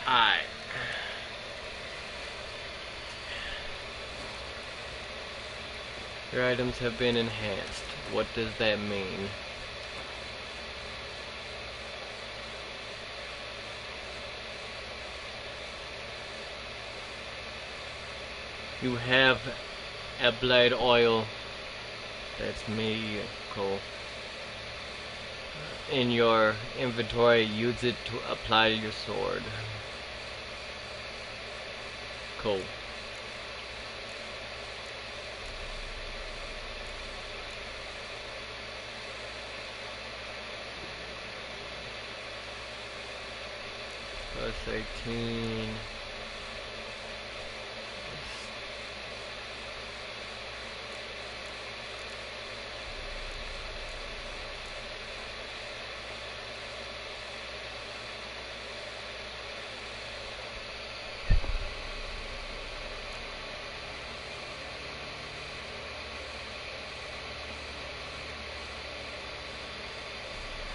Alright. Your items have been enhanced. What does that mean? You have a blade oil. That's me. Cool. In your inventory, use it to apply to your sword. Cool. Plus 18.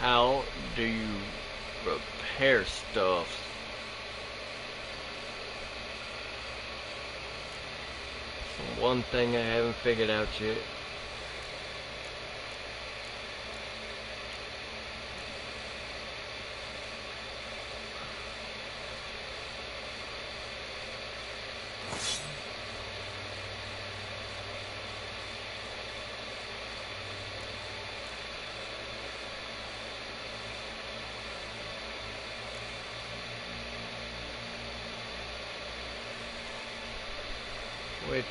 How do you repair stuff? One thing I haven't figured out yet. Which is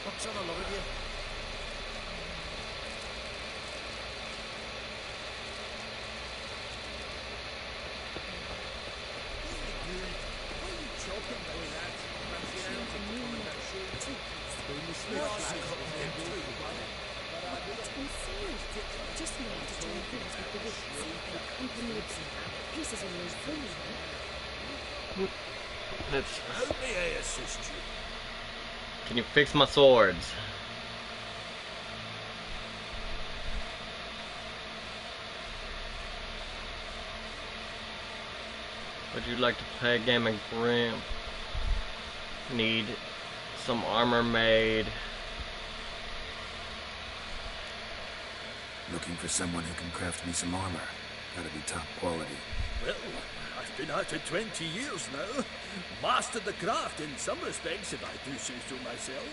what's on the log of you? Why are you choking like that? It's insane. Just need to join things with the witches and convenience pieces of yours fully. Let's. How may I assist you? Can you fix my swords? Would you like to play a game of Grimp? Need some armor made. Looking for someone who can craft me some armor. Gotta be top quality. Well, I've been at it 20 years now. Mastered the craft in some respects, if I do say so myself.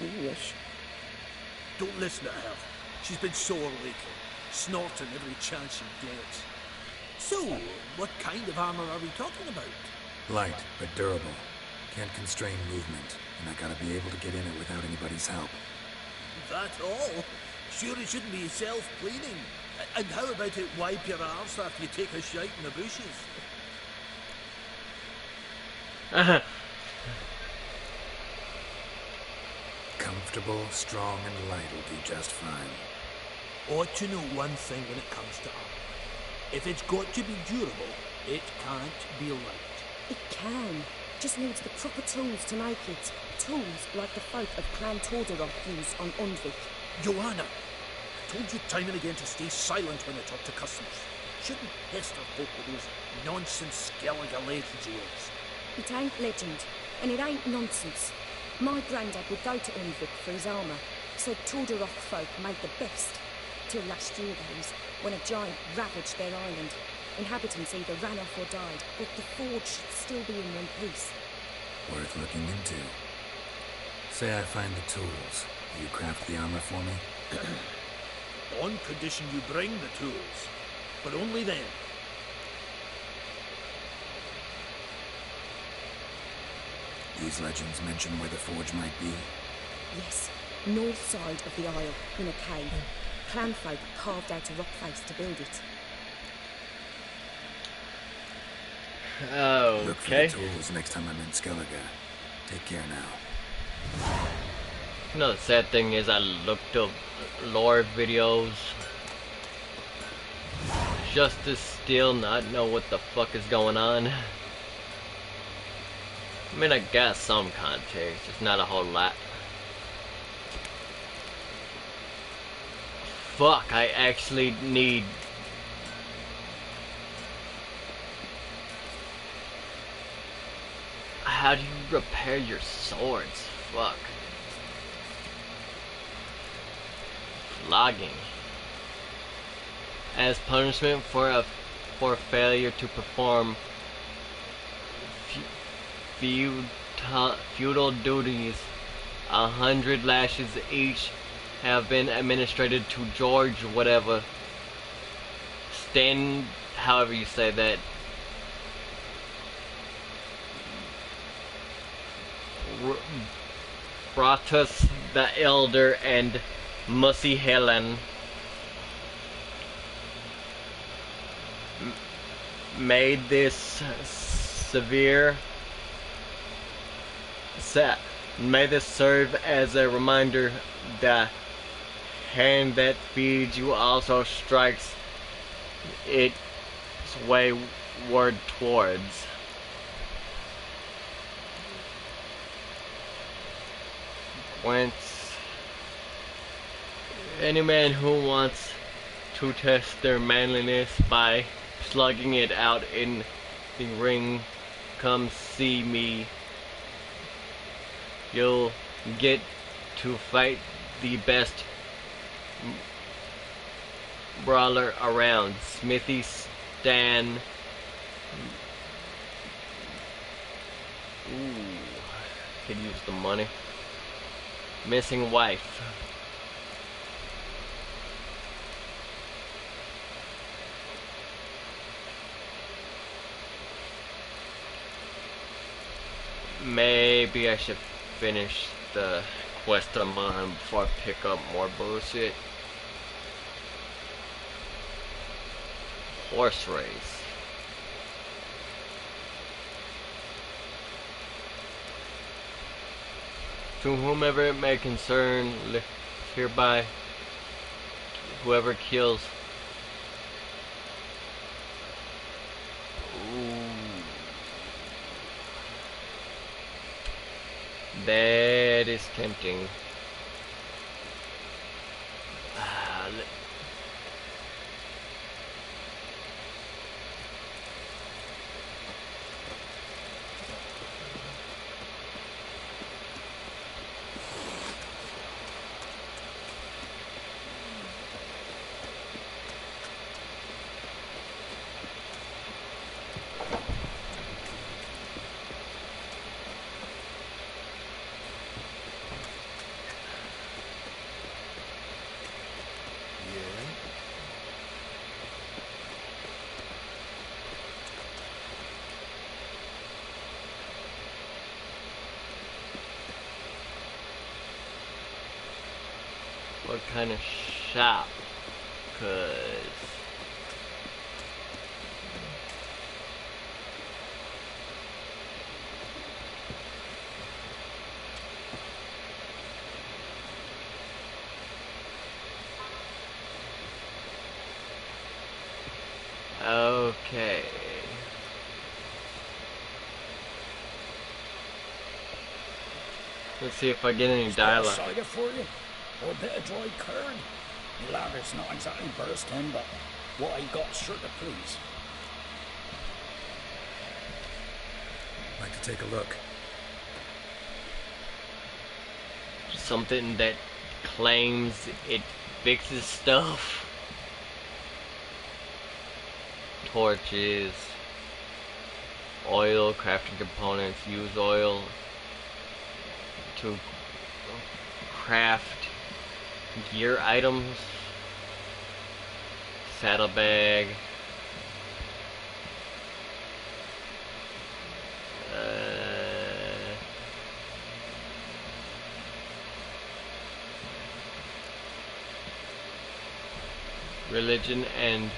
English. Don't listen to her. She's been sore lately, snorting every chance she gets. So, what kind of armor are we talking about? Light, but durable. Can't constrain movement, and I gotta be able to get in it without anybody's help. That all? Sure it shouldn't be self-cleaning. And how about it wipe your arse after you take a shite in the bushes? Comfortable, strong, and light will do just fine. Ought to know one thing when it comes to armor. If it's got to be durable, it can't be light. It can. Just needs the proper tools to make it. Tools like the folk of Clan Tordarov use on Undvik. Joanna, I told you time and again to stay silent when I talk to customers. Shouldn't pester folk with those nonsense Skellige legends of yours. It ain't legend, and it ain't nonsense. My granddad would go to Undvik for his armour. Said Tordarov folk made the best. Till last year, that is, when a giant ravaged their island. Inhabitants either ran off or died, but the forge should still be in one piece. Worth looking into. Say I find the tools. Will you craft the armor for me? On condition you bring the tools. But only then. These legends mention where the forge might be. Yes, north side of the isle, in a cave. Clan folk carved out a rock face to build it. Look for the Okay. tools next time I'm in Skellige. Take care now. You know, the sad thing is I looked up lore videos just to still not know what the fuck is going on. I mean, I got some context, just not a whole lot. fuck, I actually need... How do you repair your swords? Fuck. Flogging. As punishment for failure to perform feudal duties, 100 lashes each have been administered to George whatever. Stand, however you say that. Bratus the Elder and Mussy Helen made this may this serve as a reminder: the hand that feeds you also strikes its wayward towards. Whence any man who wants to test their manliness by slugging it out in the ring, come see me. You'll get to fight the best brawler around. Smithy Stan. Ooh, could use the money. Missing wife. Maybe I should finish the quest I'm on before I pick up more bullshit. Horse race. To whomever it may concern, hereby, whoever kills. Ooh. That is tempting. What kind of shop? 'Cause okay. Let's see if I get any dialogue. Cider for you? Or a bit of dry curd? The lather's not exactly bursting, but what I got sure to please. Like to take a look. Something that claims it fixes stuff. Torches, oil, crafting components. Use oil to craft gear items. Saddlebag. Religion and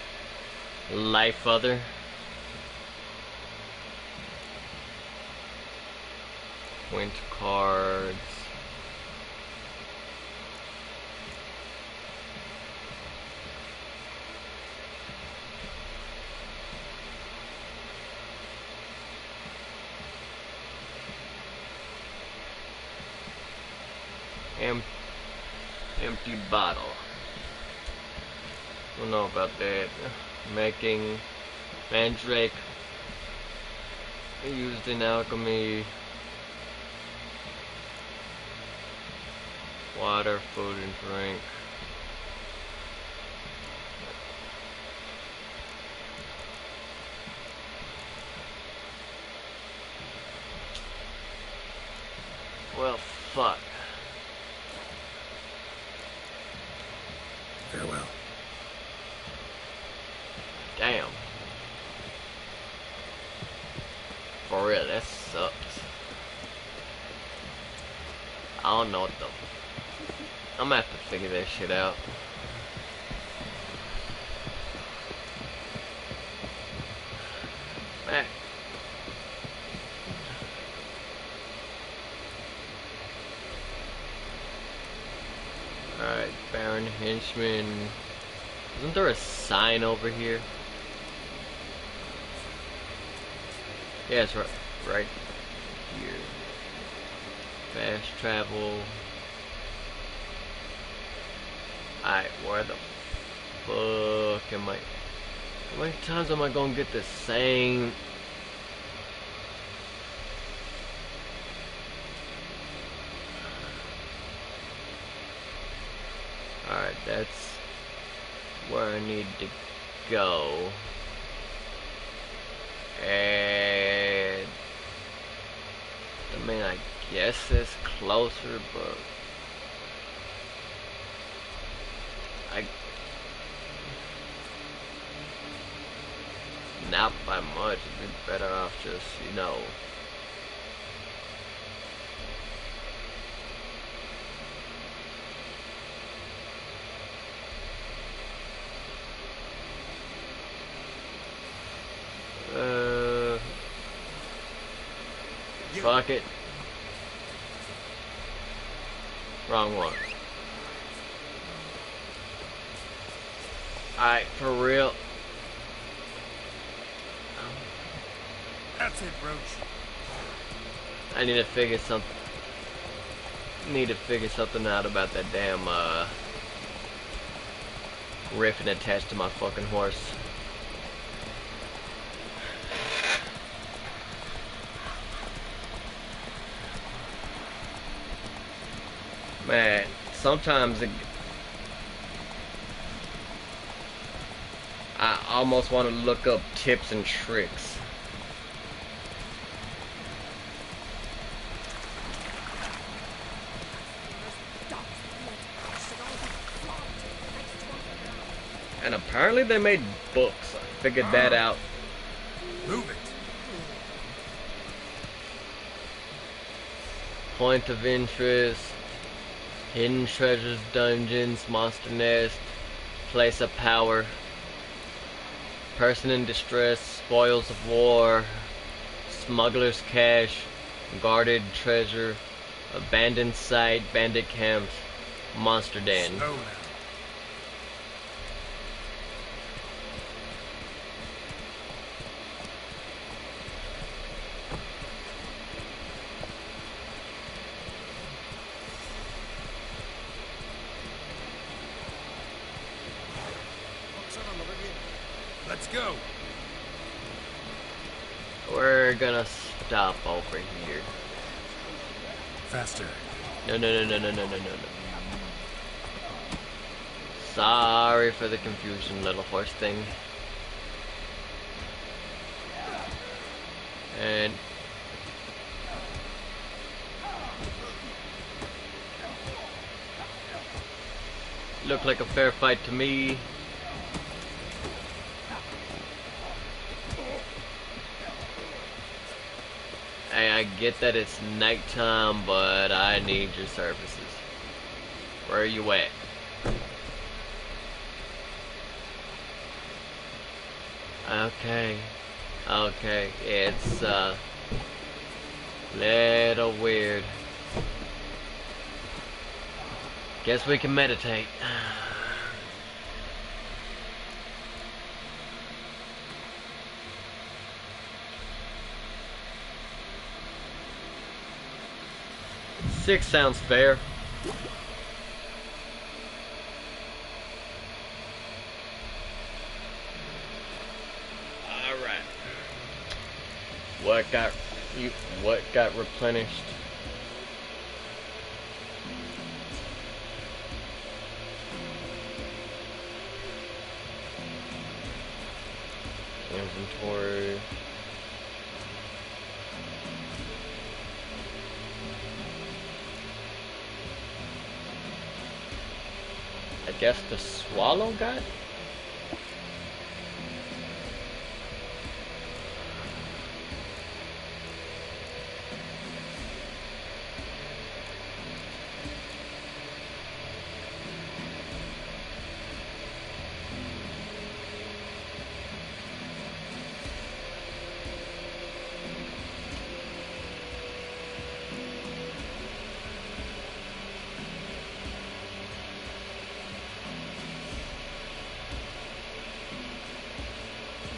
life other. Point cards. Empty bottle. don't know about that. Making mandrake used in alchemy. Water, food, and drink. Well, fuck. Farewell. Damn. For real, that sucks. I don't know what the... I'm gonna have to figure that shit out. Man. Alright, Baron Henchman. Isn't there a sign over here? Yeah, it's right here. Fast travel. Alright, where the fuck am I? How many times am I gonna get the same? Alright, that's where I need to go. And I mean, I guess it's closer, but not by much. It'd be better off just, you know, fuck it. Wrong one. Alright, for real. That's it, Roach. I need to figure something. Out about that damn griffin attached to my fucking horse. Man, sometimes I almost want to look up tips and tricks. And apparently they made books. I figured that out. Move it. Point of interest. Hidden treasures, dungeons, monster nest. Place of power. Person in distress. Spoils of war. Smuggler's cache. Guarded treasure. Abandoned site. Bandit camps. Monster den. Slow now. Let's go. We're gonna stop over here. Faster. No. Sorry for the confusion, little horse thing. And looked like a fair fight to me. Hey, I get that it's nighttime, but I need your services. Where are you at? Okay, it's little weird. Guess we can meditate. Six sounds fair. What got what got replenished? Inventory. I guess the swallow got?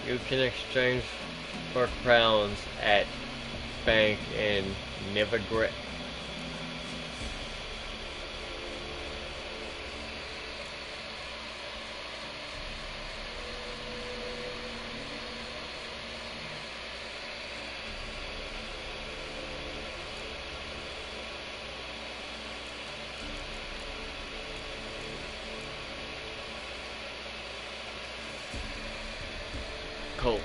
You can exchange for crowns at bank in Nivagret. Cool.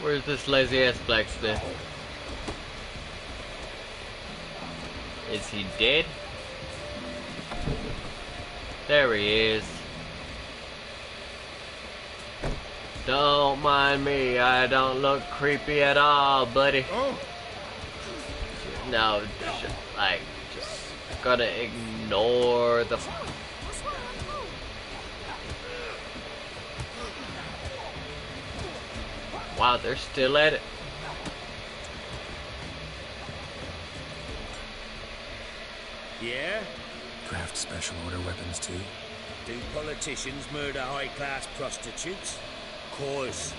Where's this lazy ass blacksmith? Is he dead? There he is. Don't mind me, I don't look creepy at all, buddy. No, just gotta ignore the... Wow, they're still at it. Yeah? Craft special order weapons too? Do politicians murder high-class prostitutes? Course.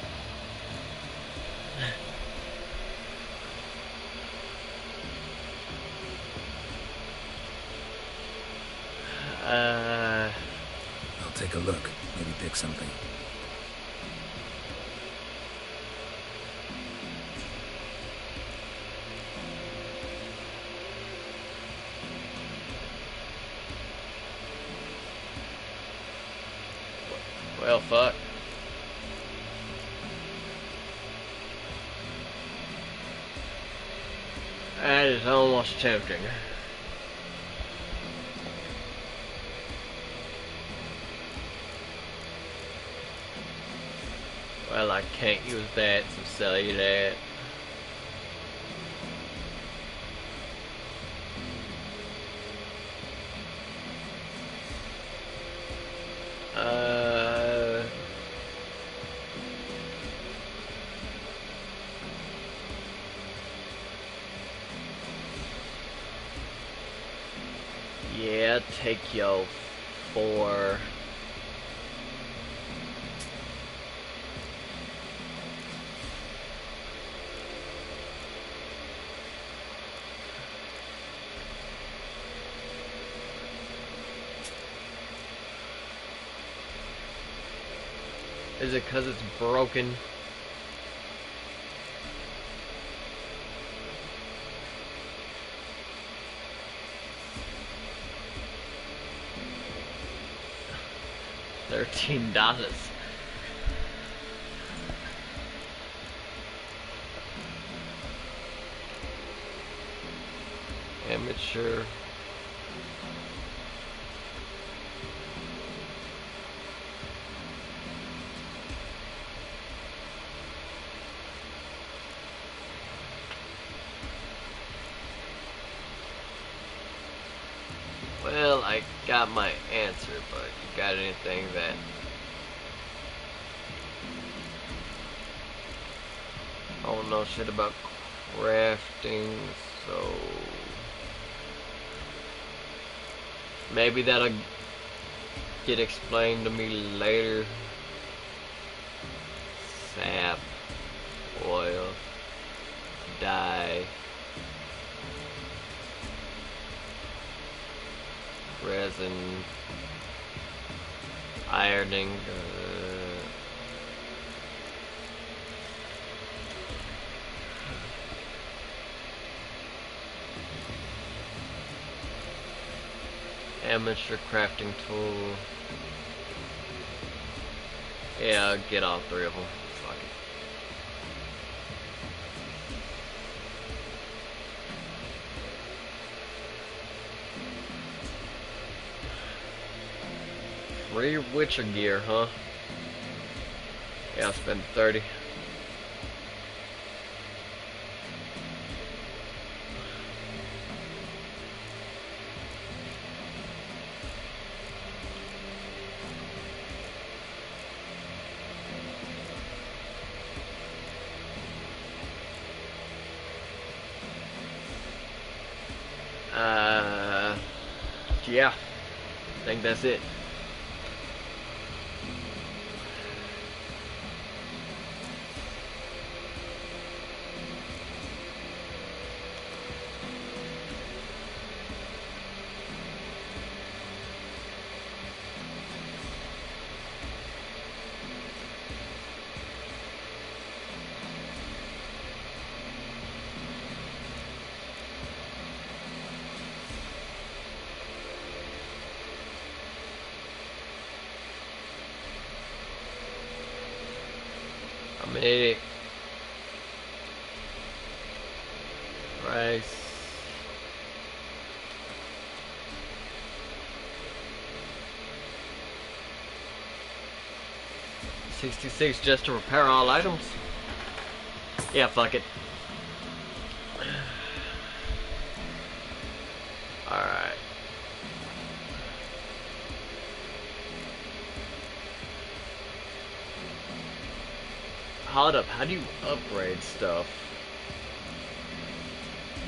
I'll take a look. Maybe pick something. Well, fuck. That is almost tempting. Well, I can't use that, so sell you that. Yeah, take yo 4. Is it 'cause it's broken? $13. Amateur. Well, I got my answer, but you got anything that... I don't know shit about crafting, so... Maybe that'll get explained to me later. Sap, oil, dye, resin, ironing, amateur crafting tool. Yeah, I'll get all three of them. Fuck it. Free Witcher gear, huh? Yeah, I'll spend 30. Yeah, I think that's it. I'm an idiot. Rice. $66 just to repair all items? Yeah, fuck it. Alright. Hold up, how do you upgrade stuff?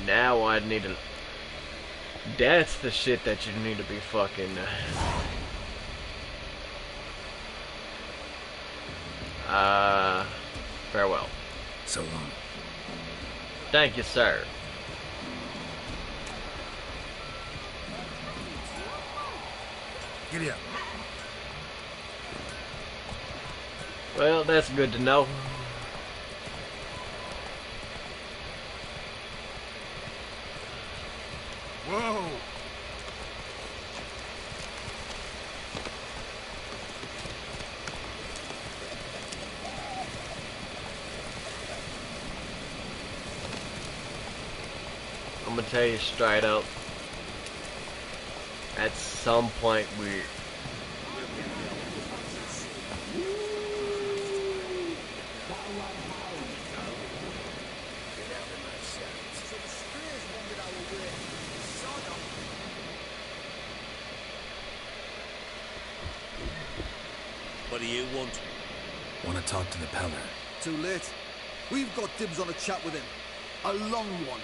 Now I need to... That's the shit that you need to be fucking... Farewell. So long. Thank you, sir. Giddy up. Well, that's good to know. Whoa! I'm gonna tell you straight up. At some point we... What do you want? Want to talk to the Peller. Too late. We've got dibs on a chat with him. A long one.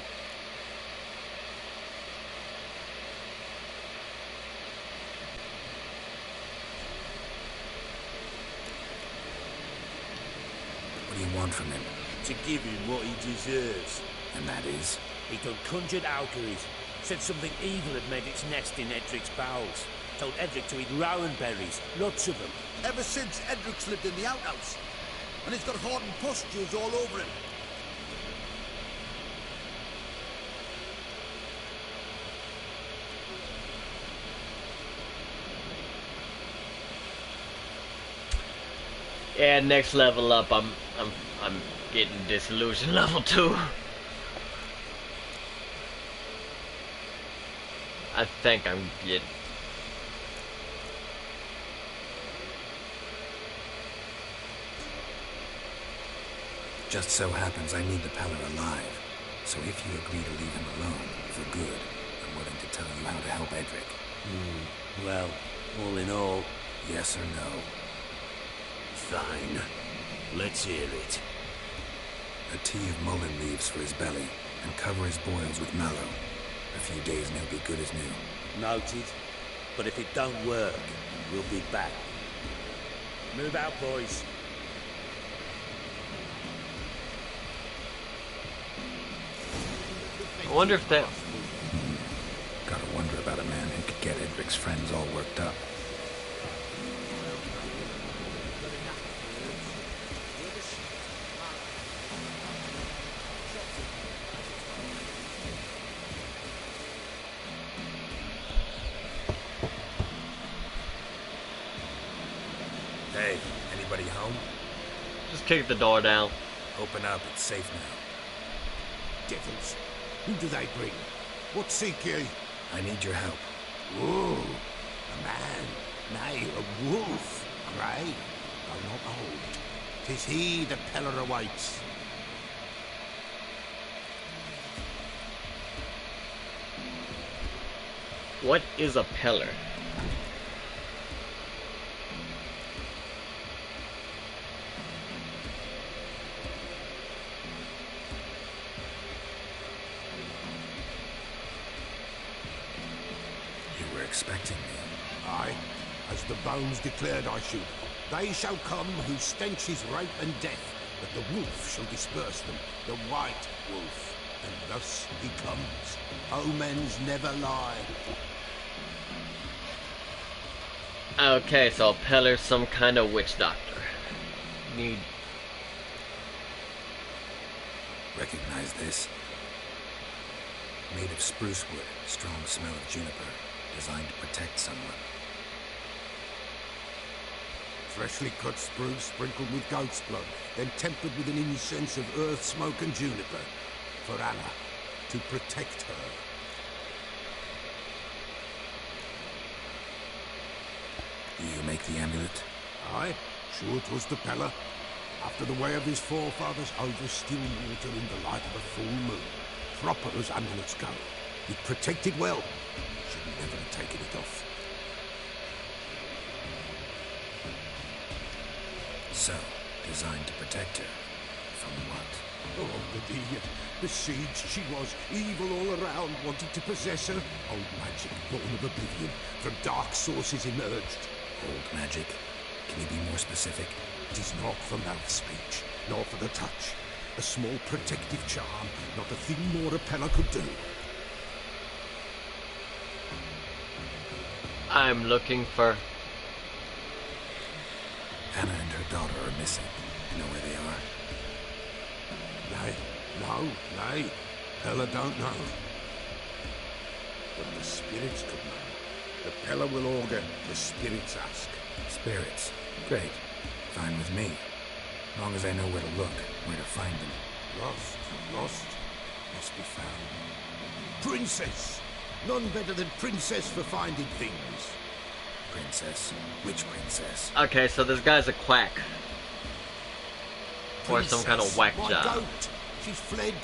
What do you want from him? To give him what he deserves. And that is? He done conjured alcheries. Said something evil had made its nest in Edric's bowels. Told Edric to eat rowan berries, lots of them. Ever since Edric's lived in the outhouse. And he's got hardened pustules all over him. Yeah, next level up, I'm getting disillusion level 2. I think I'm getting... Just so happens I need the Peller alive. So if you agree to leave him alone, for good, I'm willing to tell you how to help Edric. Well, all in all... Yes or no? Fine. Let's hear it. A tea of mullein leaves for his belly, and cover his boils with mallow. A few days and he'll be good as new. Noted. But if it don't work, we'll be back. Move out, boys. I wonder if that... Gotta wonder about a man who could get Edric's friends all worked up. Hey, anybody home? Just kick the door down. Open up, it's safe now. Devils. Who do they bring? What seek ye? I need your help. Ooh, a man. Nay, a wolf. Grey, though not old. 'Tis he the Peller awaits. What is a pillar? You were expecting me. Aye, as the bones declared I should. They shall come whose stench is rape and death, but the wolf shall disperse them, the white wolf. And thus he comes. Omens never lie. Okay, so Peller's some kind of witch doctor. Need... Recognize this? Made of spruce wood, strong smell of juniper, designed to protect someone. Freshly cut spruce sprinkled with goat's blood, then tempered with an incense of earth, smoke and juniper. For Anna, to protect her. You make the amulet? Aye, sure 'twas the Peller. After the way of his forefathers, over still water in the light of a full moon. Proper as amulets go. It protected well. Should never have taken it off. So, designed to protect her. From what? Oh, the besieged she was, evil all around, wanted to possess her. Old magic, born of oblivion, from dark sources emerged. Old magic? Can you be more specific? It is not for mouth speech, nor for the touch. A small protective charm, not a thing more a Peller could do. I'm looking for... Anna and her daughter are missing. You know where they are? Nay. Peller don't know. But the spirits could know. The Peller will order, the spirits ask. Spirits. Great. Fine with me. As long as I know where to look, where to find them. Lost, must be found. Princess! None better than Princess for finding things. Princess? Which princess? Okay, so this guy's a quack. Or some kind of whack my job. goat. She's fled.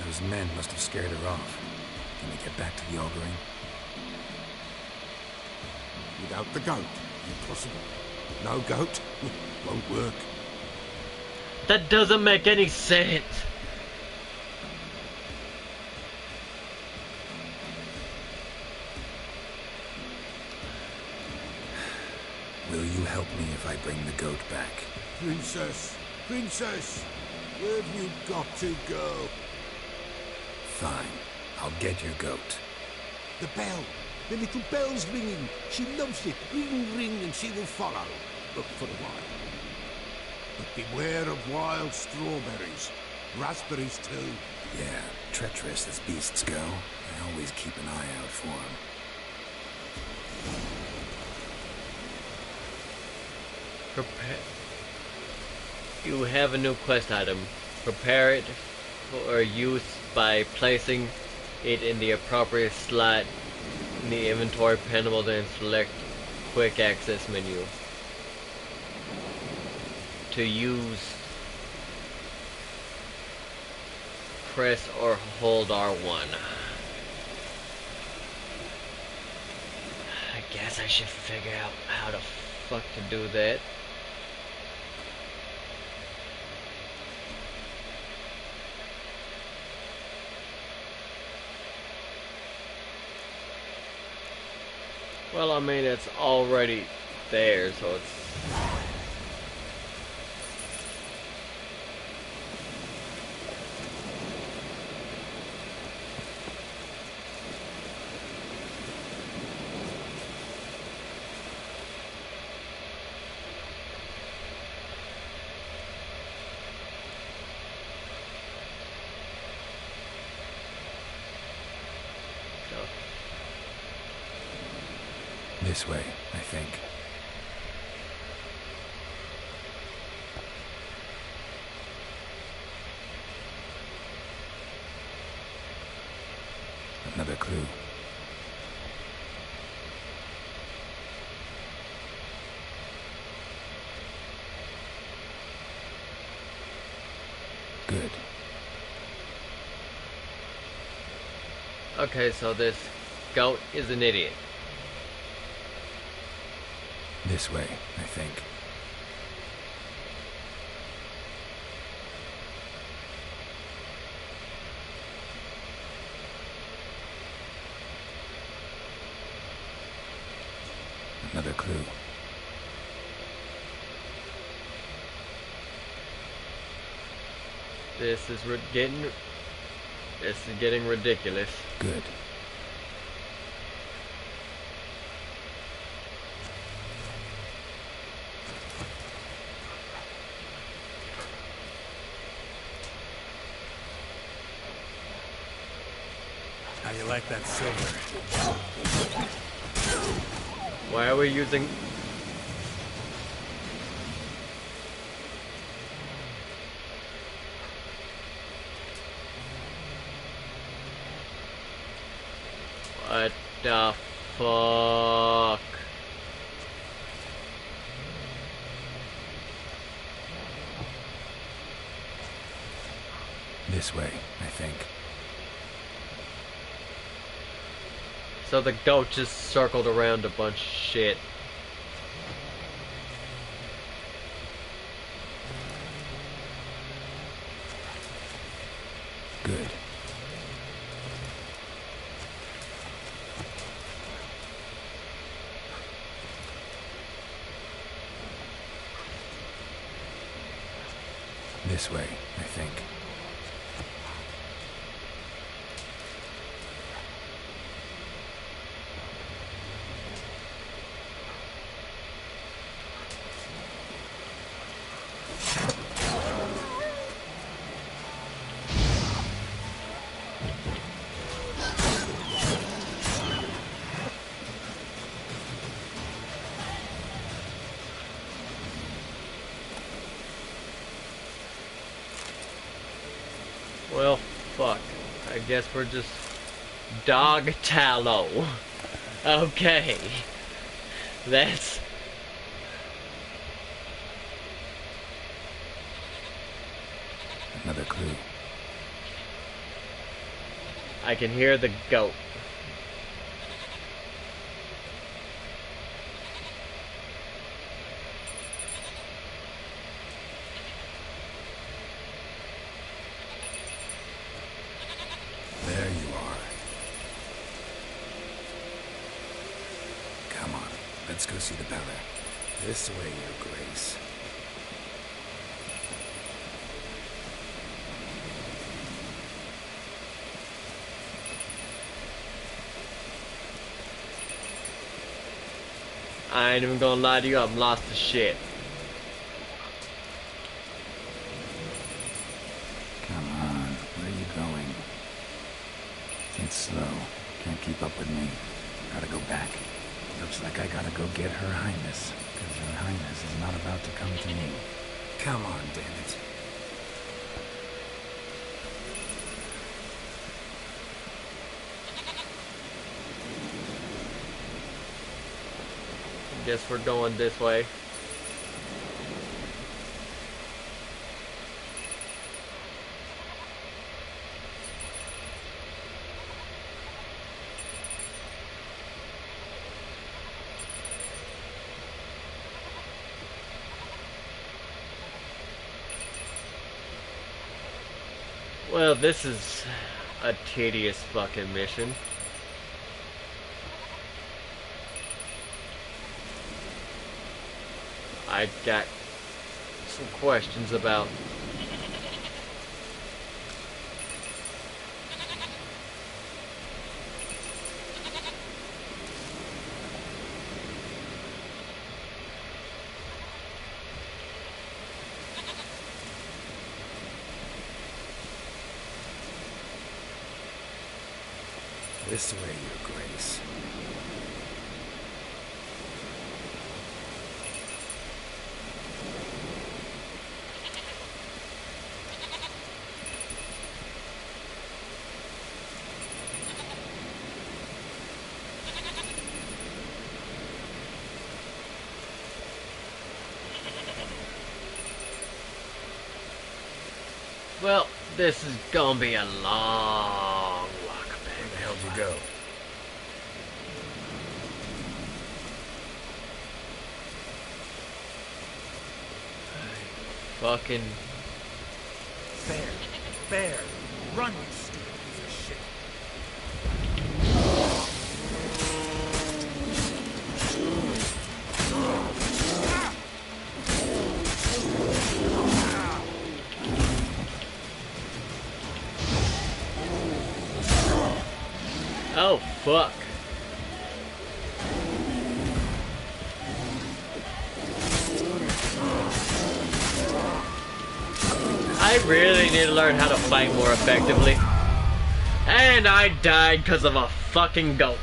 Those men must have scared her off. Can we get back to the auguring? Without the goat, impossible. No goat, won't work. That doesn't make any sense. Will you help me if I bring the goat back? Princess, where have you got to go? Fine. I'll get your goat. The bell. The little bell's ringing. She loves it. Ring, ring, and she will follow. But for a while. But beware of wild strawberries. Raspberries, too. Yeah, treacherous as beasts go. I always keep an eye out for them. Prepare. You have a new quest item. Prepare it for use by placing it in the appropriate slot in the inventory panel, then select quick access menu. To use, press or hold R1. I guess I should figure out how the fuck to do that. Well, I mean, it's already there, so it's... This way, I think. Another clue. Good. Okay, so this goat is an idiot. This way, I think. Another clue. This is getting ridiculous. Good. How you like that silver? Why are we using... What the fuck? This way, I think. So the goat just circled around a bunch of shit. Good. This way, I think. Well, fuck. I guess we're just dog tallow. Okay. That's... Another clue. I can hear the goat. There you are. Come on, let's go see the Pella. This way, Your Grace. I ain't even gonna lie to you, I'm lost as shit. Come on, where are you going? It's slow. Can't keep up with me. Gotta go back. Looks like I gotta go get Her Highness, because Her Highness is not about to come to me. Come on, damn it. Guess we're going this way. Well, this is a tedious fucking mission. I got some questions about. This way, Your Grace. Well, this is gonna be a long walk back. Where the hell did you go? Fucking. Bear! Run, you stupid piece of shit! Oh, fuck. I really need to learn how to fight more effectively. And I died because of a fucking goat.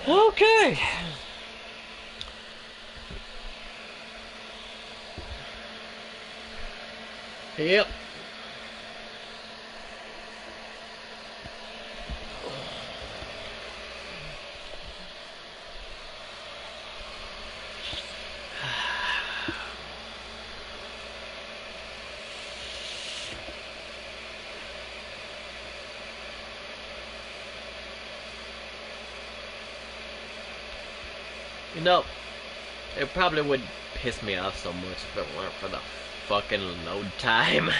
Okay. Yep. You know, it probably would piss me off so much if it weren't for the fucking load time.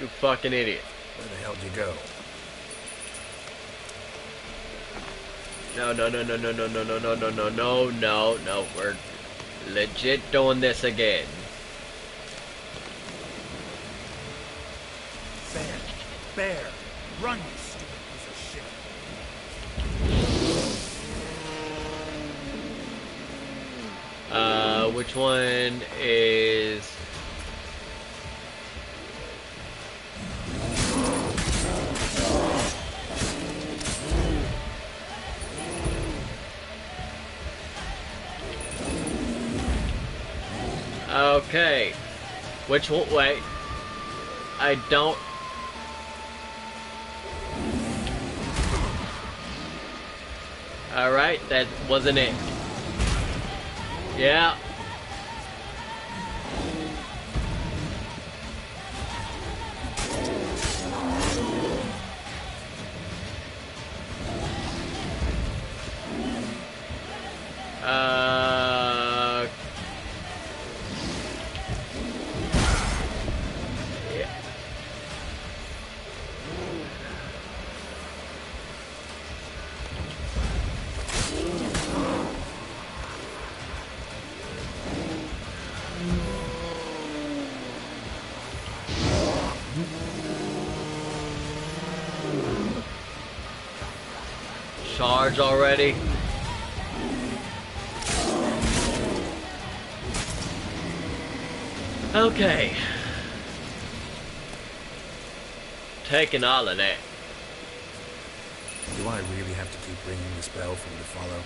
You fucking idiot. Where the hell did you go? No. We're legit doing this again. Bear! Run, you stupid piece of shit! Which one is... Okay. Which one? Wait. I don't... Alright, that wasn't it. Yeah. Yeah. Charge already. Okay. Taking all of that. Do I really have to keep ringing this bell for you to follow?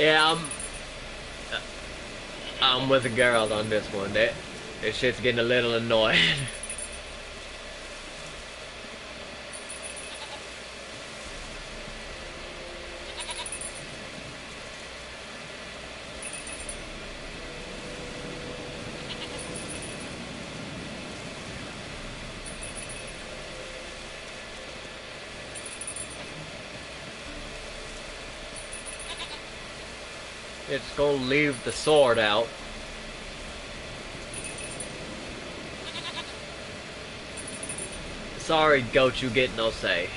Yeah, I'm with the girl on this one. That shit's getting a little annoying. It's gonna leave the sword out. Sorry, goat, you get no say.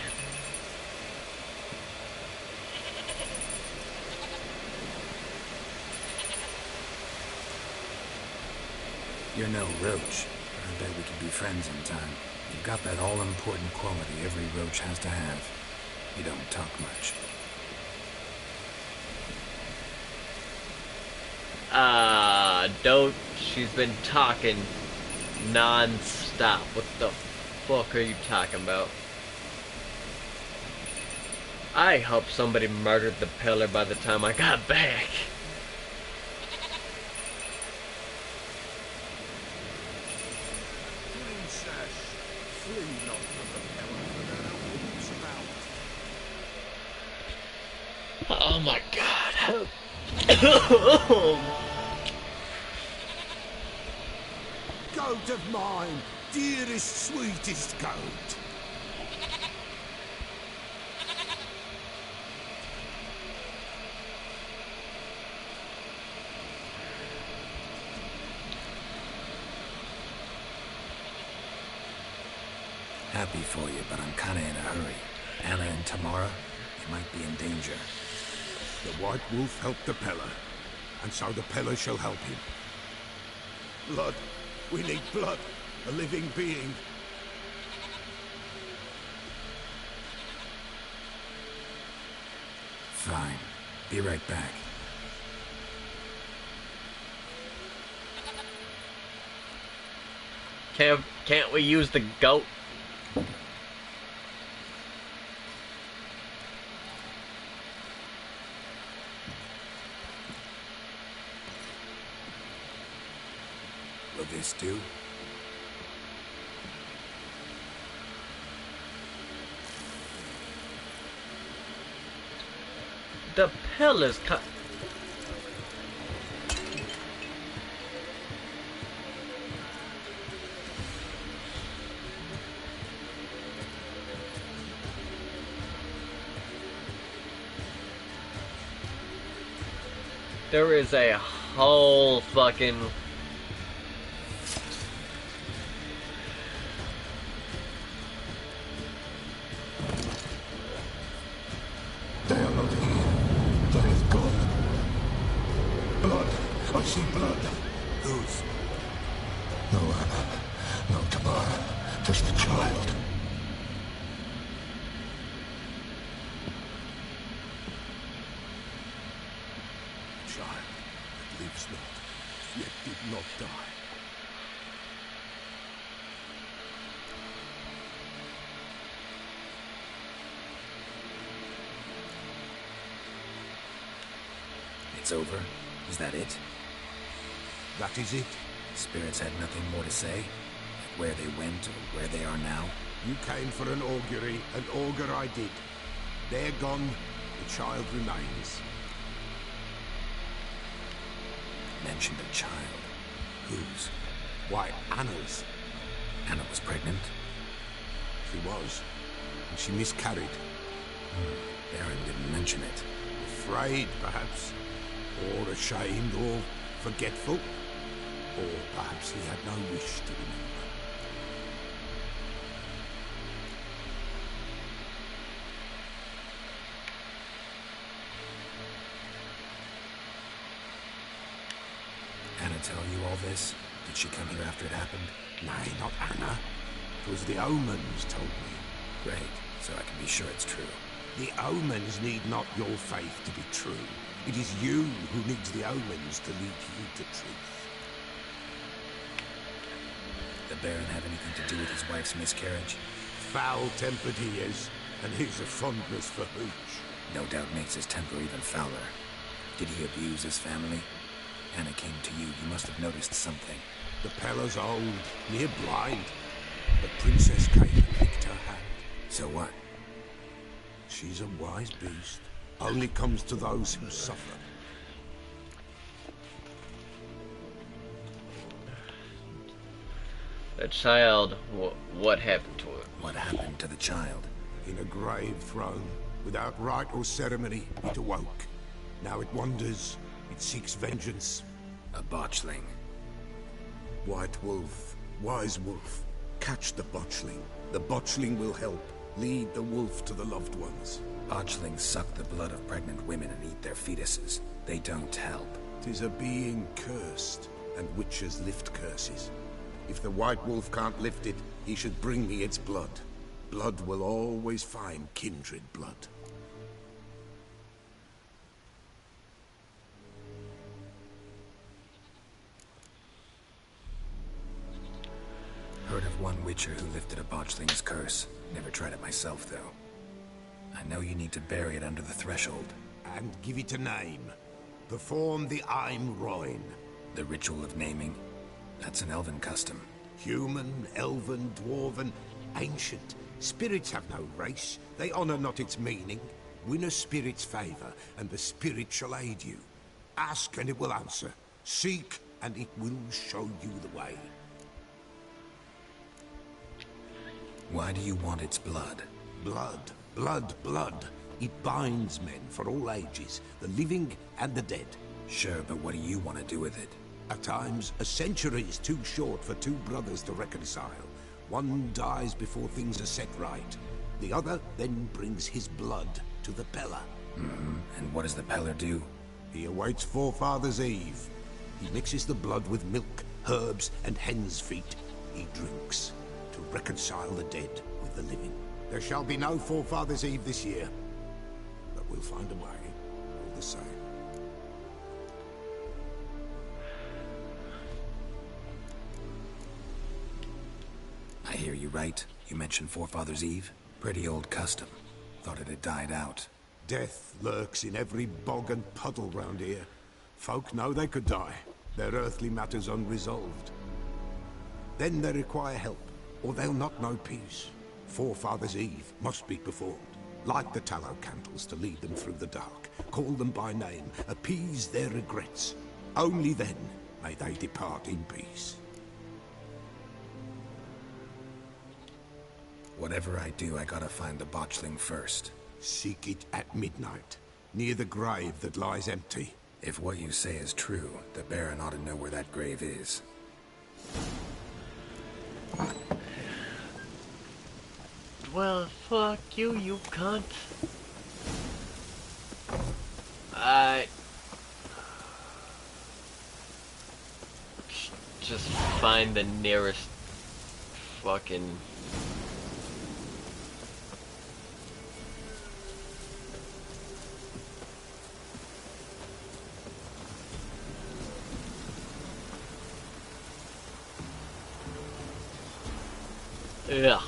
You're no roach. I bet we could be friends in time. You've got that all-important quality every roach has to have. You don't talk much. Don't. She's been talking non-stop. What the fuck are you talking about? I hope somebody murdered the pillar by the time I got back. Princess, flee not from the pillar, for there are wolves about. Oh my god. Goat of mine, dearest, sweetest goat. Happy for you, but I'm kinda in a hurry. Anna and Tamara, they might be in danger. The White Wolf helped the Peller, and so the Peller shall help him. Blood. We need blood. A living being. Fine. Be right back. Can't we use the goat? Will this do? The pillar's cut. There is a whole fucking... They are not here. There is blood. Blood. I see blood. Whose? No Anna. No Tamara. Just the child. Child that lives not, yet did not die. It's over? Is that it? That is it. Spirits had nothing more to say? Like where they went or where they are now? You came for an augury, an augur I did. They're gone, the child remains. Mentioned a child. Whose? Why, Anna's. Anna was pregnant? She was, and she miscarried. Baron didn't mention it. Afraid, perhaps. Or ashamed, or forgetful. Or perhaps he had no wish to remember. Anna tell you all this? Did she come here after it happened? Nay, not Anna. It was the omens told me. Great, so I can be sure it's true. The omens need not your faith to be true. It is you who needs the omens to lead you to truth. The Baron have anything to do with his wife's miscarriage? Foul-tempered he is, and he's a fondness for hooch. No doubt makes his temper even fouler. Did he abuse his family? Anna came to you. You must have noticed something. The Pella's old, near blind. The princess came and licked her hand. So what? She's a wise beast. Only comes to those who suffer. The child, what happened to it? What happened to the child? In a grave thrown, without rite or ceremony, it awoke. Now it wanders, it seeks vengeance. A botchling. White wolf, wise wolf, catch the botchling. The botchling will help. Lead the wolf to the loved ones. Botchlings suck the blood of pregnant women and eat their fetuses. They don't help. 'Tis a being cursed, and witches lift curses. If the white wolf can't lift it, he should bring me its blood. Blood will always find kindred blood. Heard of one witcher who lifted a botchling's curse. Never tried it myself, though. I know you need to bury it under the threshold. And give it a name. Perform the Aim Roin. The ritual of naming? That's an elven custom. Human, elven, dwarven, ancient. Spirits have no race. They honor not its meaning. Win a spirit's favor, and the spirit shall aid you. Ask, and it will answer. Seek, and it will show you the way. Why do you want its blood? Blood, blood, blood. It binds men for all ages, the living and the dead. Sure, but what do you want to do with it? At times, a century is too short for two brothers to reconcile. One dies before things are set right. The other then brings his blood to the Pella. And what does the Peller do? He awaits Forefather's Eve. He mixes the blood with milk, herbs, and hen's feet. He drinks to reconcile the dead with the living. There shall be no Forefather's Eve this year, but we'll find a way, all the same. I hear you right. You mentioned Forefather's Eve? Pretty old custom. Thought it had died out. Death lurks in every bog and puddle round here. Folk know they could die, their earthly matters unresolved. Then they require help, or they'll not know peace. Forefather's Eve must be performed. Light the tallow candles to lead them through the dark. Call them by name, appease their regrets. Only then may they depart in peace. Whatever I do, I gotta find the botchling first. Seek it at midnight, near the grave that lies empty. If what you say is true, the Baron ought to know where that grave is. Well, fuck you, you cunt. I just find the nearest fucking ugh.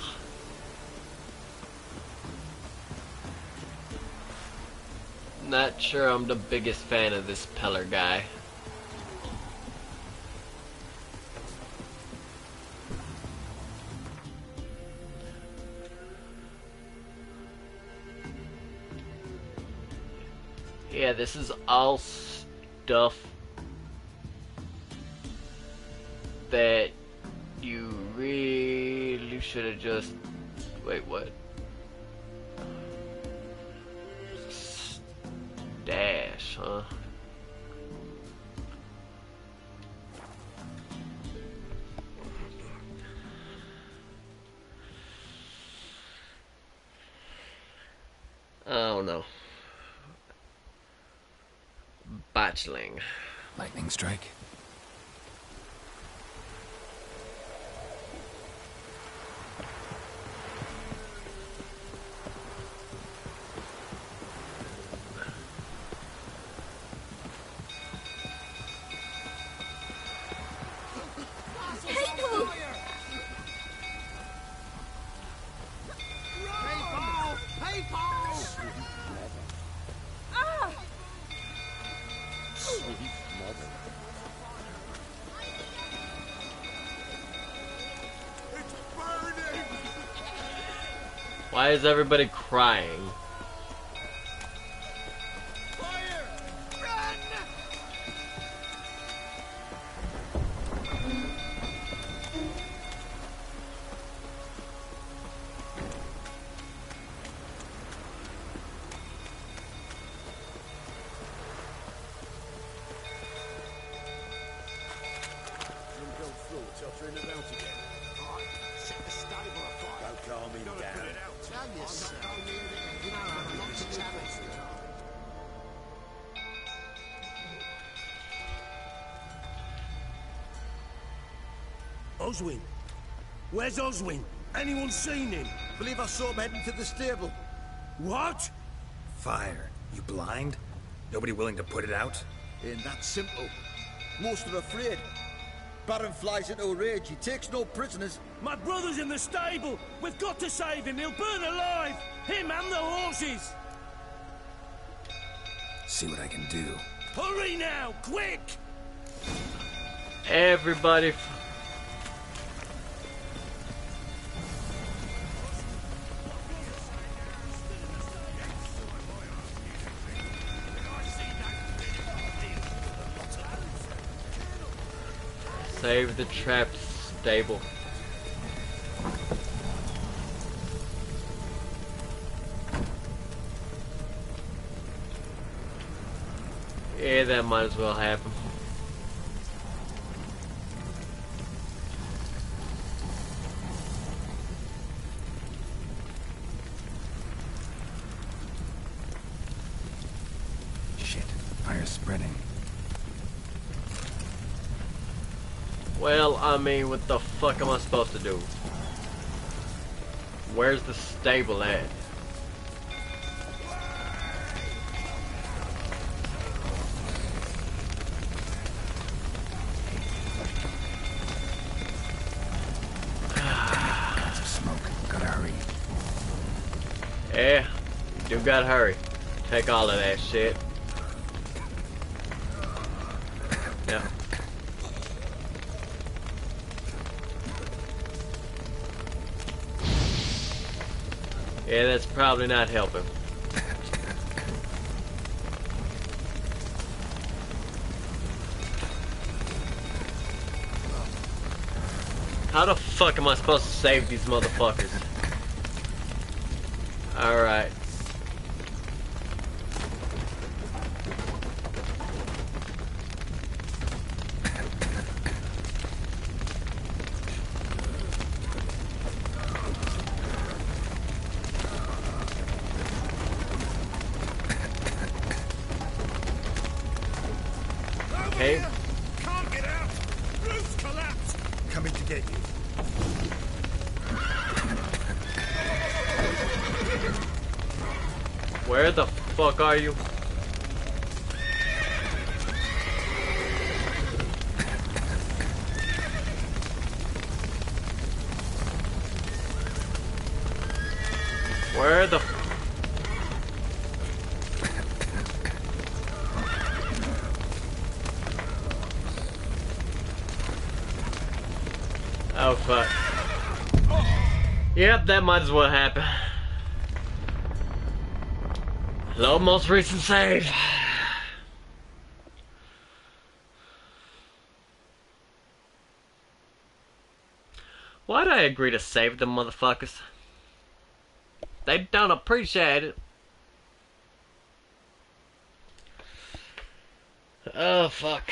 Not sure I'm the biggest fan of this Peller guy. Yeah, this is all stuff that you really should have just... Wait, what? Dash, huh? I don't know. Botchling. Lightning strike? Why is everybody crying? Oswin? Where's Oswin? Anyone seen him? Believe I saw him heading to the stable. What? Fire. You blind? Nobody willing to put it out? Ain't that simple. Most are afraid. Baron flies into a rage. He takes no prisoners. My brother's in the stable. We've got to save him. He'll burn alive. Him and the horses. See what I can do. Hurry now, quick! Everybody. Save the trapped stable. Yeah, that might as well happen. Shit, fire's spreading. Well, I mean, what the fuck am I supposed to do? Where's the stable at? Got some smoke. Gotta hurry. Yeah, you gotta hurry. Take all of that shit. Yeah. Yeah, that's probably not helping. How the fuck am I supposed to save these motherfuckers? Alright. Okay. Can't get out. Roof's collapsed. Coming to get you. Where the fuck are you? Where the Oh fuck. Yep, that might as well happen. Hello, most recent save. Why'd I agree to save them motherfuckers? They don't appreciate it. Oh fuck.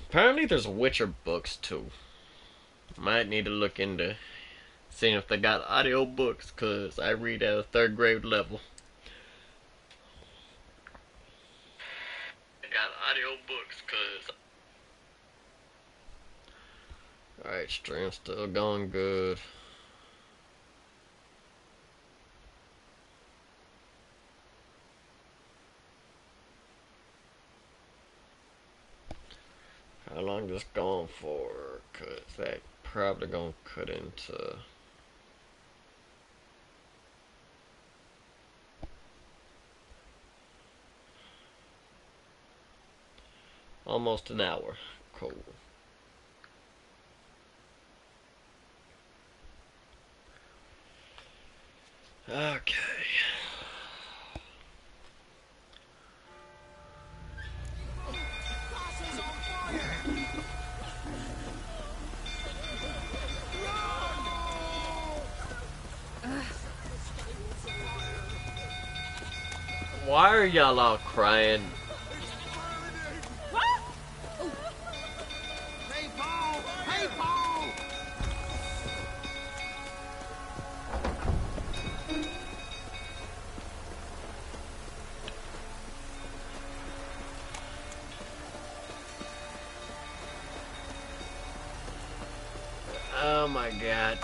Apparently there's Witcher books too. Might need to look into seeing if they got audio books, cause I read at a 3rd grade level. I got audio books, cause alright, stream's still going good. How long this going for? Cause that probably gonna cut into Almost an hour. Cool. Okay. Why are y'all all crying? Hey, Paul! Hey, Paul! Oh my god.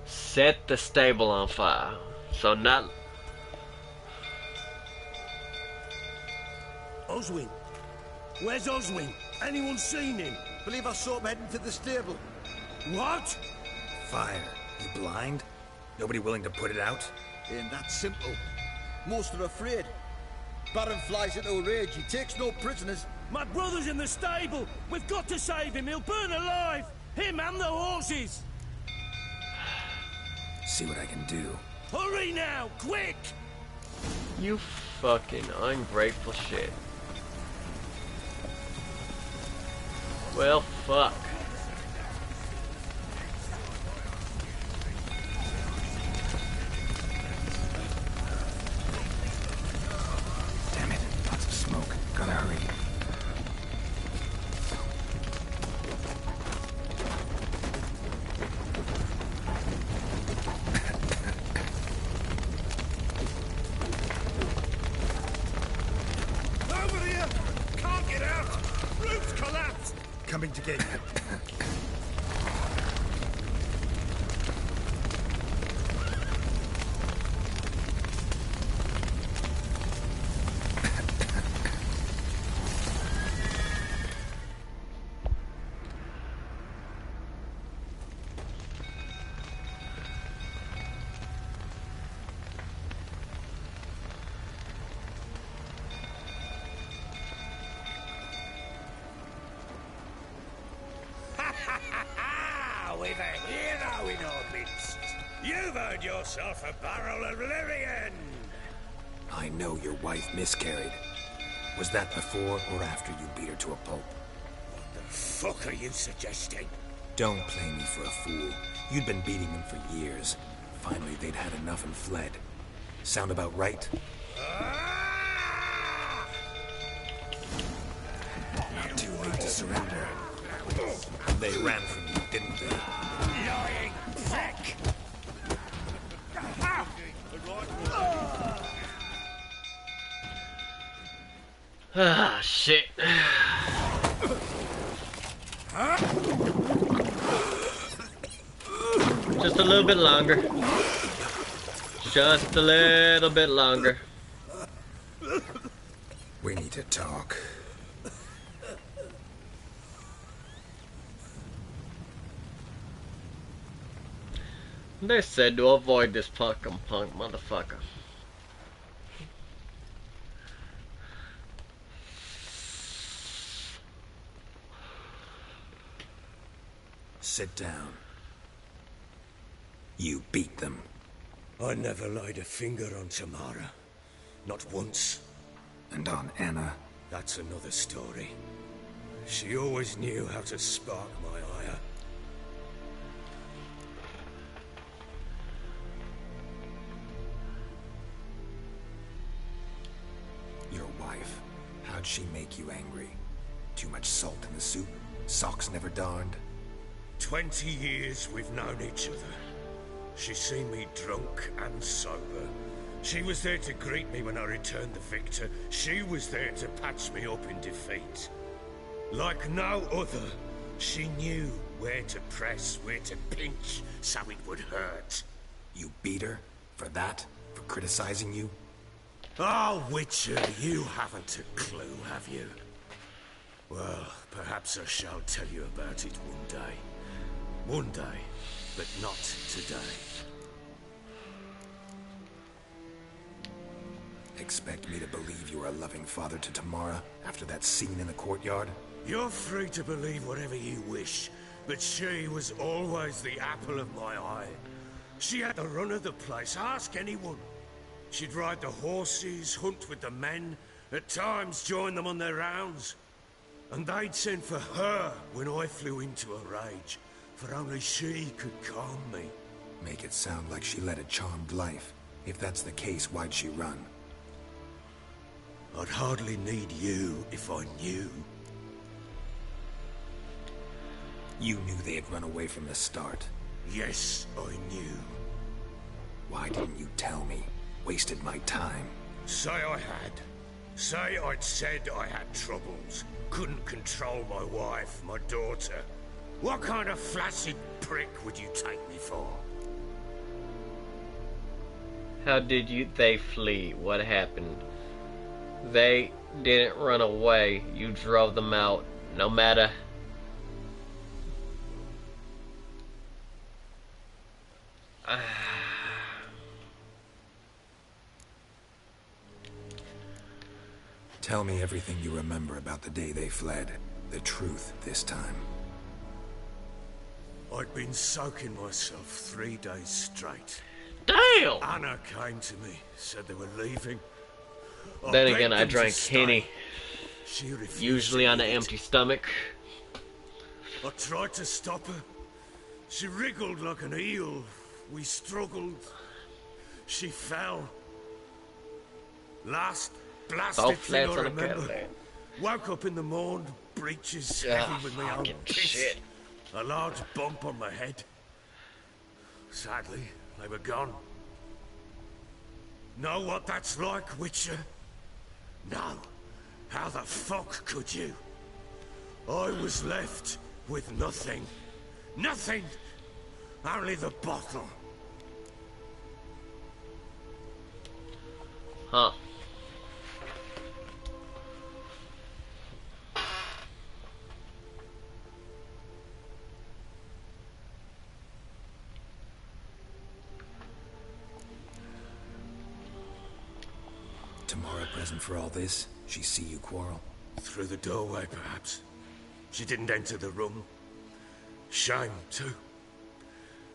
Set the stable on fire. So not... Oswin? Where's Oswin? Anyone seen him? Believe I saw him heading to the stable. What? Fire. You blind? Nobody willing to put it out? Ain't that simple. Most are afraid. Baron flies into a rage. He takes no prisoners. My brother's in the stable. We've got to save him. He'll burn alive. Him and the horses. See what I can do. Hurry now, quick! You fucking ungrateful shit. Well, fuck. Damn it, lots of smoke. Gotta hurry. Over here! Can't get out! Roof's collapsed! Coming to get you. We've a hero in our midst. You've earned yourself a barrel of Lyrian. I know your wife miscarried. Was that before or after you beat her to a pulp? What the fuck are you suggesting? Don't play me for a fool. You'd been beating them for years. Finally, they'd had enough and fled. Sound about right? Not too late to surrender. They ran from you, didn't they? Lying prick! Ah, shit. Just a little bit longer. Just a little bit longer. We need to talk. They said to avoid this fucking punk motherfucker. Sit down. You beat them. I never laid a finger on Tamara. Not once. And on Anna. That's another story. She always knew how to spark my ire. Your wife. How'd she make you angry? Too much salt in the soup? Socks never darned? 20 years we've known each other. She's seen me drunk and sober. She was there to greet me when I returned the victor. She was there to patch me up in defeat. Like no other, she knew where to press, where to pinch, so it would hurt. You beat her? For that? For criticizing you? Oh, Witcher, you haven't a clue, have you? Well, perhaps I shall tell you about it one day. One day, but not today. Expect me to believe you're a loving father to Tamara after that scene in the courtyard? You're free to believe whatever you wish, but she was always the apple of my eye. She had the run of the place, ask anyone. She'd ride the horses, hunt with the men, at times join them on their rounds. And they'd send for her when I flew into a rage, for only she could calm me. Make it sound like she led a charmed life. If that's the case, why'd she run? I'd hardly need you if I knew. You knew they had run away from the start. Yes, I knew. Why didn't you tell me? Wasted my time. Say I had. Say I'd said I had troubles. Couldn't control my wife, my daughter. What kind of flaccid prick would you take me for? How did they flee? What happened? They didn't run away. You drove them out. No matter. Tell me everything you remember about the day they fled. The truth this time. I'd been soaking myself 3 days straight. Damn! Anna came to me, said they were leaving. Then again, begged I them to drank stay. Henny. She refused Usually to on an eat. empty stomach. I tried to stop her. She wriggled like an eel. We struggled. She fell. Last blasted All thing flats I on a remember. Cadillac. Woke up in the morning, breeches Ah, heavy with my own fucking piss. shit. A large bump on my head. Sadly, they were gone. Know what that's like, Witcher? No. How the fuck could you? I was left with nothing. Nothing! Only the bottle. Huh. Tamara present for all this? She see you quarrel? Through the doorway, perhaps. She didn't enter the room. Shame, too.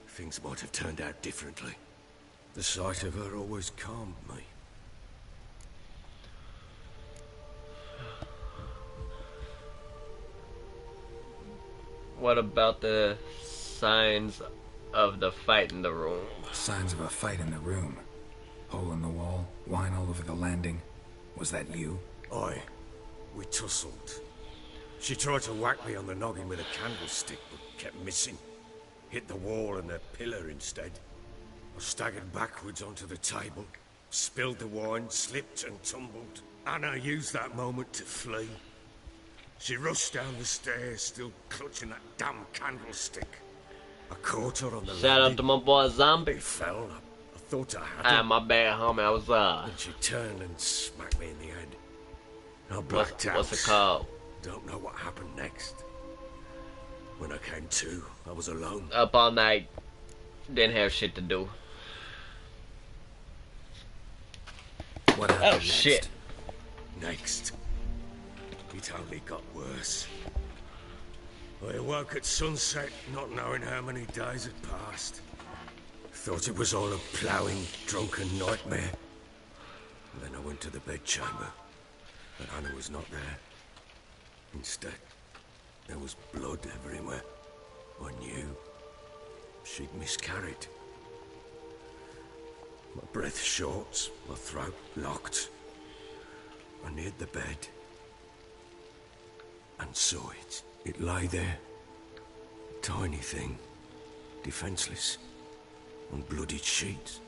Things might have turned out differently. The sight of her always calmed me. What about the signs of the fight in the room? Signs of a fight in the room. Hole in the wall, wine all over the landing. Was that you? Aye. We tussled. She tried to whack me on the noggin with a candlestick, but kept missing. Hit the wall and a pillar instead. I staggered backwards onto the table, spilled the wine, slipped and tumbled. Anna used that moment to flee. She rushed down the stairs, still clutching that damn candlestick. I caught her on the Shout out to my boy Zombie. It fell. I thought I had Ah, her. my bad, homie. I was And she turned and smacked me in the head. I blacked out. what's it called? Don't know what happened next. When I came to, I was alone. Up all night. Didn't have shit to do. What happened Oh next? shit. Next, it only got worse. I awoke at sunset, not knowing how many days had passed. Thought it was all a ploughing, drunken nightmare. And then I went to the bedchamber, and Anna was not there. Instead, there was blood everywhere. I knew she'd miscarried. My breath short, my throat locked. I neared the bed and saw it. It lay there, tiny thing, defenseless, on bloodied sheets.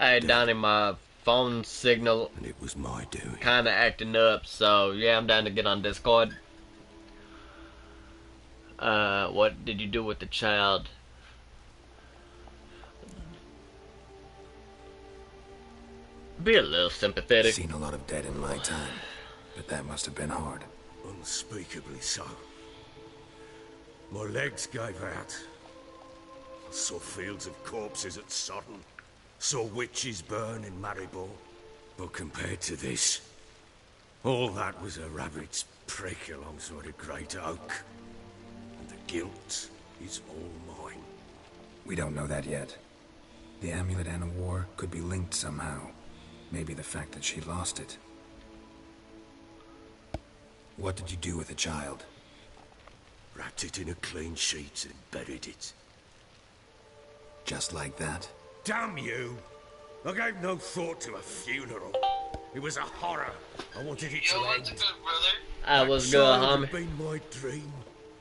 I had down in my phone signal And it was my doing. kinda acting up, so yeah, I'm down to get on Discord. What did you do with the child? Be a little sympathetic. Seen a lot of dead in my time, but that must have been hard. Unspeakably so. My legs gave out. I saw fields of corpses at Sodden. Saw witches burn in Maribor. But compared to this, all that was a rabbit's prick alongside a great oak. And the guilt is all mine. We don't know that yet. The amulet and a war could be linked somehow. Maybe the fact that she lost it. What did you do with the child? Wrapped it in a clean sheet and buried it. Just like that? Damn you! I gave no thought to a funeral. It was a horror. I wanted it to what's end. good, brother? I was good, Child homie. had been my dream.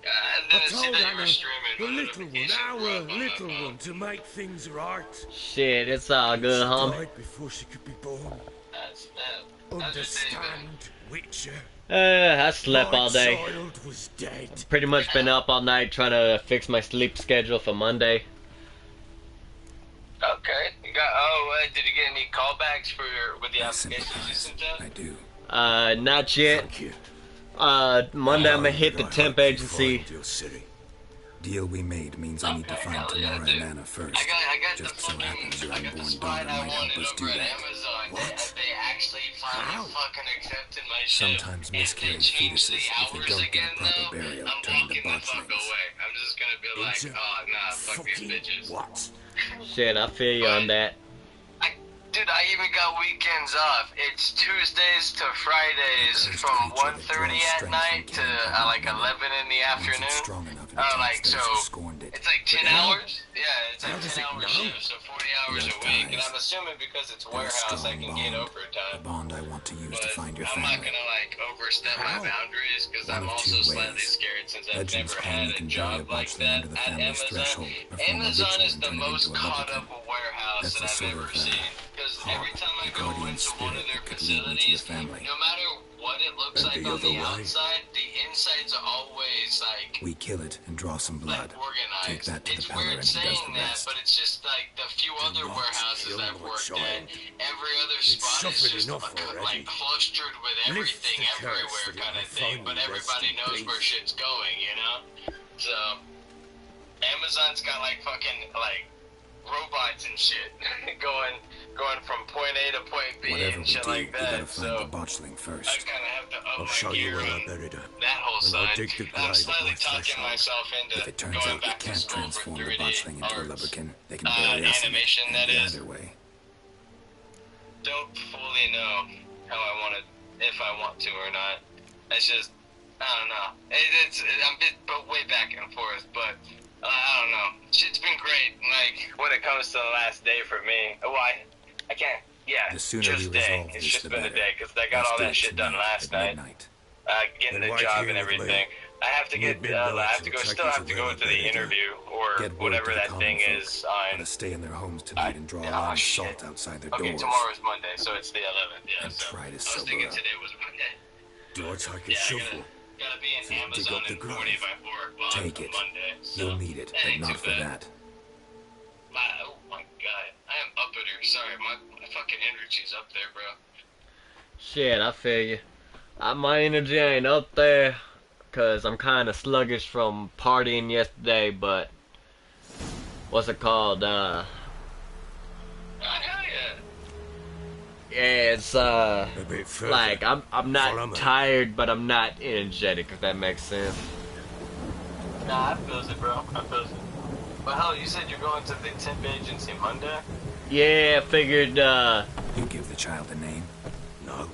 And I then see told that you Anna, were streaming. the little one, our little one, to make things right. Shit, it's all good, She homie. died before she could be born. That's Understand, Witcher? I slept all My day. child was dead. Pretty much been up all night trying to fix my sleep schedule for Monday. Okay. You got. Did you get any callbacks for with the applications you sent out? I do. Not yet. Thank you. Monday I'm gonna hit the I temp hope you agency. find your city. Deal we made means I need to find hell yeah, Tamara dude. and Anna first. I got Just the so fucking, happens your I got the unborn spot daughter I might help wanted us do over at that. Amazon. What? They actually finally How? fucking accepted my shit. Sometimes And if they miscarried change the fetuses, if they hours don't get a again, proper though, burial, I'm turn into walking the fuck botchlings. away. I'm just gonna be like, Into oh nah, fuck these fucking bitches. what? Shit, I feel you on that. Dude, I even got weekends off. It's Tuesdays to Fridays Cursed from creature that 1:30 draws at strength night from to killing like women. 11 in the Once it's afternoon. strong enough, it Like attacks so, those who scorned it. it's like 10 hours. Yeah, it's How like does 10 it hour know? shifts, so 40 hours a Left week. And eyes. I'm assuming because it's They're a warehouse, I strong can get bond. overtime. A bond I want to use But to find your I'm not family. gonna like overstep How? my boundaries because One I'm of also two slightly ways. scared since I've Legends never claim had you a can bury job a like botchling that under the at family's Amazon. threshold, perform a Amazon ritual is and the turn it most into a caught leprechaun. up warehouse That's that the I've sort ever of, seen. Because hawk, every time I the go guardian into one spirit of their that could lead me to your facilities, family. no matter what it looks And like the on the other way. outside, the inside's always like We kill it and draw some blood. organized. Take that to the It's peller weird and he does saying the that, rest. but it's just like the few other not warehouses kill I've my worked child. at, every other It's spot is suffered just enough like already. clustered with Lift everything the curse everywhere that it kind may of thing, finally but rest everybody in knows peace. where shit's going, you know? So, Amazon's got like fucking like robots and shit going from point A to point B Whatever and we shit do, like we gotta that. find So the botchling I first. kind of have to up I'll my show you gear where I on buried her. that whole And I'll side. dig the I'm grave at slightly my talking threshold. myself into If it turns going out we back to can't school for transform the 3D botchling into a arts. leprechaun, they can bury us in it. Animation, And that the is. other way. Don't fully know how I want it, if I want to or not. It's just, I don't know. I'm a bit but way back and forth, but I don't know. Shit's been great. Like when it comes to the last day for me, I can't. Yeah, The sooner just we day. resolve It's this, just the been a better. day because I got Let's all do that it shit done tonight last at night. midnight. Getting Then the wait job here and with me. everything. I have to get. Midnight I have to will go. take Still you have to to go where to I the better go. interview or Get word whatever to the that common thing folk. is Let on. us stay in their homes tonight and draw a line of shit. salt outside their Okay, doors. tomorrow's Monday, so it's the 11th. Yeah, And so try to I was sober thinking up. today was Monday. Do I take a Yeah, I shovel? gotta be in Dig up Amazon the and grave. 40 by 4 o'clock Take on it. Monday. So You'll need it, that but ain't not too for bad. that. Oh my god, I am up at her. Sorry, my fucking energy's up there, bro. Shit, I feel you. My energy ain't up there, cause I'm kind of sluggish from partying yesterday, but what's it called? Oh, hell yeah. Yeah, it's A bit further. like I'm Follow not me. tired, but I'm not energetic, if that makes sense. Nah, I feels it, bro. I feels it. But hell, you said you're going to the temp agency Monday? Yeah, I figured, You give the child a name. No.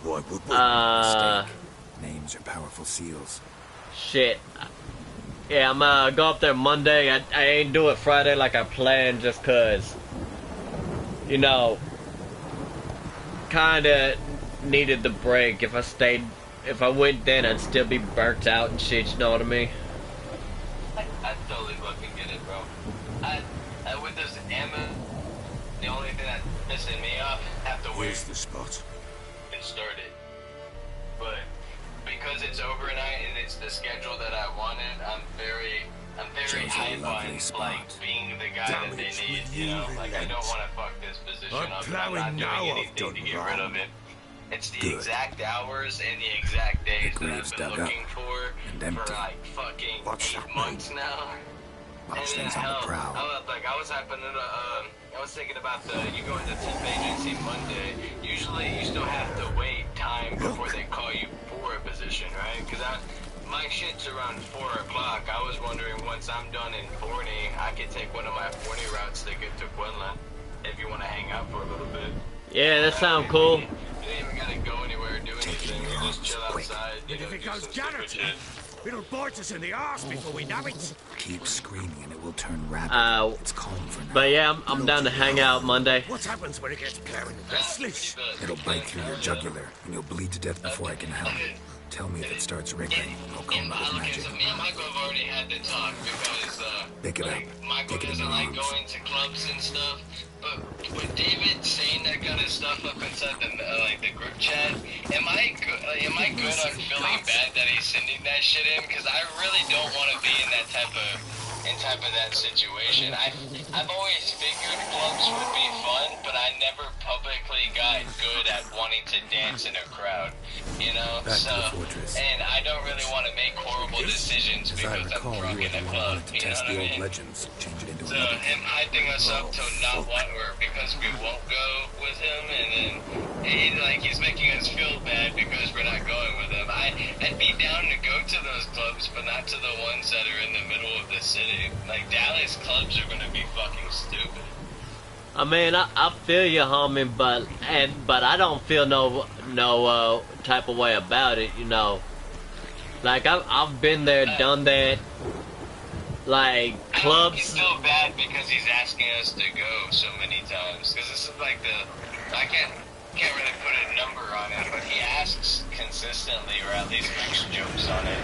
Why would we? Mistake. Names are powerful seals. shit. Yeah, I'm go up there Monday. I ain't do it Friday like I planned just cause, you know, kinda needed the break. If I went then, I'd still be burnt out and shit, you know what I mean? I totally fucking get it, bro. I with this Emma, the only thing that's pissing me off, have to wait Here's the spot. and start it. But because it's overnight and it's the schedule that I wanted, I'm very Chose a hype lovely on spot. like being the guy Damn that they it, need. with You you know, like I don't relents. want to fuck this position I'm up. plowing I'm not now, doing I've anything done to get rid wrong. of it. It's the Good. exact hours and the exact days that grave's I've been dug up looking and for empty. like fucking What's 8 that months now. Most things on the prowl. I was thinking about you going to temp agency Monday. Usually you still have to wait time before they call you for a position, right? Because my shit's around 4 o'clock. I was wondering once I'm done in Forney, I could take one of my Forney routes to get to Quinlan. If you want to hang out for a little bit. Yeah, that sounds cool. You ain't even gotta go anywhere or do anything. You just chill outside. And if it goes Garrett, it'll bite us in the arse before we know it. Keep screaming and it will turn rapid. It's calm for now. But yeah, I'm down to hang out Monday. What happens when it gets glaring restless? It'll bite through your jugular, and you'll bleed to death before I can help. Tell me if it starts wriggling. I'll come up with magic. So me and Michael have already had the talk because, Pick it up. Michael Take it in doesn't your like arms. going to clubs and stuff. But with David saying that kind of stuff up inside the group chat, am I good on feeling bad that he's sending that shit in? Because I really don't want to be in that type of that situation. I've always figured clubs would be fun, but I never publicly got good at wanting to dance in a crowd. You know, Back to the fortress. and I don't really want to make horrible decisions As I because I'm recall, drunk you in were a the one club. wanted to You know test what the I old mean? legends, change it into So another. him hyping us up to not want, or because we won't go with him, and then he's making us feel bad because we're not going with him. I'd be down to go to those clubs, but not to the ones that are in the middle of the city. Like Dallas clubs are gonna be fucking stupid. I mean, I feel you, homie, but I don't feel no type of way about it, you know. Like I've been there, done that. Like He's clubs. still bad because he's asking us to go so many times. Because this is like I can't really put a number on it, but he asks consistently, or at least makes jokes on it.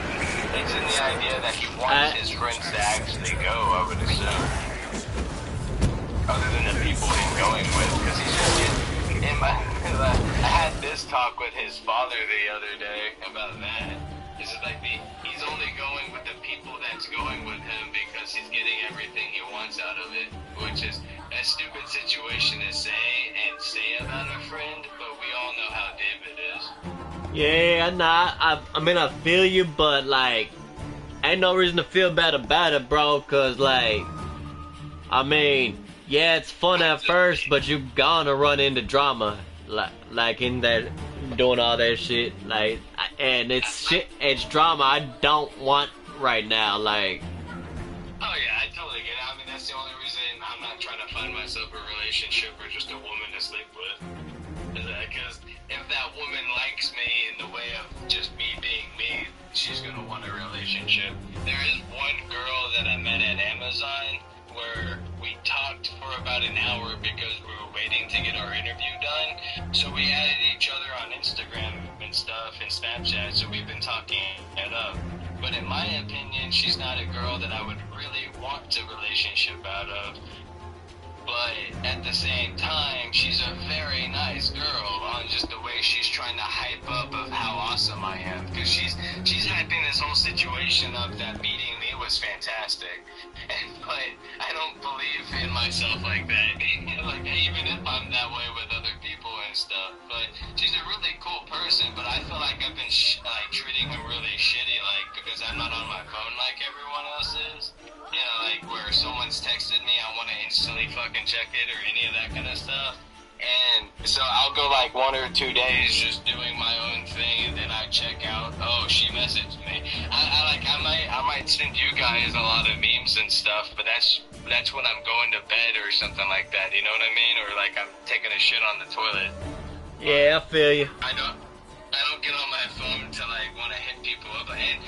It's in the idea that he wants his friends to actually go, I would assume. Other than the people he's going with, because he's just I had this talk with his father the other day about that. It's like he's only going with the people that's going with him because he's getting everything he wants out of it, which is a stupid situation to say about a friend, but we all know how David is. Yeah, nah. I mean, I feel you, but like, ain't no reason to feel bad about it, bro. Cause like, I mean, yeah, it's fun at first, but you're gonna run into drama, like in that doing all that shit, like, and it's drama I don't want right now, like. Oh yeah, I totally get it. I mean, that's the only reason I'm not trying to find myself a relationship or just a woman to sleep with. Because if that woman likes me in the way of just me being me, she's gonna want a relationship. There is one girl that I met at Amazon where we talked for about an hour because we were waiting to get our interview done. So we added each other on Instagram and stuff and Snapchat, so we've been talking it up. But in my opinion, she's not a girl that I would really want a relationship out of. But at the same time, she's a very nice girl on just the way she's trying to hype up of how awesome I am. Because she's hyping this whole situation up that meeting me was fantastic. But I don't believe in myself like that. Like, even if I'm that way with other people and stuff. But she's a really cool person, but I feel like I've been treating her really shitty, like, because I'm not on my phone like everyone else is. You know, like where someone's texted me, I want to instantly fucking check it or any of that kind of stuff. And so I'll go like 1 or 2 days just doing my own thing, and then I check out. Oh, she messaged me. I might send you guys a lot of memes and stuff, but that's when I'm going to bed or something like that. You know what I mean? Or like I'm taking a shit on the toilet. Yeah, I feel you. I don't get on my phone to like want to hit people up, and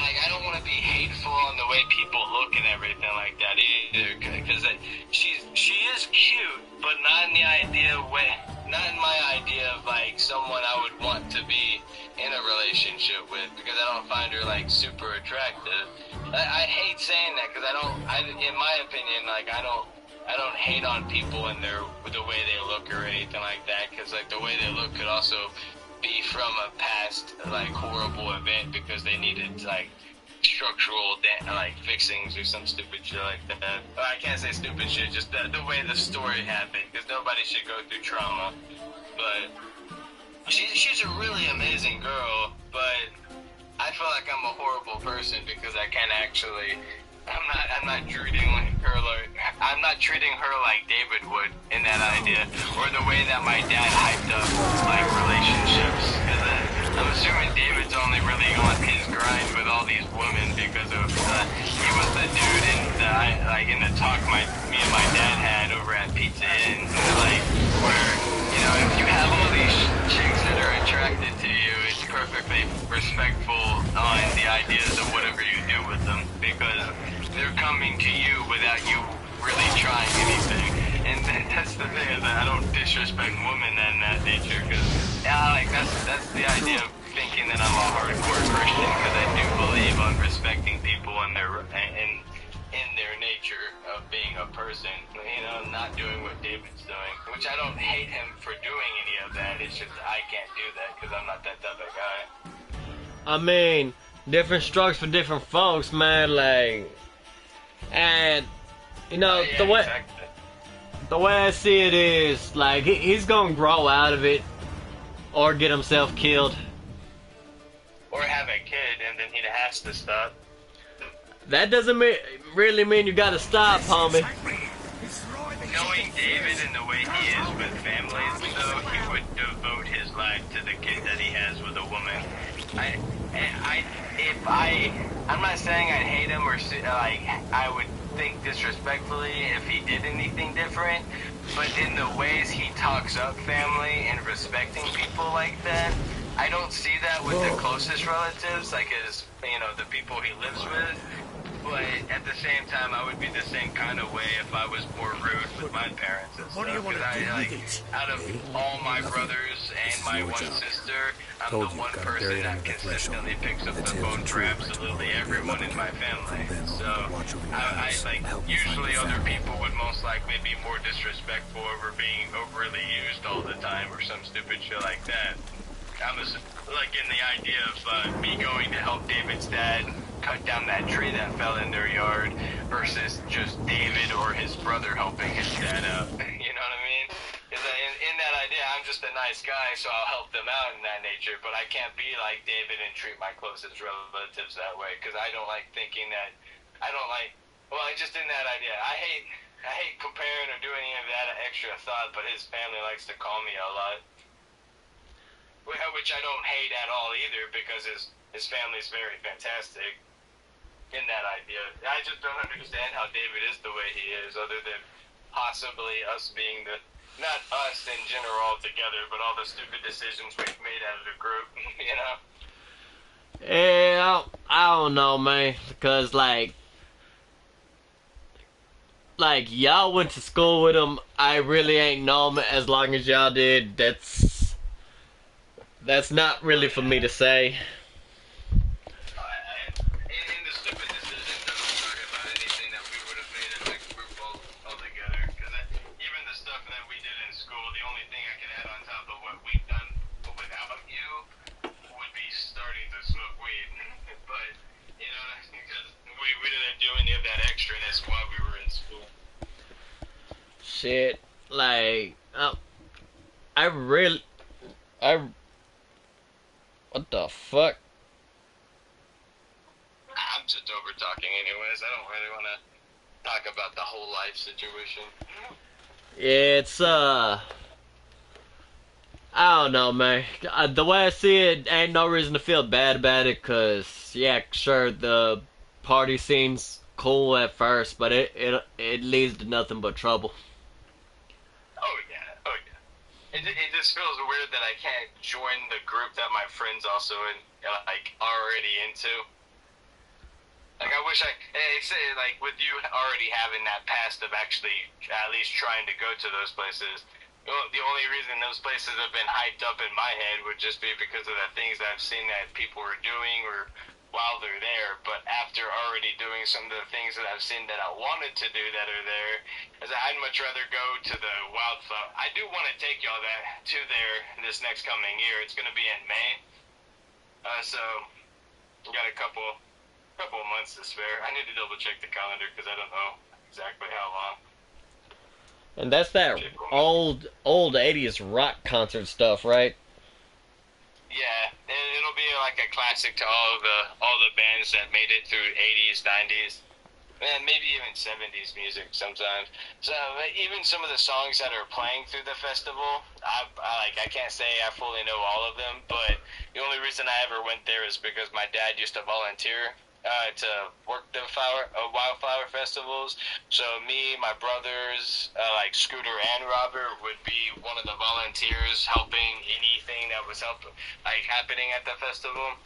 like I don't want to be hateful on the way people look and everything like that either, because she is cute, but not in my idea of like someone I would want to be in a relationship with, because I don't find her like super attractive. I hate saying that because in my opinion, like I don't hate on people and the way they look or anything like that, because like the way they look could also be from a past like horrible event because they needed like structural like fixings or some stupid shit like that. Or I can't say stupid shit, just the way the story happened, because nobody should go through trauma. But she's a really amazing girl, but I feel like I'm a horrible person because I can't actually I'm not treating her like David would in that idea, or the way that my dad hyped up like relationships. Because I'm assuming David's only really on his grind with all these women because of he was the dude in the talk me and my dad had over at Pizza Inn, like where if you have all these chicks that are attracted to you, it's perfectly respectful on the ideas of whatever you do with them because they're coming to you without you really trying anything. And that's the thing, is that I don't disrespect women in that nature, because that's the idea of thinking that I'm a hardcore Christian, because I do believe on respecting people in their nature of being a person, not doing what David's doing, which I don't hate him for doing any of that. It's just I can't do that because I'm not that type of guy. I mean, different strokes for different folks, man. Like, and the way exactly. the way I see it is, like, he's gonna grow out of it, or get himself killed, or have a kid, and then he has to stop. That doesn't really mean you gotta stop, homie. Knowing David and the way he is with families, though, he would devote his life to the kid that he has with a woman. I'm not saying I'd hate him or I would think disrespectfully if he did anything different, but in the ways he talks up family and respecting people like that, I don't see that with the closest relatives, like the people he lives with. But at the same time, I would be the same kind of way if I was more rude with my parents and stuff. What do you want to do with it? Out of all my brothers and my one sister, I'm the one person that consistently picks up the phone for absolutely everyone in my family. So I usually other people would most likely be more disrespectful over being overly used all the time or some stupid shit like that. I'm in the idea of me going to help David's dad cut down that tree that fell in their yard versus just David or his brother helping his dad out. You know what I mean? Because in that idea, I'm just a nice guy, so I'll help them out in that nature, but I can't be like David and treat my closest relatives that way, because I don't like thinking that, just in that idea, I hate comparing or doing any of that extra thought, but his family likes to call me a lot. Which I don't hate at all either, because his family's very fantastic in that idea. I just don't understand how David is the way he is, other than possibly us being not us in general altogether, but all the stupid decisions we've made out of the group, Yeah, I don't know, man, because like y'all went to school with him. I really ain't known him as long as y'all did. That's not really for me to say. In the stupid decisions, I don't talk about anything that we would have made as a group altogether. Because even the stuff that we did in school, the only thing I can add on top of what we've done without you would be starting to smoke weed. But, because we didn't do any of that extraness while we were in school. Shit, like, what the fuck? I'm just over talking anyways. I don't really want to talk about the whole life situation. Yeah, it's, I don't know, man. The way I see it, ain't no reason to feel bad about it, cause, yeah, sure, the party seems cool at first, but it leads to nothing but trouble. Oh yeah. It just feels weird that I can't join the group that my friends also already into. Like, I wish say, with you already having that past of actually at least trying to go to those places, the only reason those places have been hyped up in my head would just be because of the things that I've seen that people are doing or while they're there. But after already doing some of the things that I've seen that I wanted to do that are there, I'd much rather go to the Wildflower. I do want to take y'all to there this next coming year. It's going to be in May. So, got a couple of months to spare. I need to double check the calendar because I don't know exactly how long. And that's that old 80s rock concert stuff, right? Yeah, it'll be like a classic to all the bands that made it through 80s, 90s. and maybe even 70s music sometimes. So even some of the songs that are playing through the festival, I can't say I fully know all of them, but the only reason I ever went there is because my dad used to volunteer to work the wildflower festivals. So me, my brothers, like Scooter and Robert would be one of the volunteers helping anything that was happening at the festival.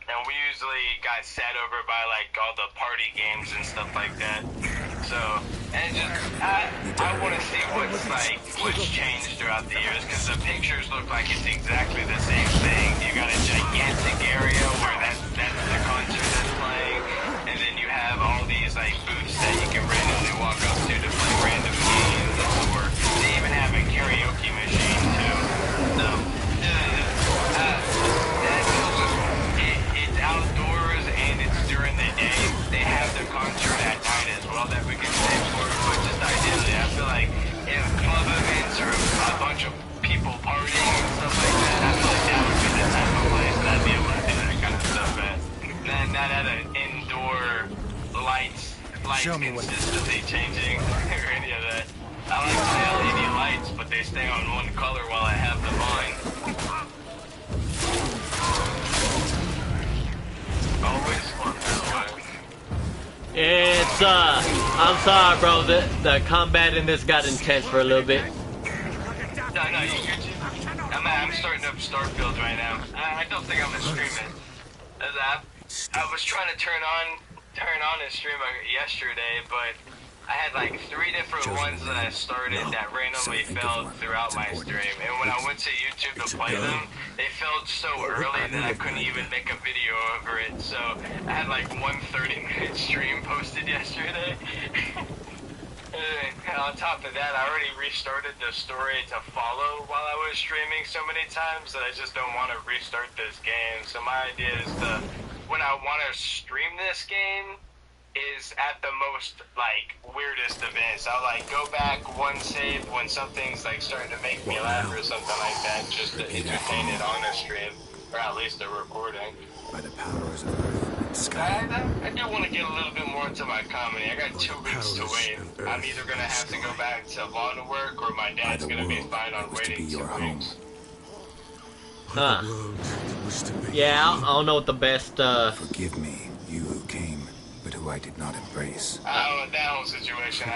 And we usually got sat over by like all the party games and stuff like that. So, and just I want to see what's changed throughout the years, because the pictures look like it's exactly the same thing. You got a gigantic area where that's the concert that's playing, and then you have all these like booths that you can randomly walk up to play random games, or they even have a karaoke machine too. So, it's outdoors and it's during the day. They have the concert at night as well that we can stay for. But just ideally, I feel like if club events or a bunch of people partying and stuff like that, I feel like that would be the type of place that I'd be able to do that kind of stuff at. Not at an indoor lights consistently changing or any of that. I like my LED lights, but they stay on one color while I have them on. Always fun that way. It's I'm sorry, bro. The combat in this got intense for a little bit. No, I'm starting up Starfield right now. I don't think I'm gonna stream it. I was trying to turn on and stream yesterday, but I had like 3 different ones that I started that randomly failed throughout my stream. And when I went to YouTube to play them, they failed so early that I couldn't even make a video over it. So I had like one 30-minute stream posted yesterday. And on top of that, I already restarted the story to follow while I was streaming so many times that I just don't want to restart this game. So my idea is when I want to stream this game, is at the most like weirdest events. I'll like go back one save when something's like starting to make me laugh or something like that, just to entertain it on a stream, or at least a recording. By the powers of earth and sky. I do want to get a little bit more into my comedy. I got 2 weeks to wait. I'm either gonna have to go back to law to work, or my dad's gonna be fine on waiting 2 weeks. Huh. Yeah, I don't know what the best Forgive me, you who came, but who I did not embrace. That whole situation,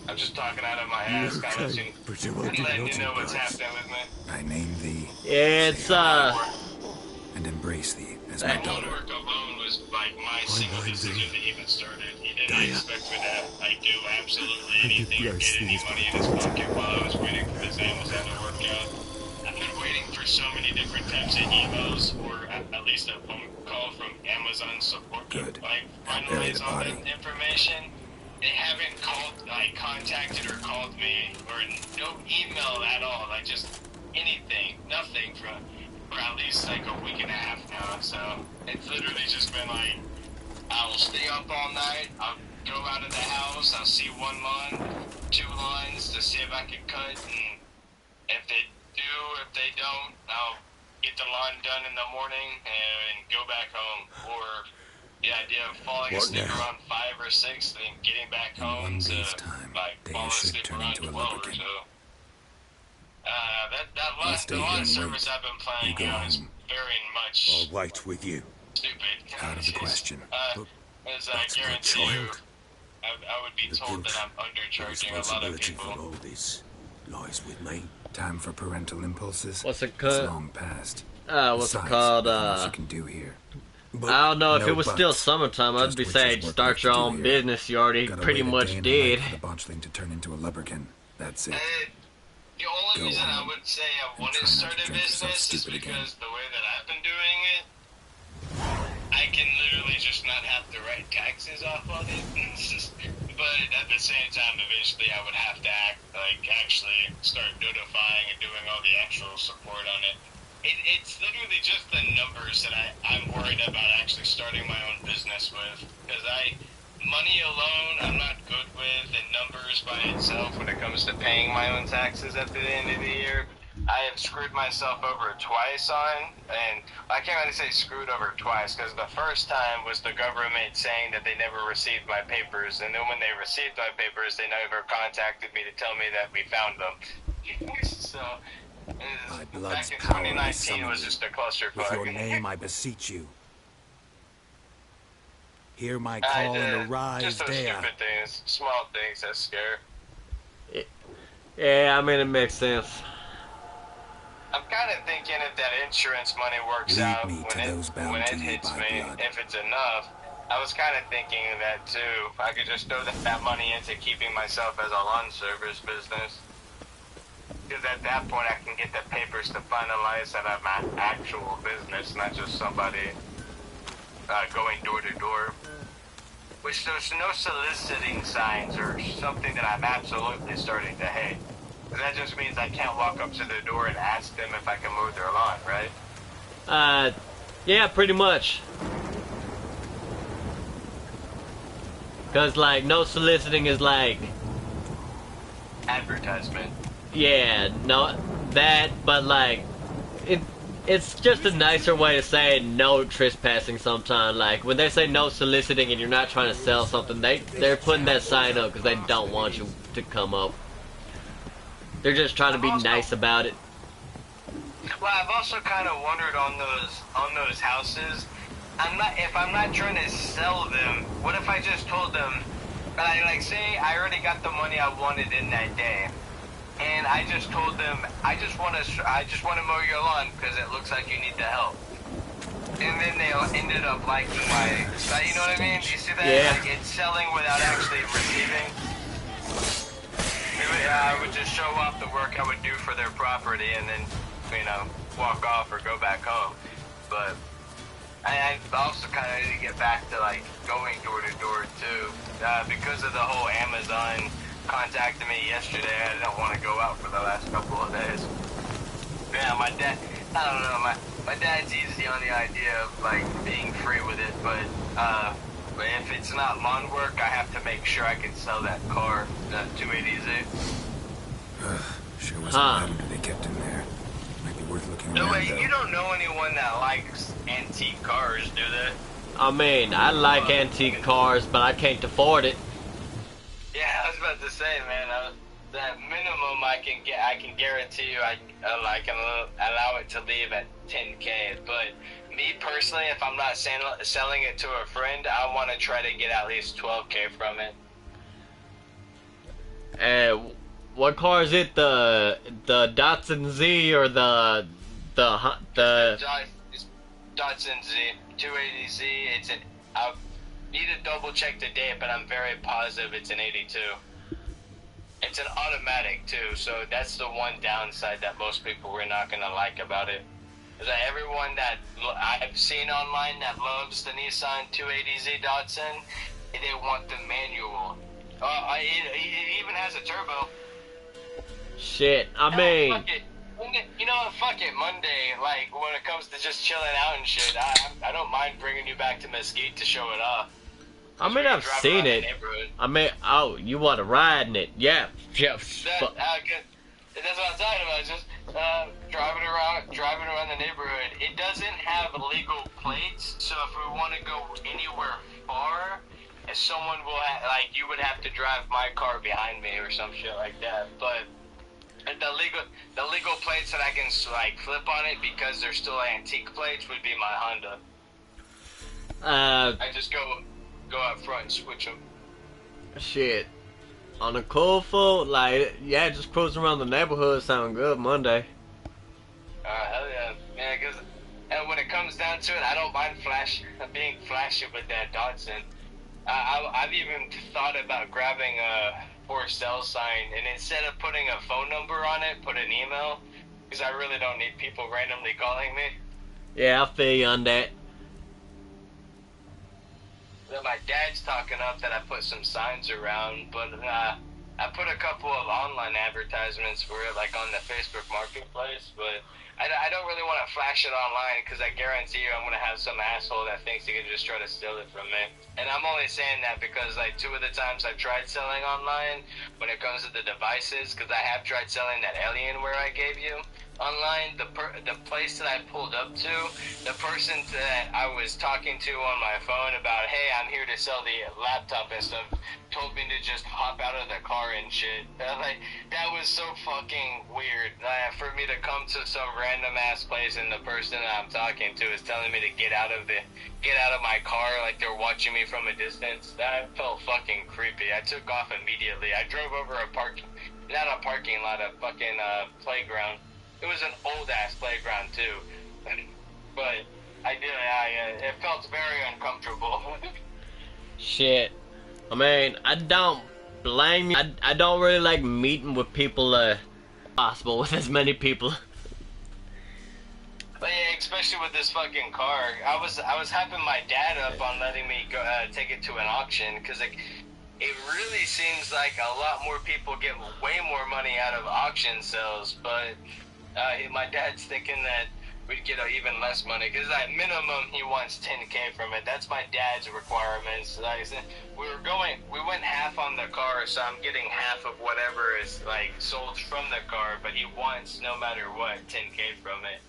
I'm just talking out of my ass, kind of letting you know what's happening with me. I name thee. It's and embrace thee as my daughter. Homework alone was like my single decision to even start it. He didn't expect me to like do absolutely anything or get any money in his pocket while I was waiting for this Amazon to work out. I've been waiting for so many different types of emails, or at least a phone call from Amazon support. Good. Like finalize all the information. They haven't contacted or called me, or no email at all. Like just anything, nothing for at least like a week and a half now. So it's literally just been like, I will stay up all night. I'll go out of the house. I'll see 1 line, 2 lines to see if I can cut. And if they do, if they don't, I'll get the line done in the morning and go back home. Or the idea of falling asleep around 5 or 6, then getting back home to like fall asleep around 12 or so. The last service I've been playing is very much. I'll wait with you. Stupid. Out of the question. As I guarantee you, I would be told that I'm undercharging a lot of people. For all this lies with me. Time for parental impulses. What's it It's called? long past. What's it called? Nothing else you can do here. I don't know. If No it was still buts. summertime, I'd Just be Witcher's saying work start what your you do own here. business. You already Gotta pretty wait a much day and a did. night for the botchling to turn into a lubberkin. That's it. The only reason I would say I want to start a business is because the way that I've been doing it, I can literally just not have to write taxes off on it. But at the same time, eventually I would have to actually start notifying and doing all the actual support on it. It's literally just the numbers that I'm worried about actually starting my own business with. Because money alone, I'm not good with, and numbers by itself when it comes to paying my own taxes at the end of the year. I have screwed myself over twice on, and I can't really say screwed over twice, because the first time was the government saying that they never received my papers, and then when they received my papers, they never contacted me to tell me that we found them. So, My blood's back in power, I 2019 summon was you. just a clusterfuck. With your name, I beseech you. Hear my call and arise just those there. stupid things, small things that scare. Yeah, I mean, it makes sense. I'm kind of thinking if that insurance money works Lead out me to those bound when it to you hits by me, blood. if it's enough. I was kind of thinking of that too. I could just throw that money into keeping myself as a lawn service business. Because at that point I can get the papers to finalize that I'm an actual business, not just somebody going door to door. Which there's no soliciting signs or something that I'm absolutely starting to hate. That just means I can't walk up to the door and ask them if I can mow their lawn, right? Yeah, pretty much. Cause like, no soliciting is like... Advertisement. Yeah, no, that, but like, it's just a nicer way to say no trespassing sometimes. Like, when they say no soliciting and you're not trying to sell something, they're putting that sign up because they don't want you to come up. They're just trying to be nice about it. Well, I've also kind of wondered on those houses. If I'm not trying to sell them, what if I just told them, like say I already got the money I wanted in that day, and I just told them I just want to mow your lawn because it looks like you need the help, and then they ended up liking my, you know what I mean? Do you see that? Yeah. Like it's selling without actually receiving. Maybe I would just show off the work I would do for their property and then, walk off or go back home. But I also kind of need to get back to, like, going door to door, too. Because of the whole Amazon contacting me yesterday, I didn't want to go out for the last couple of days. Yeah, my dad, I don't know, my dad's easy on the idea of, like, being free with it, but if it's not lawn work, I have to make sure I can sell that car, that 280Z. Sure wasn't glad to be kept in there. Might be worth looking around. No way, though. you don't know anyone that likes antique cars, do they? I mean, I like antique cars, but I can't afford it. Yeah, I was about to say, man, that minimum I can guarantee you I can allow it to leave at 10K, but me personally, if I'm not selling it to a friend, I want to try to get at least 12K from it. What car is it? The Datsun Z or the It's Datsun Z, 280Z. I need to double check the date, but I'm very positive it's an 82. It's an automatic too, so that's the one downside that most people were not gonna like about it. Is that everyone that I've seen online that loves the Nissan 280Z Datsun, they want the manual. It even has a turbo. shit. I mean, fuck it. You know what? Fuck it. Monday, like when it comes to just chilling out and shit, I don't mind bringing you back to Mesquite to show it off. I mean, I've seen it. I mean, oh, you want to ride in it? Yeah. That's what I'm talking about. Just driving around the neighborhood. It doesn't have legal plates, so if we want to go anywhere far, someone will you would have to drive my car behind me or some shit like that. But the legal plates that I can flip on it because they're still antique plates would be my Honda. I just go out front and switch them. Shit. On a cool full, yeah, just cruising around the neighborhood sound good Monday. Hell yeah. Yeah, because when it comes down to it, I don't mind being flashy with that Datsun. I've even thought about grabbing a for sale sign, and instead of putting a phone number on it, put an email, because I really don't need people randomly calling me. Yeah, I feel you on that. My dad's talking up that I put some signs around, but I put a couple of online advertisements for it, like on the Facebook Marketplace, but I don't really want to flash it online because I guarantee you I'm going to have some asshole that thinks he can just try to steal it from me. And I'm only saying that because 2 of the times I've tried selling online, when it comes to the devices, because I have tried selling that Alienware I gave you, online, the place that I pulled up to, the person that I was talking to on my phone about, hey, I'm here to sell the laptop and stuff, told me to just hop out of the car and shit. Like, that was so fucking weird. For me to come to some random ass place and the person that I'm talking to is telling me to get out of my car, like they're watching me from a distance. That felt fucking creepy. I took off immediately. I drove over a not a parking lot, a fucking playground. It was an old ass playground too, but it felt very uncomfortable. Shit. I mean, I don't blame you. I don't really like meeting with people, possible with as many people. But yeah, especially with this fucking car, I was hyping my dad up on letting me go take it to an auction, because it really seems like a lot more people get way more money out of auction sales, but my dad's thinking that we'd get even less money, because at minimum he wants 10K from it. That's my dad's requirements. Like I said, we went half on the car, so I'm getting half of whatever is like sold from the car, but he wants, no matter what, 10K from it.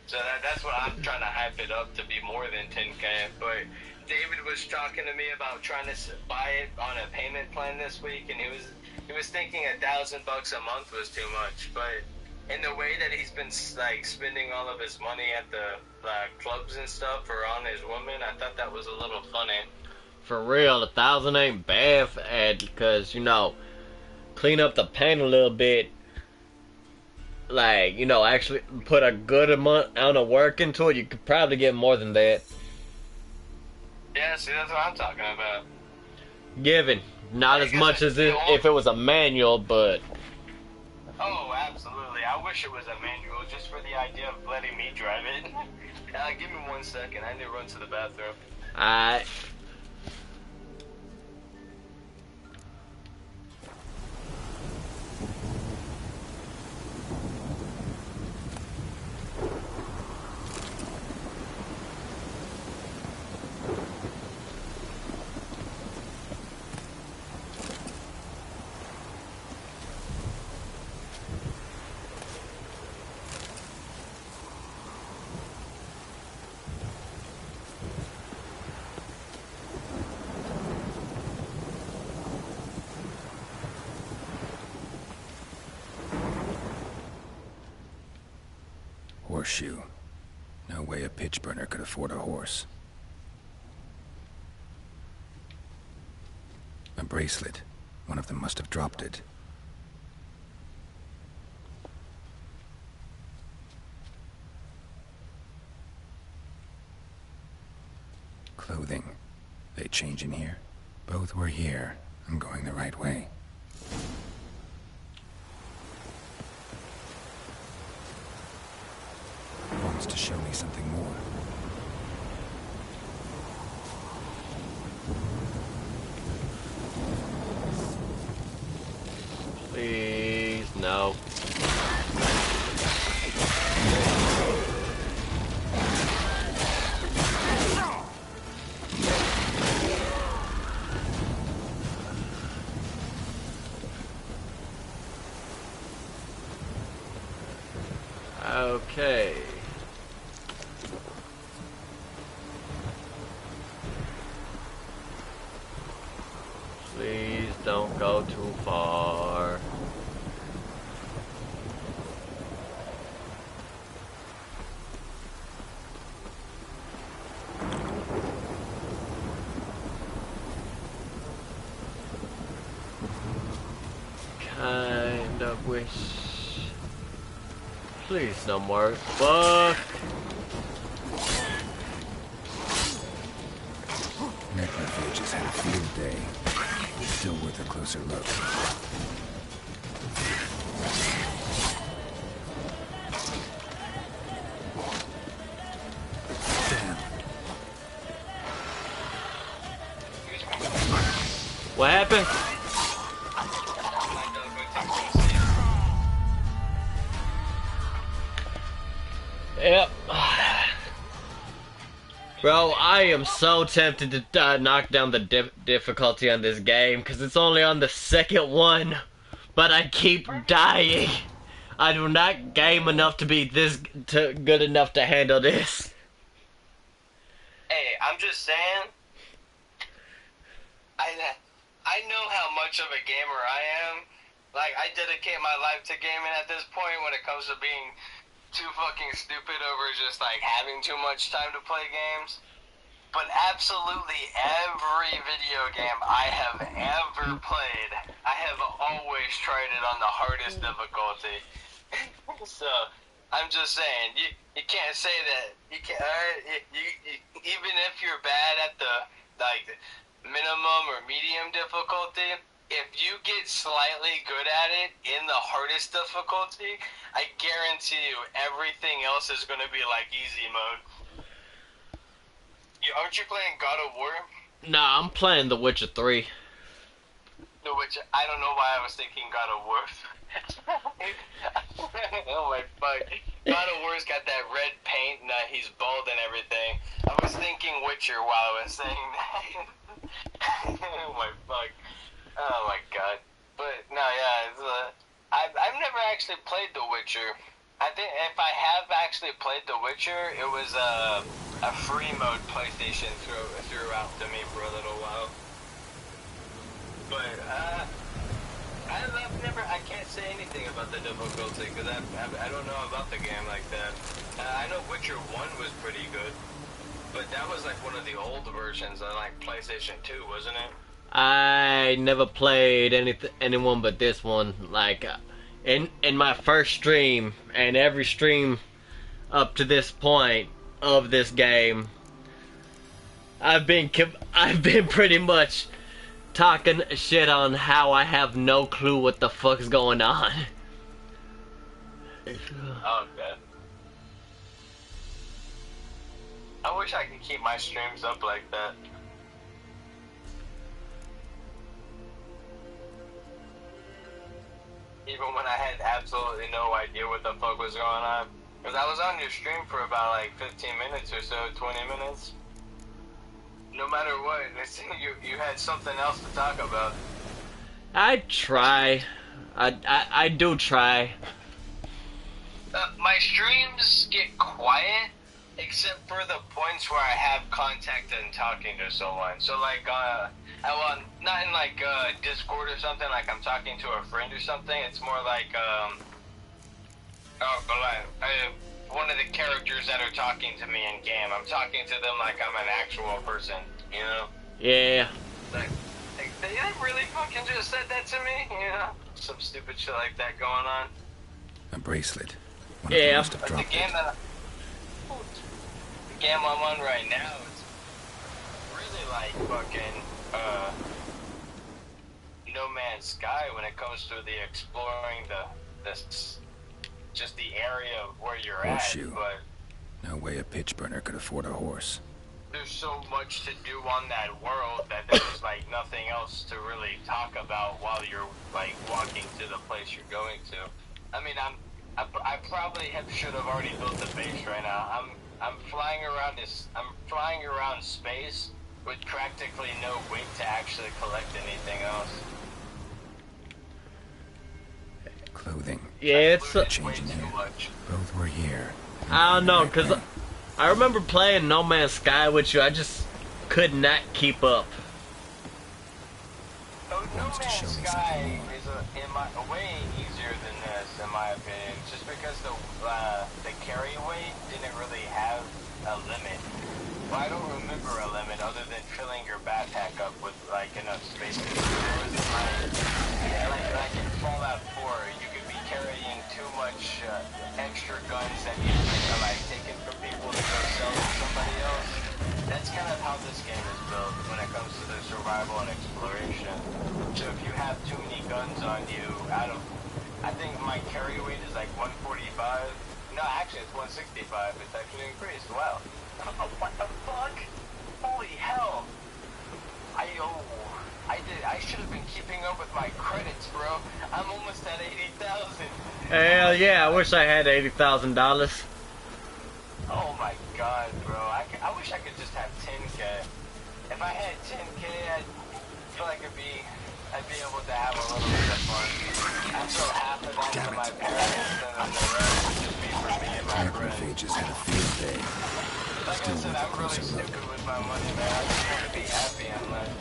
So that's what I'm trying to hype it up to be more than 10K. But David was talking to me about trying to buy it on a payment plan this week, and he was thinking $1,000 a month was too much. But in the way that he's been like spending all of his money at the clubs and stuff or on his woman, I thought that was a little funny. For real, 1,000 ain't bad, because, you know, clean up the paint a little bit. Like, you know, actually put a good amount of work into it, you could probably get more than that. Yeah, see, that's what I'm talking about. Given. Not as much as if it was a manual, but... Oh, absolutely. I wish it was a manual just for the idea of letting me drive it. Give me 1 second. I need to run to the bathroom. Alright. Horseshoe. No way a pitch burner could afford a horse. A bracelet. One of them must have dropped it. Clothing. They change in here? Both were here. I'm going the right way. Wants to show me something more. Please, no. Okay. Please don't go too far. Kind of wish. Please, no more. Fuck. Necrophage has had a field day. Still worth a closer look. Damn. What happened? Yep. Bro, I am so tempted to knock down the difficulty on this game, because it's only on the second one, but I keep dying. I do not game enough to be good enough to handle this. Hey, I'm just saying. I know how much of a gamer I am. Like, I dedicate my life to gaming at this point when it comes to being too fucking stupid over just, like, having too much time to play games. But absolutely every video game I have ever played, I have always tried it on the hardest difficulty. So, I'm just saying, you can't say that, you can't, even if you're bad at the, like, minimum or medium difficulty, if you get slightly good at it in the hardest difficulty, I guarantee you everything else is going to be like easy mode. Aren't you playing God of War? Nah, I'm playing The Witcher 3. The Witcher, I don't know why I was thinking God of War. Oh my fuck. God of War's got that red paint and he's bald and everything. I was thinking Witcher while I was saying that. Oh my fuck. Oh my god. But no, yeah, it's, I've never actually played The Witcher. I think if I have actually played The Witcher, it was a free mode PlayStation threw out to me for a little while. But I can't say anything about the difficulty because I don't know about the game like that. I know Witcher 1 was pretty good. But that was like one of the old versions on like PlayStation 2, wasn't it? I never played anyone but this one. Like in my first stream and every stream up to this point of this game, I've been pretty much talking shit on how I have no clue what the fuck's going on. Okay. I wish I could keep my streams up like that. Even when I had absolutely no idea what the fuck was going on. Because I was on your stream for about like 15 minutes or so, 20 minutes. No matter what, you had something else to talk about. I try. I do try. My streams get quiet, except for the points where I have contact and talking to someone. So like, well, not in like Discord or something, like I'm talking to a friend or something. It's more like, one of the characters that are talking to me in game. I'm talking to them like I'm an actual person, you know? Yeah. Like they really fucking just said that to me, you know? Some stupid shit like that going on. A bracelet. Yeah. But the game I'm on right now is really like fucking No Man's Sky when it comes to the exploring just the area of where you're Horseshoe. at. But no way a pitch burner could afford a horse. there's so much to do on that world that there's like nothing else to really talk about while you're like walking to the place you're going to. I mean, I probably should have already built the base right now. I'm flying around space with practically no weight to actually collect anything else. Clothing. Yeah, it's changing here. Both were here. I don't know, cause I remember playing No Man's Sky with you. I just could not keep up. No Man's Sky is a way easier than this, in my opinion, just because the carry weight didn't really have a limit. Well, I don't remember a limit other than filling your backpack up with like enough space. Like in Fallout 4, you could be carrying too much extra guns that you to like taken from people to go sell to somebody else. That's kind of how this game is built when it comes to the survival and exploration. So if you have too many guns on you, I think my carry weight is like 145. No, actually it's 165. It's actually increased. Wow. What the fuck? Holy hell. I should have been keeping up with my credits, bro. I'm almost at 80,000. Hell yeah, I wish I had $80,000. Oh my god, bro. I wish I could just have 10k. If I had 10k, feel like I'd be able to have a little bit of fun. I throw half of that to my parents, and then the rest would just be for me and my friends. Macrophages had a field day. Like I said, I'm really stupid with my money, man. I just want to be happy in life.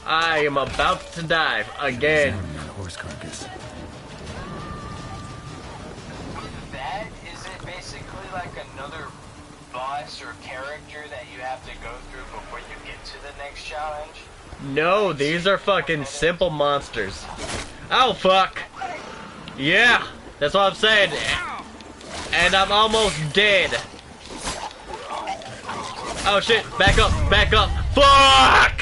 I am about to die again. Horse carcass. With that, is it basically like another boss or character that you have to go through before you get to the next challenge? No, these are fucking simple monsters. Oh, fuck. Yeah, that's what I'm saying. And I'm almost dead. Oh, shit. Back up. Back up. Fuck!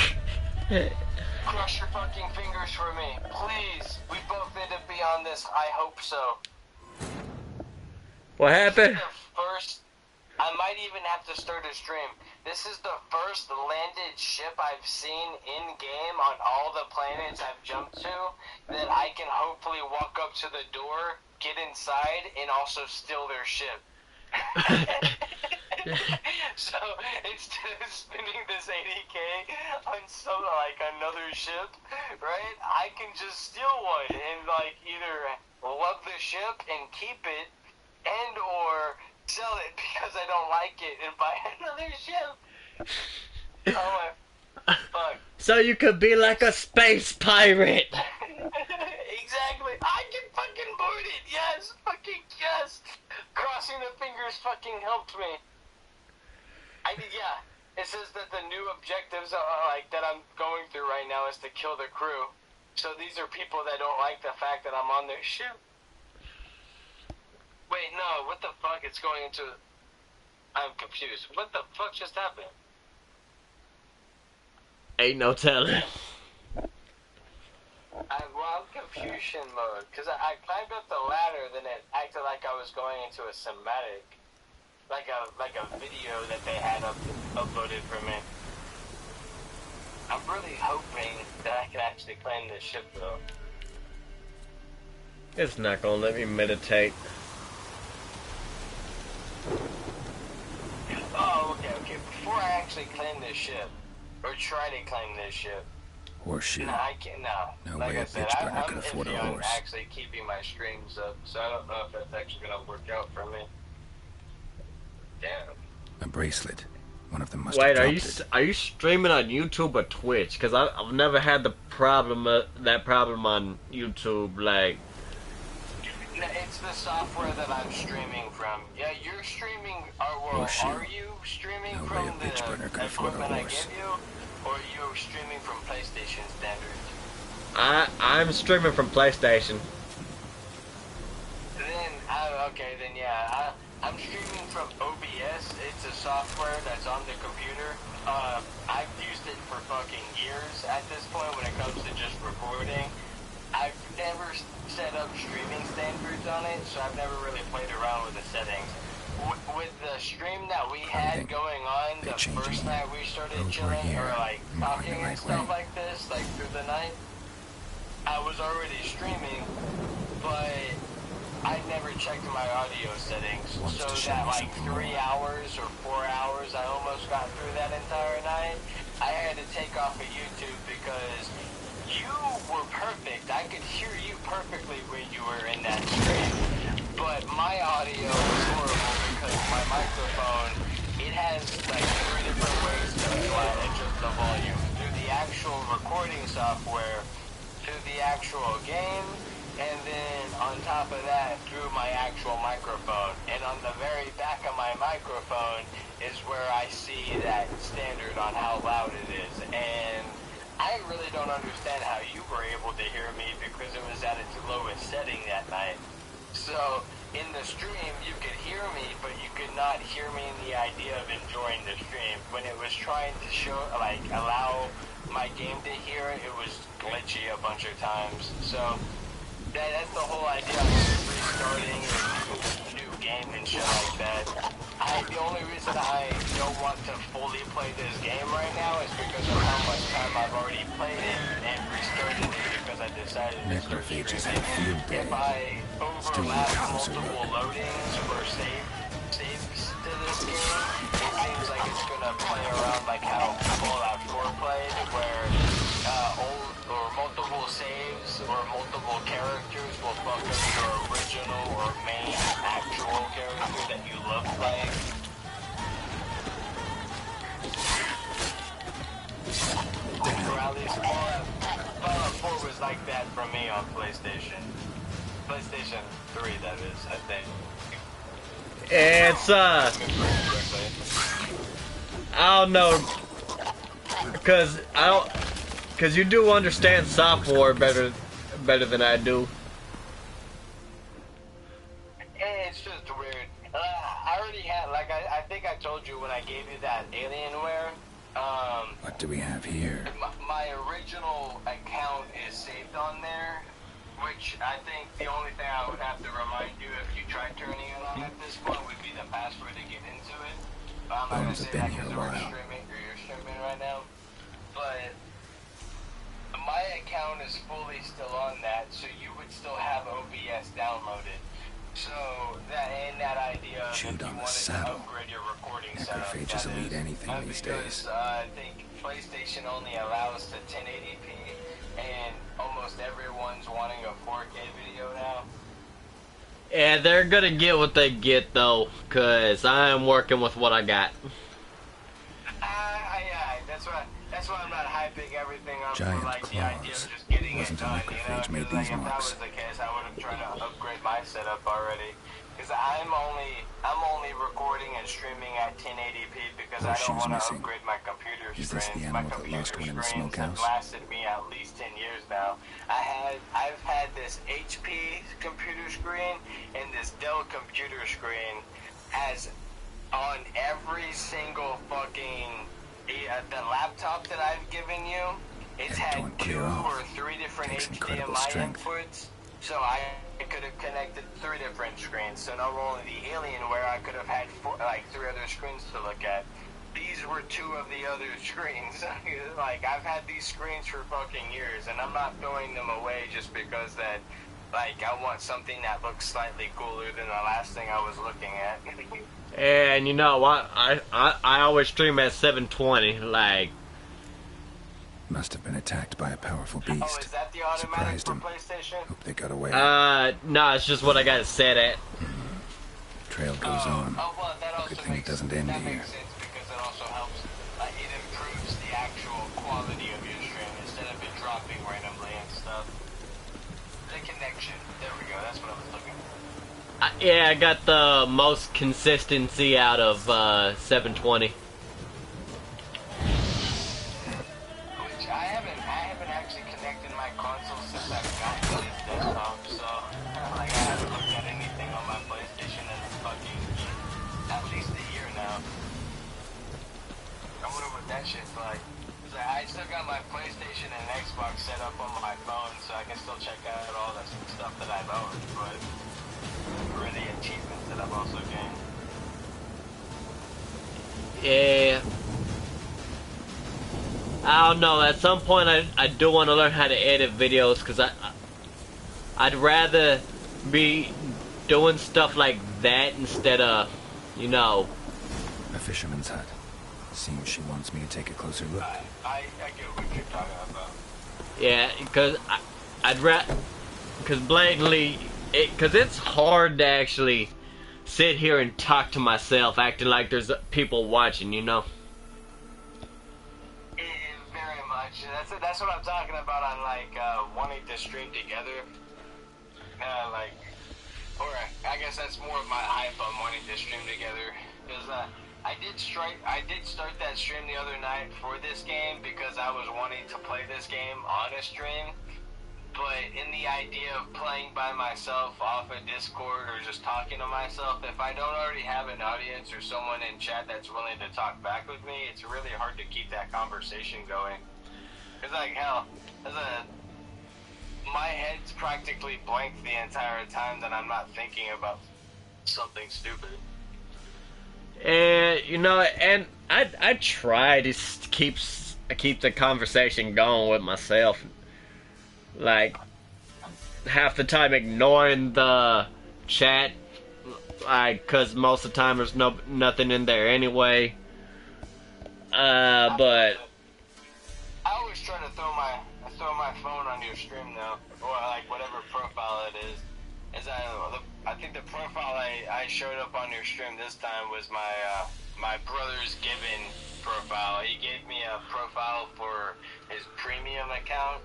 Cross your fucking fingers for me. Please. We both need to be on this. I hope so. What happened? First, I might even have to start a stream. This is the first landed ship I've seen in-game on all the planets I've jumped to that I can hopefully walk up to the door, get inside, and also steal their ship. So, instead of spending this 80k on some, like, another ship, right, I can just steal one and, like, either love the ship and keep it and or sell it because I don't like it and buy another ship. Oh my fuck. So you could be like a space pirate. Exactly. I can fucking board it. Yes. Fucking yes. Crossing the fingers fucking helped me. Yeah. It says that the new objectives like that I'm going through right now is to kill the crew. So these are people that don't like the fact that I'm on their ship. Wait, no, what the fuck? It's going into... I'm confused. What the fuck just happened? Ain't no telling. I'm confusion mode, because I climbed up the ladder, then it acted like I was going into a cinematic. Like a video that they had uploaded for me. I'm really hoping that I can actually claim this ship, though. It's not gonna let me meditate. Oh, okay. Before I actually claim this ship, or try to claim this ship. Horseshoe. No, I can't. No. No like way I a said, bitch burner I'm could afford a iffy on horse. actually keeping my streams up, so I don't know if that's actually gonna work out for me. Damn. A bracelet. One of them must Wait, have are you streaming on YouTube or Twitch? Because I've never had the problem that problem on YouTube. Like, No, it's the software that I'm streaming from. Yeah, you're streaming. Are you streaming from the equipment I give you, or are you streaming from PlayStation standards? I'm streaming from PlayStation. Then, then yeah, I'm streaming from OBS. It's a software that's on the computer. I've used it for fucking years at this point when it comes to just recording. I've never set up streaming standards on it, so I've never really played around with the settings. With the stream that we had going on the first night we started chilling, or like talking and stuff like this, like through the night, I was already streaming, but I never checked my audio settings, so that like 3 hours or 4 hours I almost got through that entire night, I had to take off of YouTube because you were perfect. I could hear you perfectly when you were in that stream, but my audio was horrible because my microphone, it has like 3 different ways to adjust the volume. Through the actual recording software, through the actual game, and then on top of that, through my actual microphone. And on the very back of my microphone is where I see that standard on how loud it is. And I really don't understand how you were able to hear me because it was at its lowest setting that night. So in the stream, you could hear me, but you could not hear me in the idea of enjoying the stream. When it was trying to show, like, allow my game to hear it, it was glitchy a bunch of times. So that's the whole idea of restarting a new game and shit like that. The only reason I don't want to fully play this game right now is because of how much time I've already played it and restarted it because I decided to start streaming. If I overlap multiple loadings or saves to this this game, it seems like it's gonna play around like how Fallout 4 played, where old or multiple saves or multiple characters will fuck up your original or main actual character that you love playing. Or at least Fallout 4 was like that for me on PlayStation. PlayStation 3, that is, I think. It's I don't know, cause you do understand software better than I do. It's just weird. I already had, like, I think I told you when I gave you that Alienware. What do we have here? My original account is saved on there, which I think the only thing I would have to remind you if you try turning it on at this point would be the password to get into it. I'm not going to say that because you're streaming right now. But my account is fully still on that, so you would still have OBS downloaded. So that idea of if you wanted to upgrade your recording setup, Macrophages will eat anything these days. I think PlayStation only allows to 1080p, and almost everyone's wanting a 4K video now. Yeah, they're gonna get what they get though, cause I'm working with what I got. That's why I'm not hyping everything up Giant for like claws. the idea of just getting Wasn't it done. a macrophage made these If that marks. was the case, I would have tried to upgrade my setup already. Because I'm only recording and streaming at 1080p because I don't want to upgrade my computer Is this the animal that lost one in the smokehouse? Lasted me at least 10 years now. I've had this HP computer screen and this Dell computer screen as on every single fucking the laptop that I've given you. It's had 2 or 3 different HDMI inputs, so I could have connected 3 different screens. So not only the Alienware, I could have had 3 other screens to look at. These were 2 of the other screens. Like, I've had these screens for fucking years, and I'm not throwing them away just because that, like, I want something that looks slightly cooler than the last thing I was looking at. And you know what? I always stream at 720. Like, must have been attacked by a powerful beast. Oh, is that the automatic Surprised for him. PlayStation? Hope they got away. no, it's just what I got it set at. Trail goes on. Well, that also Good thing it doesn't end that here. makes sense because it also helps. It improves the actual quality of your stream instead of it dropping randomly and stuff. The connection. There we go. That's what I was looking for. Yeah, I got the most consistency out of 720. Which I haven't actually connected my console since I've gotten this desktop, so like I haven't looked at anything on my PlayStation in fucking at least a year now. I wonder what that shit's like. 'Cause I still got my PlayStation and Xbox set up on my phone, so I can still check out all the stuff that I've owned, but for the achievements that I've also gained. Yeah. I don't know. At some point, I do want to learn how to edit videos because I'd rather be doing stuff like that instead of, you know. A fisherman's hut. Seems she wants me to take a closer look. I get what you're talking about. Yeah, because I'd rather, because blatantly, because it's hard to actually sit here and talk to myself, acting like there's people watching, you know. Very much. That's what I'm talking about on like wanting to stream together. Or I guess that's more of my hype on wanting to stream together. Because I did start that stream the other night for this game because I was wanting to play this game on a stream. But in the idea of playing by myself off of Discord or just talking to myself, if I don't already have an audience or someone in chat that's willing to talk back with me, it's really hard to keep that conversation going. It's like, hell, my head's practically blank the entire time that I'm not thinking about something stupid. And you know, and I try to keep the conversation going with myself. Like half the time ignoring the chat, cause most of the time there's nothing in there anyway. But I always try to throw my phone on your stream though, or like whatever profile it is. I think the profile I showed up on your stream this time was my brother's Gibbon profile. He gave me a profile for his premium account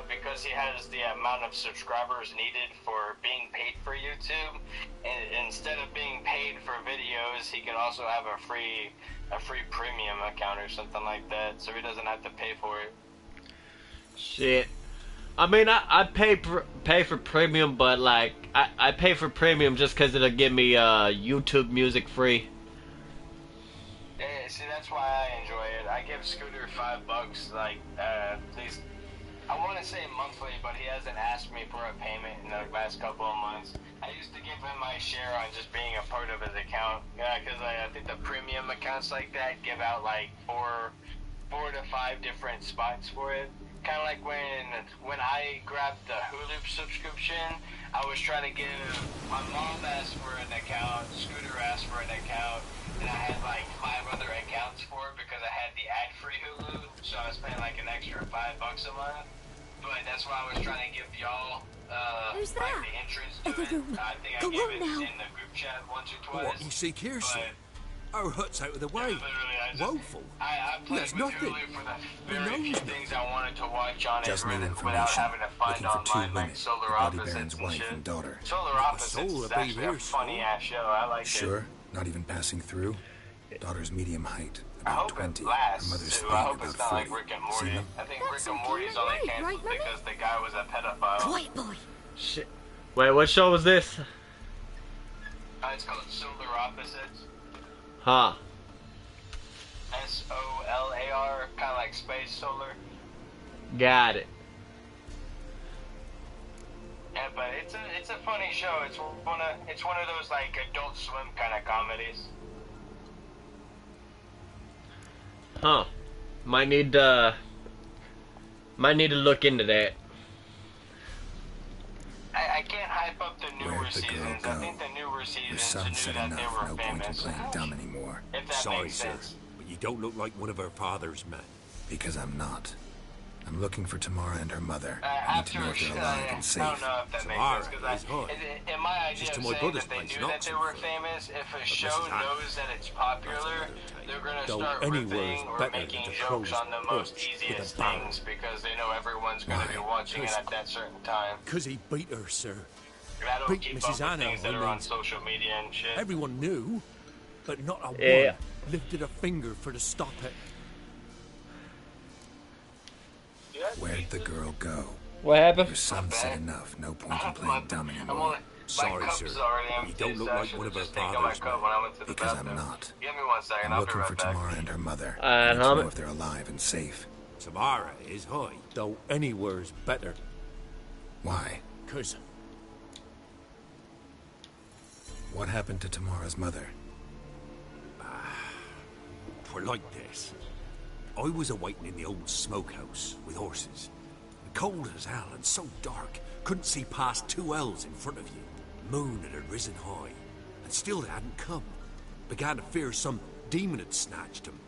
because he has the amount of subscribers needed for being paid for YouTube. And instead of being paid for videos, he could also have a free premium account or something like that, so he doesn't have to pay for it. shit. I mean, I pay for premium, but like I pay for premium just because it'll give me YouTube music free. Yeah, see, that's why I enjoy it. I give Scooter $5, like these. I want to say monthly, but he hasn't asked me for a payment in the last couple of months. I used to give him my share on just being a part of his account, because I think the premium accounts like that give out like four to five different spots for it. Kind of like when I grabbed the Hulu subscription, I was trying to give my mom asked for an account, Scooter asked for an account, and I had like 5 other accounts for it because I had the ad-free Hulu, so I was paying like an extra $5 a month. But that's why I was trying to give y'all Who's like that? the entrance to it. I think I gave it in the group chat once or twice. What, you seek here, sir? Our hut's out of the way. Woeful. I played That's with nothing. Hulu for the He very few knows things I wanted to watch on Just it need without information. having to find Looking for 2 online women, like Solar the Bloody Opposites Baron's and wife shit. and daughter. Solar Opposites soul is will be actually here, a funny ass show. I like it. Sure? Not even passing through? Daughter's medium height, I about hope 20. it lasts, Her mother's too. Spain, I hope about it's not 40. like Rick and Seen Morty. them? I think That's Rick and okay, Morty's only right, canceled right, Mummy? because the guy was a pedophile. Quiet, boy. Shit. Wait, what show was this? It's called Solar Opposites. Huh. SOLAR, kind of like space solar. Got it. Yeah, but it's a funny show. It's one of those like Adult Swim kind of comedies. Huh. Might need to look into that. I can't hype up the newer Where'd the girl seasons. go? I think the newer Your seasons son knew said that they enough. were No point in famous. playing dumb anymore. If that Sorry, makes sir, sense. but you don't look like one of our father's men. Because I'm not. I'm looking for Tamara and her mother. I need to know if they're alive and safe. I don't know if that Tamara makes sense, is because hot. in my idea She's of to my saying brother's that they place, knew not that they some were friend. famous, if a But show Mrs. Hannah, knows that it's popular, they're going to Though start anywhere is ripping or better making than to jokes close on the the most books with a easiest bang. things because they know everyone's going to be watching it at that certain time. Because he beat her, sir. I don't Beat keep Mrs. up with Hannah, things that I are on mean. social media and shit. Everyone knew, but not a Yeah. one lifted a finger for to stop it. Where'd the girl go? What happened? Your son said enough. No point in playing dumb I'm anymore. only, Sorry, my cup's sir. already empty, You don't look so I like should one have of our just taken my father's cup when I went to the because bathroom. I'm not. Give me 1 second, I'm I'll be looking right for back. Tamara and her mother. And I need to how know ma- if they're alive and safe. Tamara is high, though anywhere's better. Why? 'Cause... What happened to Tamara's mother? Twere like this. I was awaiting in the old smokehouse with horses. Cold as hell and so dark, couldn't see past 2 ells in front of you. Moon had risen high, and still they hadn't come. Began to fear some demon had snatched them.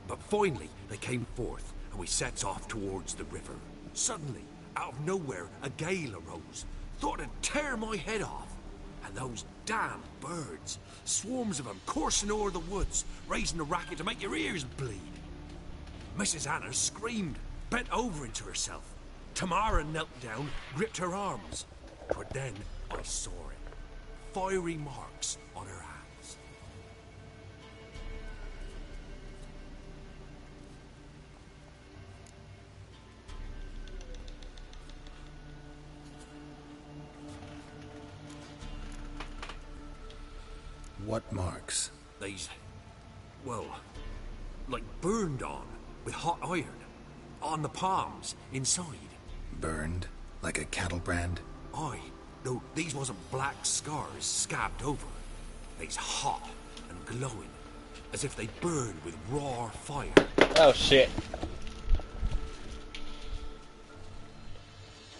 But finally they came forth, and we sets off towards the river. Suddenly, out of nowhere, a gale arose. Thought it'd tear my head off. And those damn birds, swarms of them coursing o'er the woods, raising a racket to make your ears bleed. Mrs. Anna screamed, bent over into herself. Tamara knelt down, gripped her arms. But then I saw it. Fiery marks on her hands. What marks? These, well, like burned on with hot iron. On the palms, inside. Burned? Like a cattle brand? Aye. No, these wasn't black scars scabbed over. They's hot and glowing. As if they burned with raw fire. Oh shit.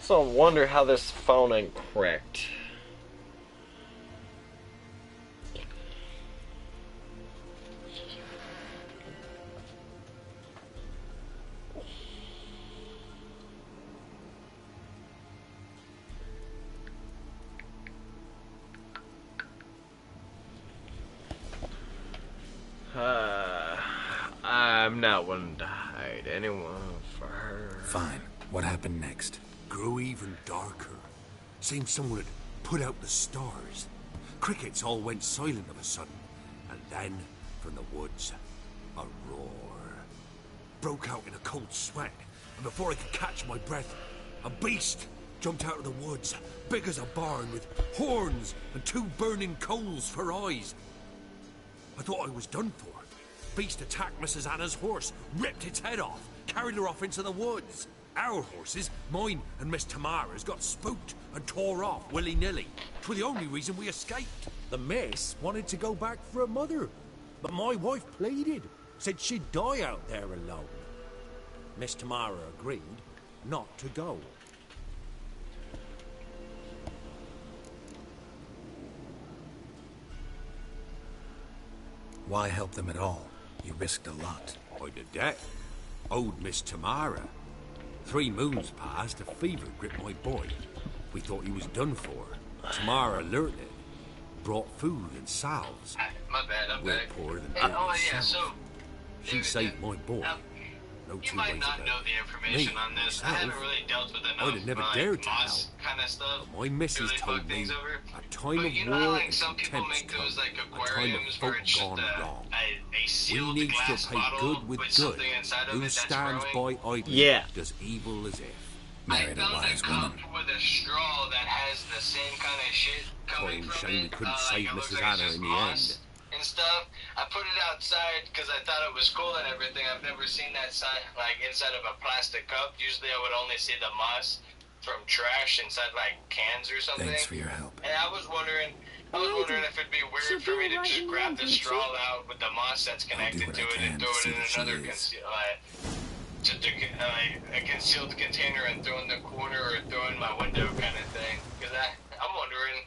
So I wonder how this phone ain't cracked. Alright, anyone for her. Fine. What happened next? Grew even darker. Seemed someone had put out the stars. Crickets all went silent of a sudden. And then, from the woods, a roar. Broke out in a cold sweat. And before I could catch my breath, a beast jumped out of the woods, big as a barn, with horns and 2 burning coals for eyes. I thought I was done for. Beast attacked Mrs. Anna's horse, ripped its head off, carried her off into the woods. Our horses, mine and Miss Tamara's, got spooked and tore off willy-nilly. 'Twas the only reason we escaped. The miss wanted to go back for her mother, but my wife pleaded, said she'd die out there alone. Miss Tamara agreed not to go. Why help them at all? You risked a lot. I did that. Owed Miss Tamara. 3 moons passed, a fever gripped my boy. We thought he was done for. Tamara alerted. Brought food and salves. My bad, I'm We're back. poorer than Oh, dirt yeah, ourselves. so... She saved my boy. No You two might ways not about know it. the information Me, on this. I myself, haven't really dealt with enough I'd have never like, dared to moss help. kind of stuff. But my missus Really told fuck me things over. a time But of you know war how, like, and some people contempt's make those come. like A time of aquariums folk where it's just gone wrong. a sealed We need to glass pay bottle good with good. something inside of Who it that's stands growing? by idly Yeah. does evil as if. Married a I found wise a woman. cup with a straw that has the same kind of shit coming Plain from shame we it. couldn't Like, save it looks Mrs. like it's Anna just in the moss end. and stuff. I put it outside because I thought it was cool and everything. I've never seen that sign like inside of a plastic cup. Usually I would only see the moss from trash inside like cans or something. Thanks for your help. And I was wondering if it'd be weird for me to just grab the straw out with the moss that's connected what to I it and can throw to it in see that another she is. a concealed container and throw in the corner or throw in my window kind of thing. Because I'm wondering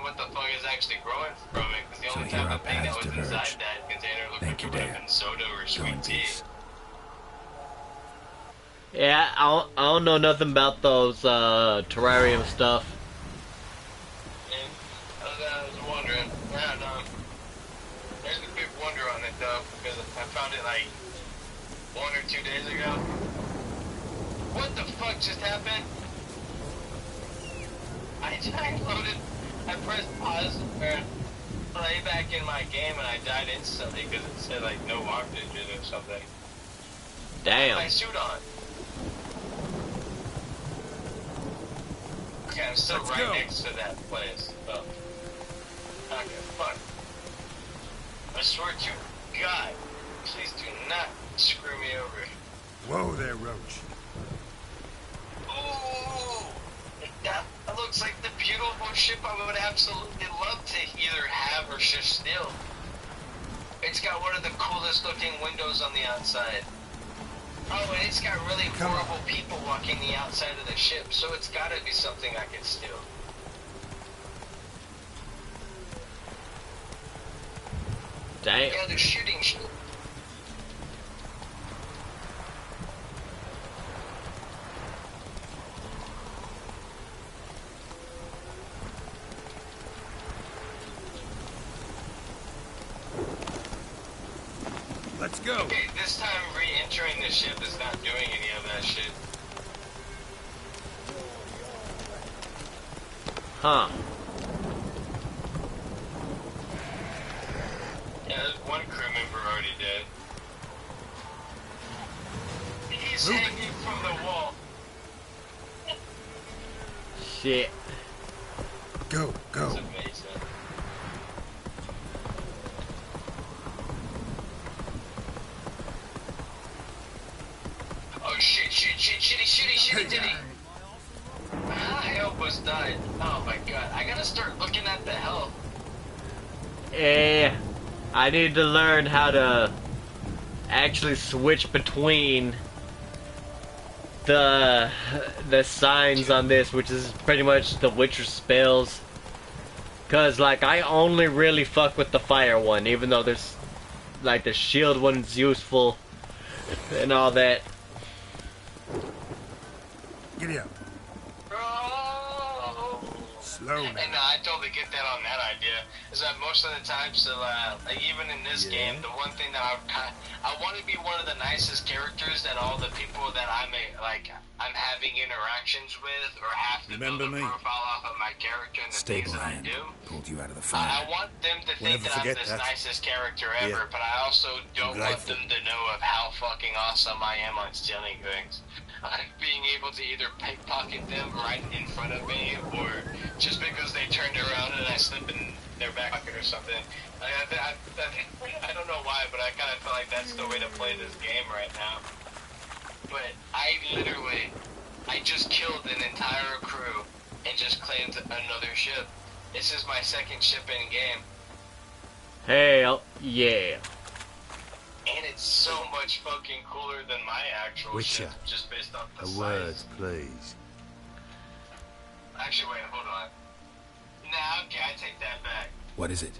what the fuck is actually growing from it. Because the So only here type our of thing that paths was diverge. inside that container looked Thank like it you, would have Dad. been soda or Go sweet in tea. peace. Yeah, I don't know nothing about those terrarium stuff. Yeah, I was wondering. I don't know. There's a big wonder on it though, because I found it like 1 or 2 days ago. What the fuck just happened? I pressed pause or play back in my game and I died instantly because it said like no oxygen or something. I had Damn. my suit on. Okay, I'm still Let's right go. next to that place. So. Okay, fuck. I swear to God, please do not screw me over. Whoa there, Roach. Ooh, that looks like the beautiful ship I would absolutely love to either have or just steal. It's got one of the coolest looking windows on the outside. Oh, and it's got really horrible people walking the outside of the ship, so it's gotta be something I can steal. Damn. Yeah, they're shooting shit. Let's go. Okay, this time re-entering the ship is not doing any of that shit. Huh. Yeah, there's one crew member already dead. He's hanging from the wall. Shit. Go, go. That's amazing. Oh shitty, diddy. I almost died. Oh my god, I gotta start looking at the health. I need to learn how to actually switch between the signs on this, which is pretty much the Witcher spells. Cause like I only really fuck with the fire one, even though there's like the shield one's useful and all that. Giddy up. Oh, Slow now. And I totally get that on that idea. Is that most of the time, so like even in this game, the one thing that I want to be one of the nicest characters that all the people that I'm having interactions with or have to build a profile off of my character and the things that I do. Pulled you out of the fire. I want them to think that I'm this nicest character ever, but I also don't want them to know of how fucking awesome I am on stealing things. Being able to either pickpocket them right in front of me, or just because they turned around and I slipped in their back pocket or something. I don't know why, but I kind of feel like that's the way to play this game right now. But I just killed an entire crew and just claimed another ship. This is my second ship in game. Hell yeah. And it's so much fucking cooler than my actual Witcher, ship, just based off the a size. word, please. Actually, wait, hold on. Nah, okay, I take that back. What is it?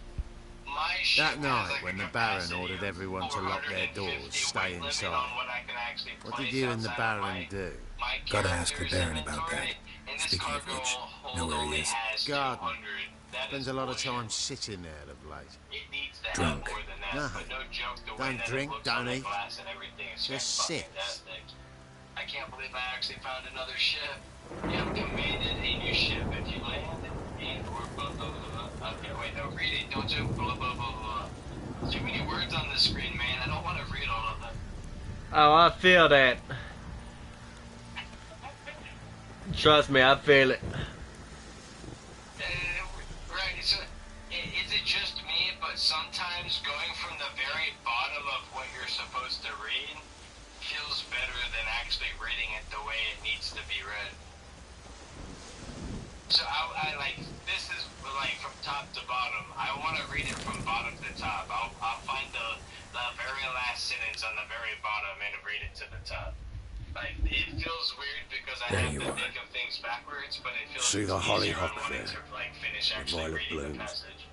My ship That night, has, like, when a the Baron capacity ordered of everyone to lock their 450 doors, stay weight limit inside. on what I can actually What did place you and the outside of Baron do? my Gotta ask the character's Baron about that. inventory, and this Speaking of cargo which, hold know where he only is. has Garden. 200. That Spends is a lot of bullshit. time sitting there of late. It needs to Drunk. have more than that, No. but no joke, the way Don't that drink, it looks don't on the eat. glass and everything is Just fucking sit. fantastic. I can't believe I actually found another ship. You have commanded a new ship if you land and or blah blah blah. Okay, wait, no, read it. Don't do blah blah blah blah. Too many words on the screen, man. I don't want to read all of them. Oh, I feel that. Trust me, I feel it. Right, so is it just me, but sometimes going from the very bottom of what you're supposed to read feels better than actually reading it the way it needs to be read. So I like, this is like from top to bottom. I want to read it from bottom to top. I'll find the very last sentence on the very bottom and read it to the top. Like, it feels weird because I have to think of things backwards, but it feels See the easier hollyhock when I wanted there? to like finish The actually violet reading the blooms. passage.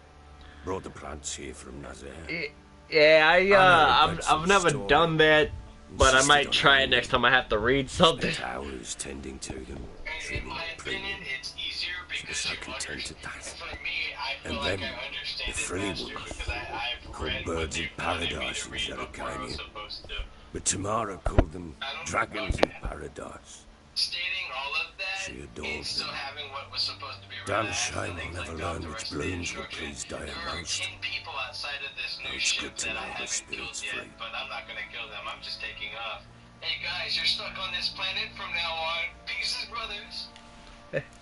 Brought the plants here from Nazareth. Yeah, I've never done that, but I might try it next time I have to read something. Spent hours tending to them, In trimming, my pruning. opinion, it's easier She was because so you content at that. for me, I feel And like then I understand the it frilly faster ones, because I've called read birds what of they wanted me paradise to in read before I was Zerrikania. supposed to. But Tamara called them dragons of paradise. Stating all of that She adored and still them. having what was supposed to be Damn relaxed shame and things I'll never like that, learn the which rest of the blooms will instruction. please Dire There are most. 10 people outside of this new It's ship good to that I know the haven't killed spirit's yet, free. but I'm not gonna kill them. I'm just taking off. Hey guys, you're stuck on this planet from now on. Pieces, brothers.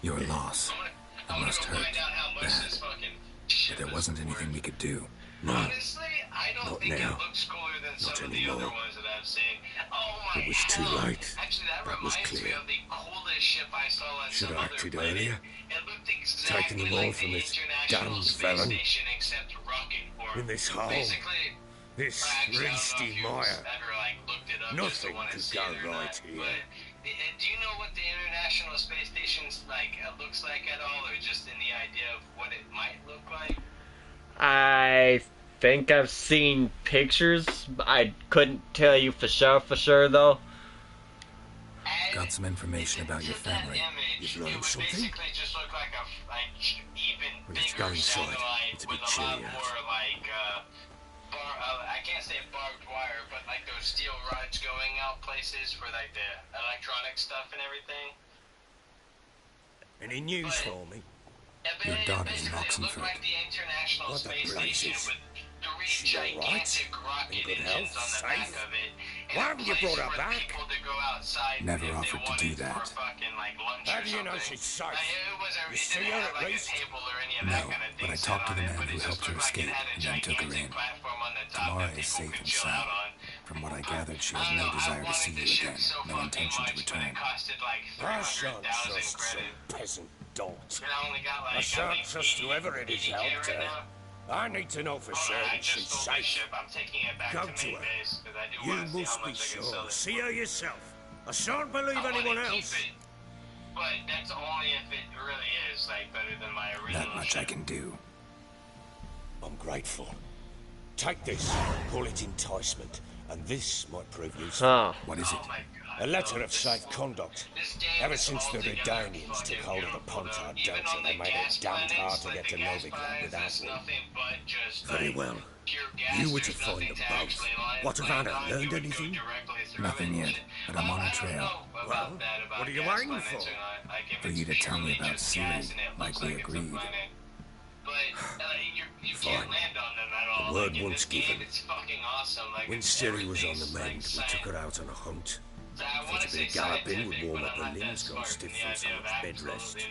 Your loss. I'm gonna must go hurt find out how much bad. this fucking But ship there is wasn't worth. anything we could do. Honestly, I don't Not think now. it looks cooler than Not some of the other anymore. ones that I've seen. Oh my It was too hell. late. Actually, that That was reminds me clear. of the coolest ship I saw on Should some have other acted planet. earlier. It looked exactly Taken them all like from the this International damned Space felon. Station except rocket form. In this hole. Basically, This actually, I don't know yeasty if you've mire. ever like looked it up just to Nothing want to could see go it or right not, here. but do you know what the International Space Station's like looks like at all, or just in the idea of what it might look like? I think I've seen pictures. I couldn't tell you for sure though. Got some information about your family. You've learned It would something? basically just look like a even Well, let's bigger go inside. satellite It's a with bit a lot chilly out. more like I can't say barbed wire, but like those steel rods going out places for like the electronic stuff and everything. Any news for me? Your daughter's in Basically, it looked Oxenford. like the International What the Space Station blazes? with three She all right? gigantic rocket In good engines health? on the back Safe? of it. And Why a haven't you place brought her for back? people to go outside Never if they offered to do wanted that. For fucking, like, lunch How or do you know something. she's safe? Like, it wasn't, You it see didn't her have at like least? a table or any of No, that kind of thing but I set talked to on the it, man but who it just helped her looked like it escape had a and then took her gigantic in. platform on the top Tamara that is people safe could and chill sound. out on. From what I gathered, she I has don't no know, I desire to wanted see the you ship again. so No fucking intention to much, but return. it costed like I shan't 300,000 trust some credit. peasant dolt. And I only got like I shan't think trust whoever it is 80K helped right her. now. I need to know for Oh, certain I she's just sold the safe. ship. I'm taking it back Go to to main her. base because I do You want to see how must be much I can sell sure. it. See her yourself. I shan't believe I anyone want to keep else. it, but that's only if it really is like better than my original That much I ship. can do. I'm grateful. Take this. Call it enticement. And this might prove useful. Huh. What is it? Oh my god. A letter of safe conduct. Ever since the Redanians took hold of the Pontard Delta, they made it damned hard to get to Novigrad without me. Very well. You were to find them both. What of Anna? Learned anything? Nothing yet, but I'm on a trail. Well, what are you waiting for? For you to tell me about Ciri, like we agreed. Fine. The word once given. When Ciri was on the mend, we took her out on a hunt. Thought a bit of galloping would warm up her limbs, gone stiff from so much bed rest.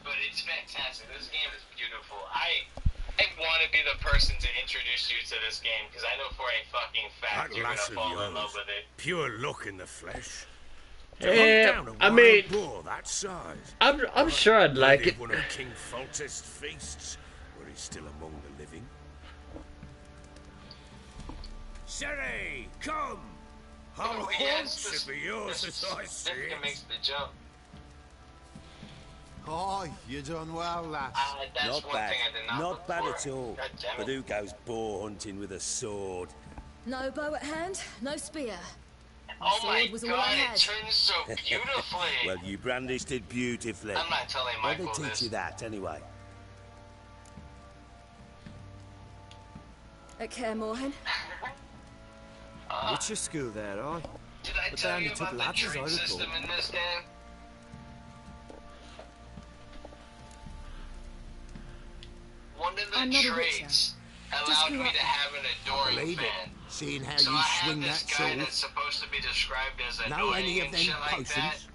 But it's fantastic. This game is beautiful. I want to be the person to introduce you to this game because I know for a fucking fact That you're gonna lass of fall in love yours, with it. pure luck in the flesh. Yeah, I mean, that size. I'm sure I'd like it. One of King Foltest's feasts, where he's still among the living. Ciri, come! I'll should be yours as I see it. Makes the jump. Oh, you done well, lass. That's Not one bad. thing I did not Not look bad for. at all. God damn But it. who goes boar hunting with a sword? No bow at hand, no spear. Oh my sword was all I god, had. it turns so beautifully. Well, you brandished it beautifully. I'm not telling Why'd they Michael teach this. you that, anyway? At Kaer Morhen? Witcher school there, aye? Did I But tell they you only took about the lads, as I trait recall. system in this game? One of I'm the not a traits Just allowed grew me up to have an adoring Believe it. fan. Seeing how So you I have swing this that guy sword. that's supposed to be described as Know annoying any of and them shit like that, potions?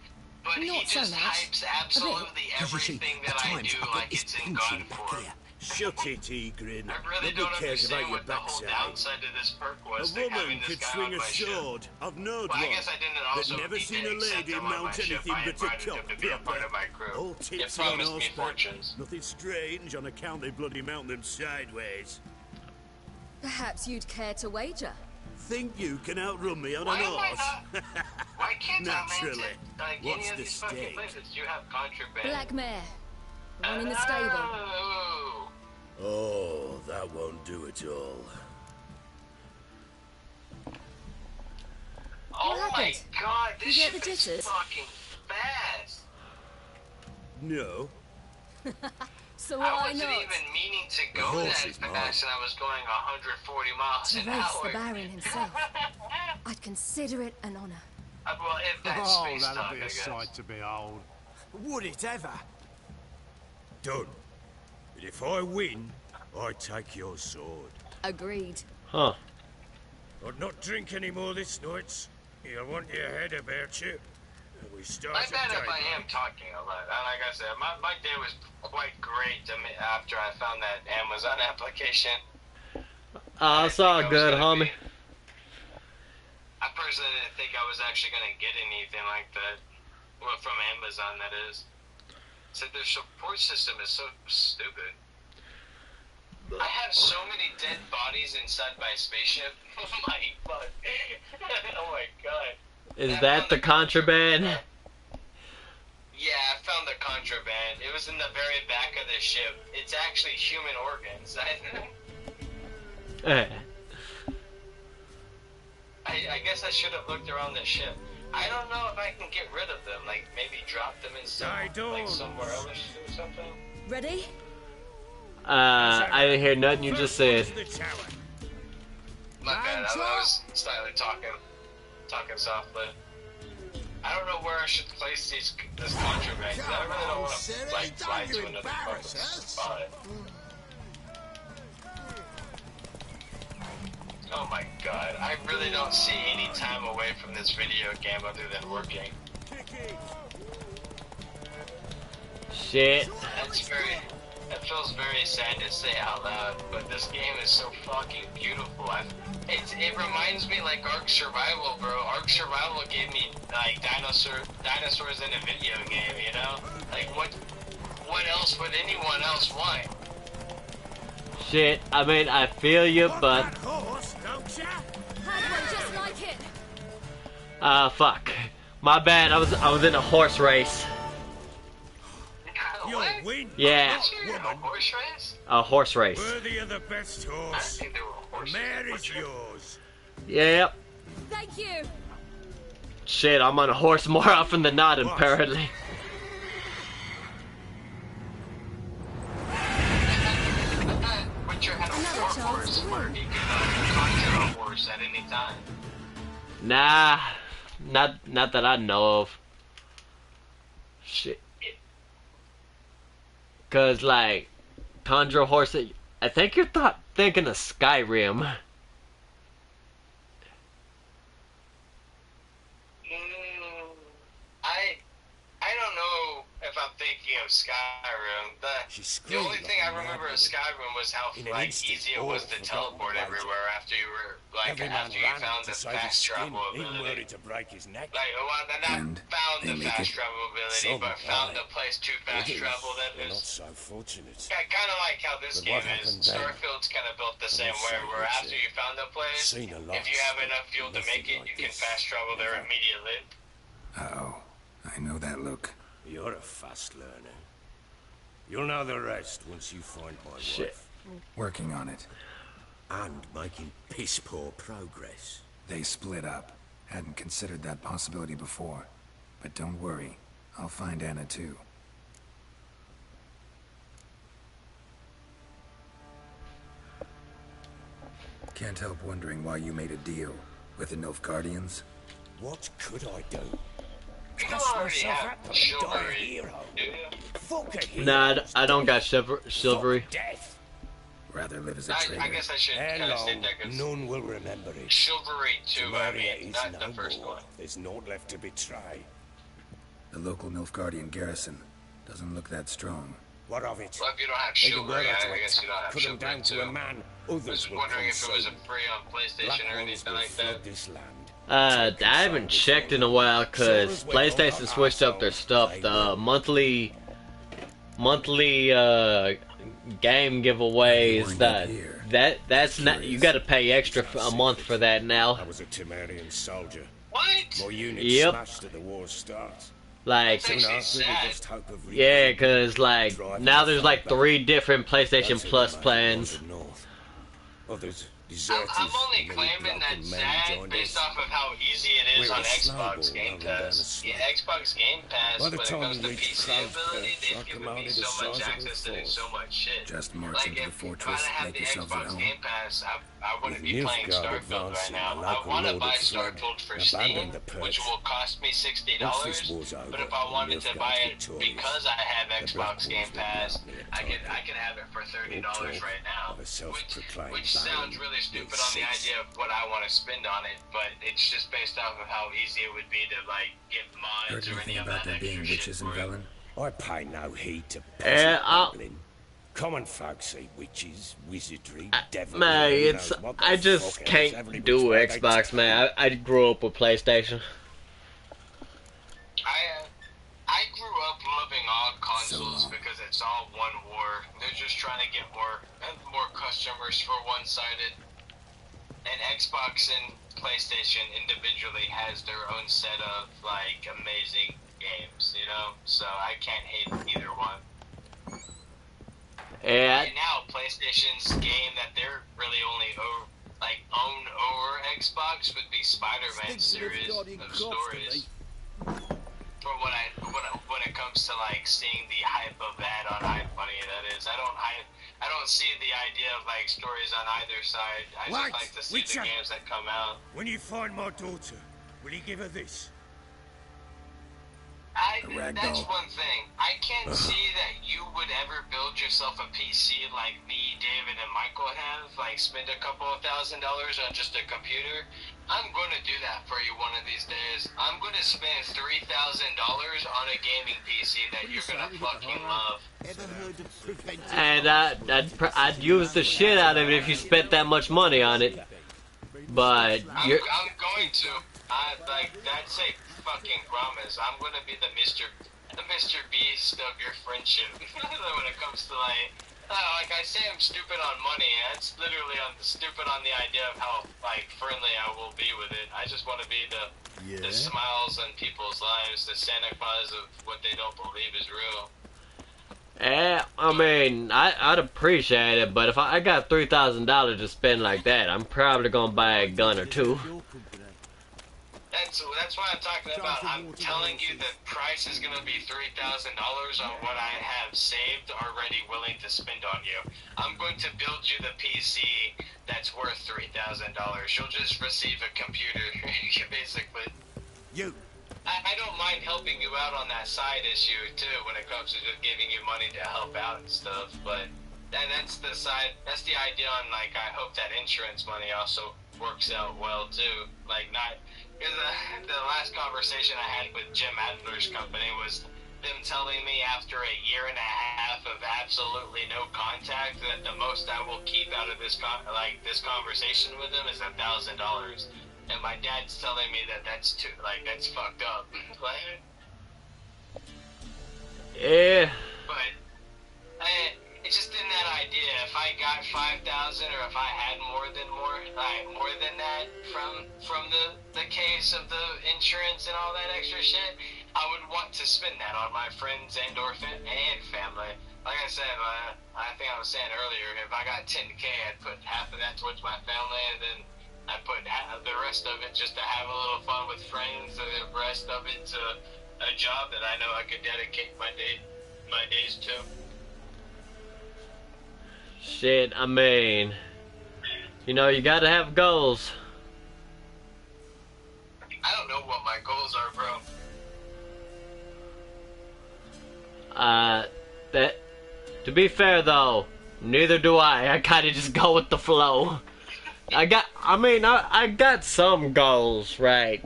but he Not so just much. hypes absolutely Because you see, everything at that I times do I've got like this it's in pinching God back form. here. Shut it, Egrin. I really Nobody don't cares about understand your what the whole backside. downside to this perk was. A to having woman this could guy swing on a my ship. sword. I've known Well, I one. guess I didn't But also never need seen to a accept lady him on my mount ship. anything I but a invited him to be a part of my crew. All It tips on promised me horseback. fortunes. Nothing strange on account they bloody mount them sideways. Perhaps you'd care to wager? Think you can outrun me on Why an am I horse? not? Why can't I land Naturally. it like What's any of the these fucking stake? places? You have contraband. Black mare. One in the stable. Oh. Oh, that won't do it all. Oh my happened? god, this You get ship the is jitters? fucking fast. No. So I why wasn't not? even meaning to The go horse that is mine. fast, and I was going 140 miles To an race hour. the Baron himself. I'd consider it an honor. Well, if that's Oh, space that'll talk, be I a guess. sight to behold. Would it ever? Done. But if I win, I take your sword. Agreed. Huh. I'd not drink any more this night. You'll want your head about you. And we start My at bad if I daybreak. am talking a lot. Like I said, my day was quite great after I found that Amazon application. It's all good, homie. I personally didn't think I was actually going to get anything like that. Well, from Amazon, that is. So their support system is so stupid. I have so many dead bodies inside my spaceship. Oh my fuck. Oh my god. Is that the contraband? Yeah, I found the contraband. It was in the very back of the ship. It's actually human organs. I guess I should have looked around the ship. I don't know if I can get rid of them. Like, maybe drop them in like somewhere else or something. Ready? I didn't hear nothing you just said. My bad, I was slightly talking softly. I don't know where I should place this contraband. 'Cause I really don't want to like fly to another part of the spot. Oh my god, I really don't see any time away from this video game other than working. Shit. That feels very sad to say out loud, but this game is so fucking beautiful. It reminds me like Ark Survival, bro. Ark Survival gave me like dinosaurs in a video game, you know? Like what else would anyone else want? Shit, I mean, I feel you, but... Horse, don't ya? Had one just like it. Fuck. My bad, I was in a horse race. You'll win. Yeah. A horse race? A horse race. Worthy of the best I horse. think they were The horses. mare is yours. Yep. Thank you. Shit, I'm on a horse more often than not, apparently. Witcher had a war horse where he could conjure a horse at any time. Nah, not that I know of. Shit. Cause like, conjure a horse. I think you're thinking of Skyrim. I don't know if I'm thinking of Skyrim. The only thing I remember of Skyrim was how like easy it was to teleport everywhere after you were like after you found the fast travel ability. To break his neck. Like, well, not found the fast travel ability, but found the place to fast travel. That Not is so fortunate. kind of like how this game is. Starfield's kind of built the same way, where after you found the place, if you have enough fuel to make it, you can fast travel there immediately. Uh-oh. I know that look. You're a fast learner. You'll know the rest once you find my wife. Working on it. And making piss-poor progress. They split up. Hadn't considered that possibility before. But don't worry. I'll find Anna too. Can't help wondering why you made a deal with the Nilfgaardians. What could I do? You already have chivalry. Nah, I don't got chivalry. Death. Rather live as a traitor. I guess I should kind of state that because None will remember it. chivalry too. I Temeria mean, is not no the first more. one. There's naught left to betray. The local Nilfgaardian garrison doesn't look that strong. What of it? Well, if you don't have They chivalry, were I guess you don't have put them chivalry down to too. a man. I was Others will wondering if it was a come free on PlayStation Black or ones anything will like flood that. this land. I haven't checked in a while because PlayStation switched up their stuff. The monthly game giveaways. That's not, you got to pay extra for a month for that now. I was a Temerian soldier. What? My unit Yep. smashed at the war's start. Like, That's actually sad. yeah, because like now there's like 3 different PlayStation Plus plans. Others I'm only claiming that's sad based off of how easy it is on Xbox Game Pass. Yeah, Xbox Game Pass, when it comes to PC ability, they've given me so much access to do so much shit. Just march Like, into the if I fortress, didn't have make the yourselves at Xbox home. Game Pass, I wouldn't be With playing Nilfgaard Starfield right advancing, now. the I local want to lord buy of Fled Starfield for abandoned Steam, the perch. which will cost me Once $60. this war's over, But if I wanted to Nilfgaard's buy it victorious. because I have The Xbox Black Game Wolves will Pass, grant me a I target. can have it for $30 right now. Of a self-proclaimed Which sounds baron really stupid will on the cease. idea of what I want to spend on it, but it's just based off of how easy it would be to like get Heard mods or any anything of about that there being extra shit witches in for it. Velen? I pay no heed to Yeah, babbling. Common folk see witches, wizardry, devils. Man, who it's knows what the I just fuck else, can't every do which way they Xbox, turn. man. I grew up with PlayStation. I grew up loving all consoles because it's all one war. They're just trying to get more customers for one-sided. And Xbox and PlayStation individually has their own set of like amazing games, you know. So I can't hate either one. Yeah, Right now, PlayStation's game that they're really only own over Xbox would be Spider-Man series of stories. When it comes to like seeing the hype of that on how funny that is, I don't see the idea of like stories on either side. I Right, just like to see Witcher. the games that come out. When you find my daughter, will you give her this? That's one thing. I can't see that you would ever build yourself a PC like me, David, and Michael have. Like, spend a couple of $1,000s on just a computer. I'm going to do that for you one of these days. I'm going to spend $3,000 on a gaming PC that you're going to fucking love. and I'd use the shit out of it if you spent that much money on it. But I'm you're going to. That's a fucking promise. I'm going to be the Mr. Beast of your friendship when it comes to like I say I'm stupid on money. That's literally stupid on the idea of how like friendly I will be with it. I just want to be the smiles on people's lives, the Santa Claus of what they don't believe is real. I mean, I'd appreciate it, but if I got $3,000 to spend like that, I'm probably gonna buy a gun or two. that's what I'm talking about. I'm telling you the price is gonna be $3,000 on what I have saved already willing to spend on you. I'm going to build you the PC that's worth $3,000. You'll just receive a computer, basically. I don't mind helping you out on that side issue too when it comes to just giving you money to help out and stuff, but that's the idea on, like, I hope that insurance money also works out well too. Like, not because the last conversation I had with Jim Adler's company was them telling me after a year and a half of absolutely no contact that the most I will keep out of this conversation with them is $1,000. And my dad's telling me that that's fucked up. Yeah. But it's just in that idea. If I got 5,000, or if I had more than that from the case of the insurance and all that extra shit, I would want to spend that on my friends and family. Like I said, I think I was saying earlier, if I got 10K, I'd put half of that towards my family, and then I put the rest of it just to have a little fun with friends, and the rest of it to a job that I know I could dedicate my days to. Shit, I mean, you know, you gotta have goals. I don't know what my goals are, bro. To be fair though, neither do I. I kinda just go with the flow. I got some goals, right?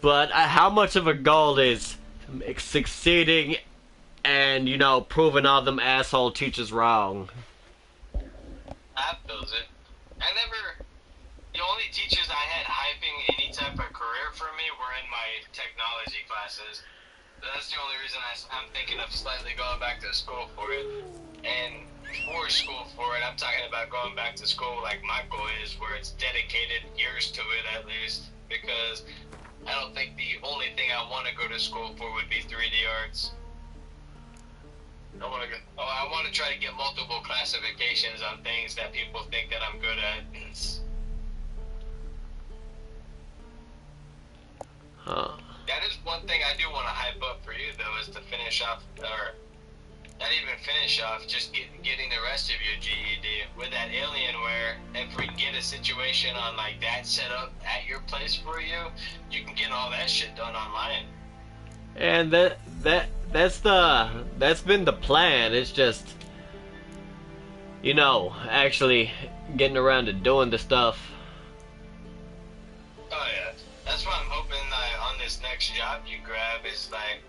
But how much of a goal is succeeding and, you know, proving all them asshole teachers wrong? I feels it. The only teachers I had hyping any type of career for me were in my technology classes. That's the only reason I'm thinking of slightly going back to school for it. And for school for it, I'm talking about going back to school like Michael is, where it's dedicated years to it at least, because I don't think the only thing I want to go to school for would be 3D arts. I want to try to get multiple classifications on things that people think that I'm good at. That is one thing I do want to hype up for you, though, is to finish off, or not even finish off, just getting the rest of your GED with that Alienware. If we get a situation on like that set up at your place for you, you can get all that shit done online. And that's been the plan. It's just, you know, actually getting around to doing the stuff. Oh yeah, that's what I'm hoping on this next job you grab is like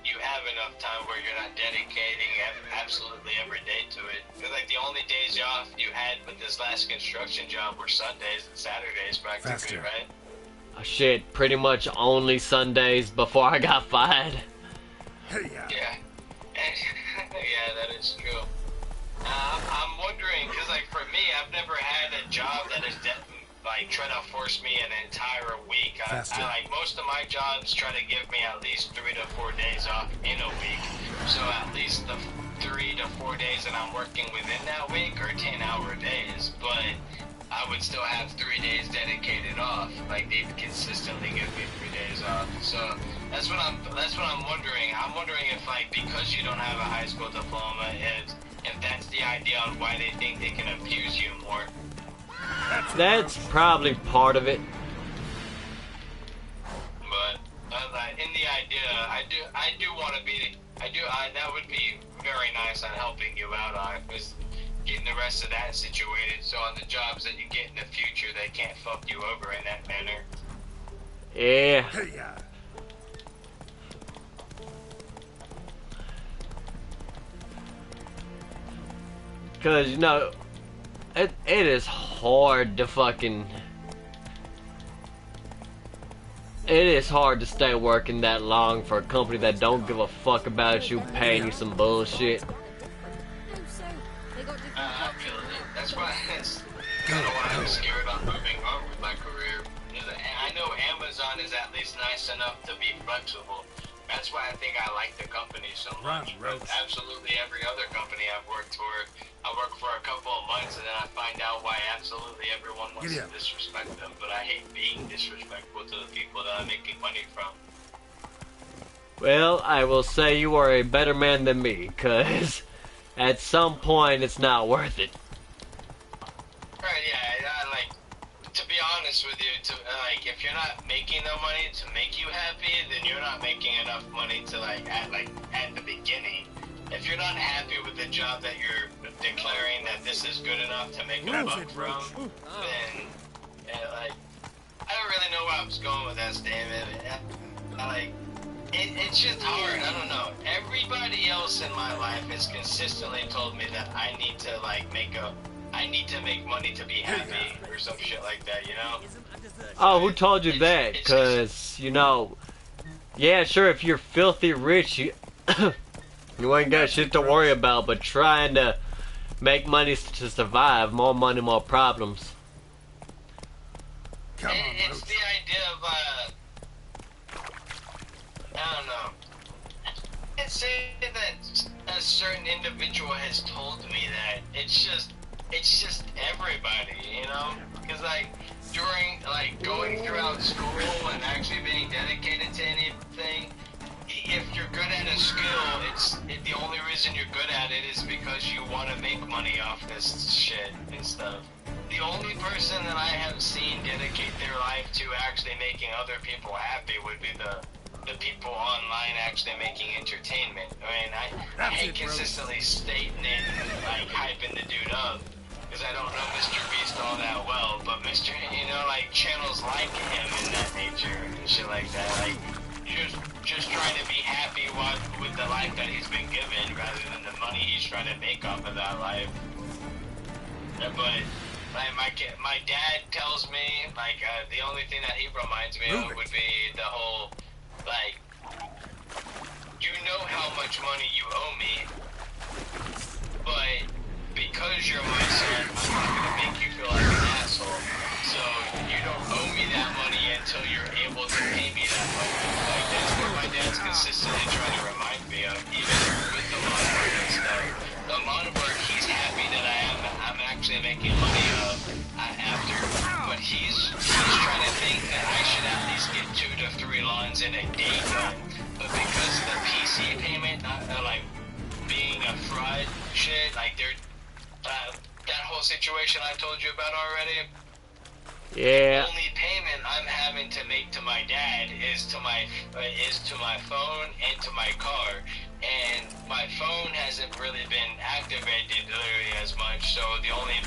you have enough time where you're not dedicating absolutely every day to it. Because like the only days off you had with this last construction job were Sundays and Saturdays practically, right? Shit, pretty much only Sundays before I got fired. Yeah. Yeah, that is true. I'm wondering, because like for me, I've never had a job that is like trying to force me an entire week. I like most of my jobs try to give me at least 3 to 4 days off in a week. So at least the 3 to 4 days that I'm working within that week are 10-hour days, but I would still have 3 days dedicated off. Like they'd consistently give me 3 days off. So that's what I'm wondering. I'm wondering if like because you don't have a high school diploma, if that's the idea on why they think they can abuse you more. That's probably part of it. But in the idea, I do want to be. That would be very nice on helping you out on was getting the rest of that situated. So on the jobs that you get in the future, they can't fuck you over in that manner. Yeah. Because, you know, it is hard to fucking... It is hard to stay working that long for a company that don't give a fuck about you, paying you some bullshit. I feel it. That's why it's kind of why I'm scared on moving on with my career. I know Amazon is at least nice enough to be flexible, That's why I think I like the company so much. But absolutely every other company I've worked for, I work for a couple of months and then I find out why absolutely everyone wants to disrespect them. But I hate being disrespectful to the people that I'm making money from. Well, I will say you are a better man than me, cause at some point it's not worth it. Right, yeah, like, to be honest with you, like, if you're not making no money to make you happy, then you're not making enough money to, at the beginning. If you're not happy with the job that you're declaring that this is good enough to make a buck from, then, I don't really know where I was going with that statement. It's just hard, I don't know. Everybody else in my life has consistently told me that I need to make money to be happy, or some shit like that, you know? Oh, who told you that? Because, you know, yeah, sure, if you're filthy rich, you, you ain't got shit to worry about, but trying to make money to survive, more money, more problems. It's the idea of, I don't know. I'd say that a certain individual has told me that it's just everybody, you know? Because, during, going throughout school and actually being dedicated to anything, if you're good at a skill, the only reason you're good at it is because you want to make money off this shit and stuff. The only person that I have seen dedicate their life to actually making other people happy would be the people online actually making entertainment. I mean, I hate consistently stating it and, hyping the dude up, because I don't know Mr. Beast all that well, but channels like him in that nature and shit like that, just trying to be happy with the life that he's been given rather than the money he's trying to make off of that life. But my dad tells me, the only thing that he reminds me of would be the whole, you know how much money you owe me, but because you're my son, I'm not gonna make you feel like an asshole. So you don't owe me that money until you're able to pay me that money. That's what my dad's consistently trying to remind me of, even with the lawn work and stuff. The lawn work, he's happy that I'm actually making money after, but he's trying to think that I should at least get 2 to 3 lawns in a day done. But because of the PC payment, being a fraud shit, that whole situation I told you about already. Yeah. The only payment I'm having to make to my dad is to my phone and to my car, and my phone hasn't really been activated literally as much. So the only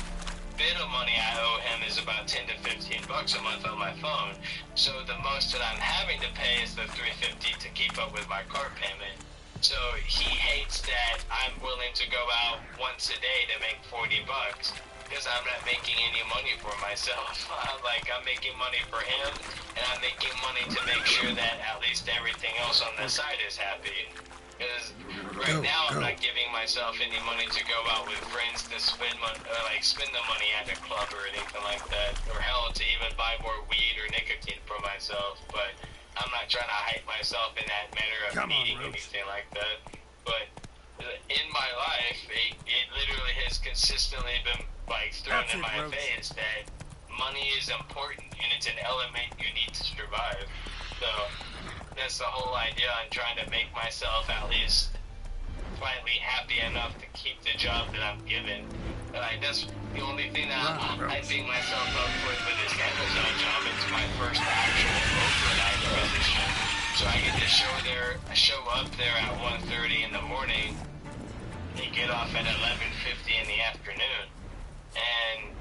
bit of money I owe him is about 10 to 15 bucks a month on my phone. So the most that I'm having to pay is the $350 to keep up with my car payment. So he hates that I'm willing to go out once a day to make 40 bucks because I'm not making any money for myself. I'm making money for him, and I'm making money to make sure that at least everything else on the side is happy. Because right now I'm not giving myself any money to go out with friends to spend the money at a club or anything like that, or hell, to even buy more weed or nicotine for myself. But I'm not trying to hype myself in that manner of needing anything like that. But in my life, it literally has consistently been thrown in my face that money is important and it's an element you need to survive. So that's the whole idea on trying to make myself at least slightly happy enough to keep the job that I'm given. That's the only thing that I'm hyping myself up with this Amazon job. It's my first actual overnight position. So I get to show up there at 1:30 in the morning and get off at 11:50 in the afternoon. And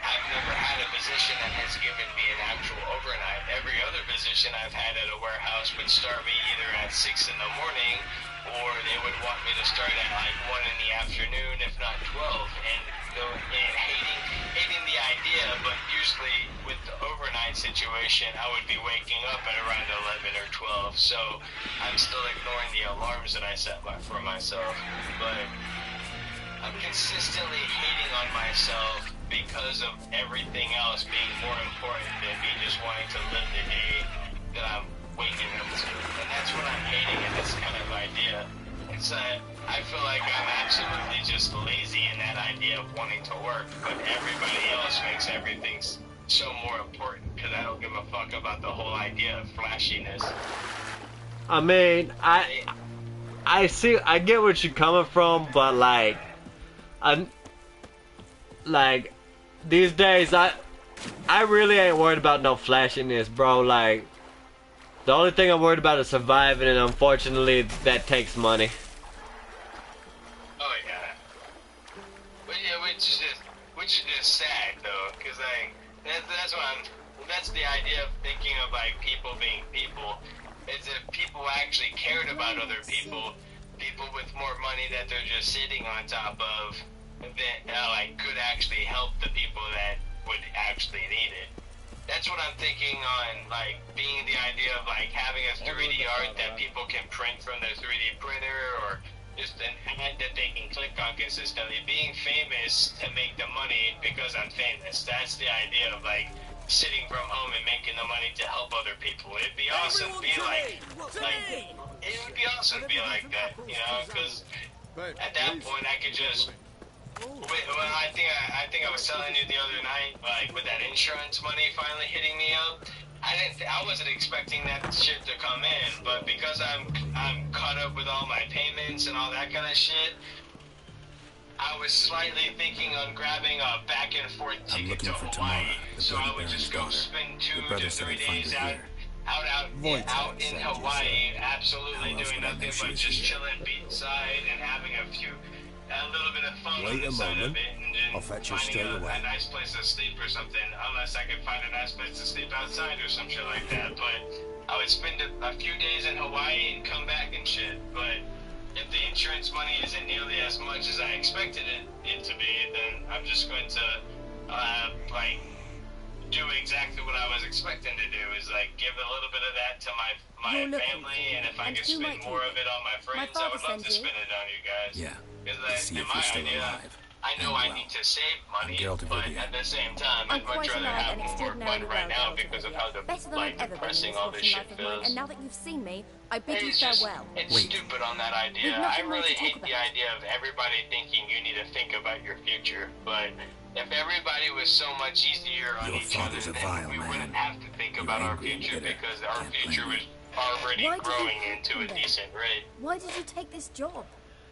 I've never had a position that has given me an actual overnight. Every other position I've had at a warehouse would start me either at 6 in the morning, or they would want me to start at 1 in the afternoon, if not 12. And hating the idea, but usually with the overnight situation, I would be waking up at around 11 or 12. So I'm still ignoring the alarms that I set for myself. But I'm consistently hating on myself because of everything else being more important than me just wanting to live the day that I'm waking up to. And that's what I'm hating fuck about the whole idea of flashiness. I mean, I see, I get where you're coming from, but like, these days, I really ain't worried about no flashiness, bro. Like, the only thing I'm worried about is surviving, and unfortunately, that takes money. Oh yeah. But yeah, which is just sad though, because like that's the idea of thinking of like people being people. Is if people actually cared about other people with more money that they're just sitting on top of, that like could actually help the people that would actually need it. That's what I'm thinking on, like, being the idea of like having a 3D art that people can print from their 3D printer, or just an ad that they can click on consistently. Being famous to make the money because I'm famous. That's the idea of like sitting from home and making the money to help other people. It'd be awesome to be like it would be awesome to be like that, you know, because at that point I could just well, I think I was telling you the other night, like with that insurance money finally hitting me up, I wasn't expecting that shit to come in, but because I'm caught up with all my payments and all that kind of shit, I was slightly thinking on grabbing a back and forth ticket to Hawaii, so I would just go spend 2 to 3 days out in Hawaii, absolutely doing nothing but just chilling beachside and having a little bit of fun on the side of it, and then finding a nice place to sleep or something, unless I could find a nice place to sleep outside or some shit like that. But I would spend a few days in Hawaii and come back and shit, but if the insurance money isn't nearly as much as I expected it to be, then I'm just going to like do exactly what I was expecting to do, is like give a little bit of that to my family, and if I could spend more of it on my friends, I would love to spend it on you guys. Yeah. Because in my idea, I know I need to save money, but at the same time, I'd much rather have more fun right now because of how depressing all this shit feels. And now that you've seen me, I bid you farewell. It's stupid on that idea. I really hate the idea of everybody thinking you need to think about your future, but if everybody was so much easier on each other, then we wouldn't have to think about our future, because our future was already growing into a decent rate. Why did you take this job?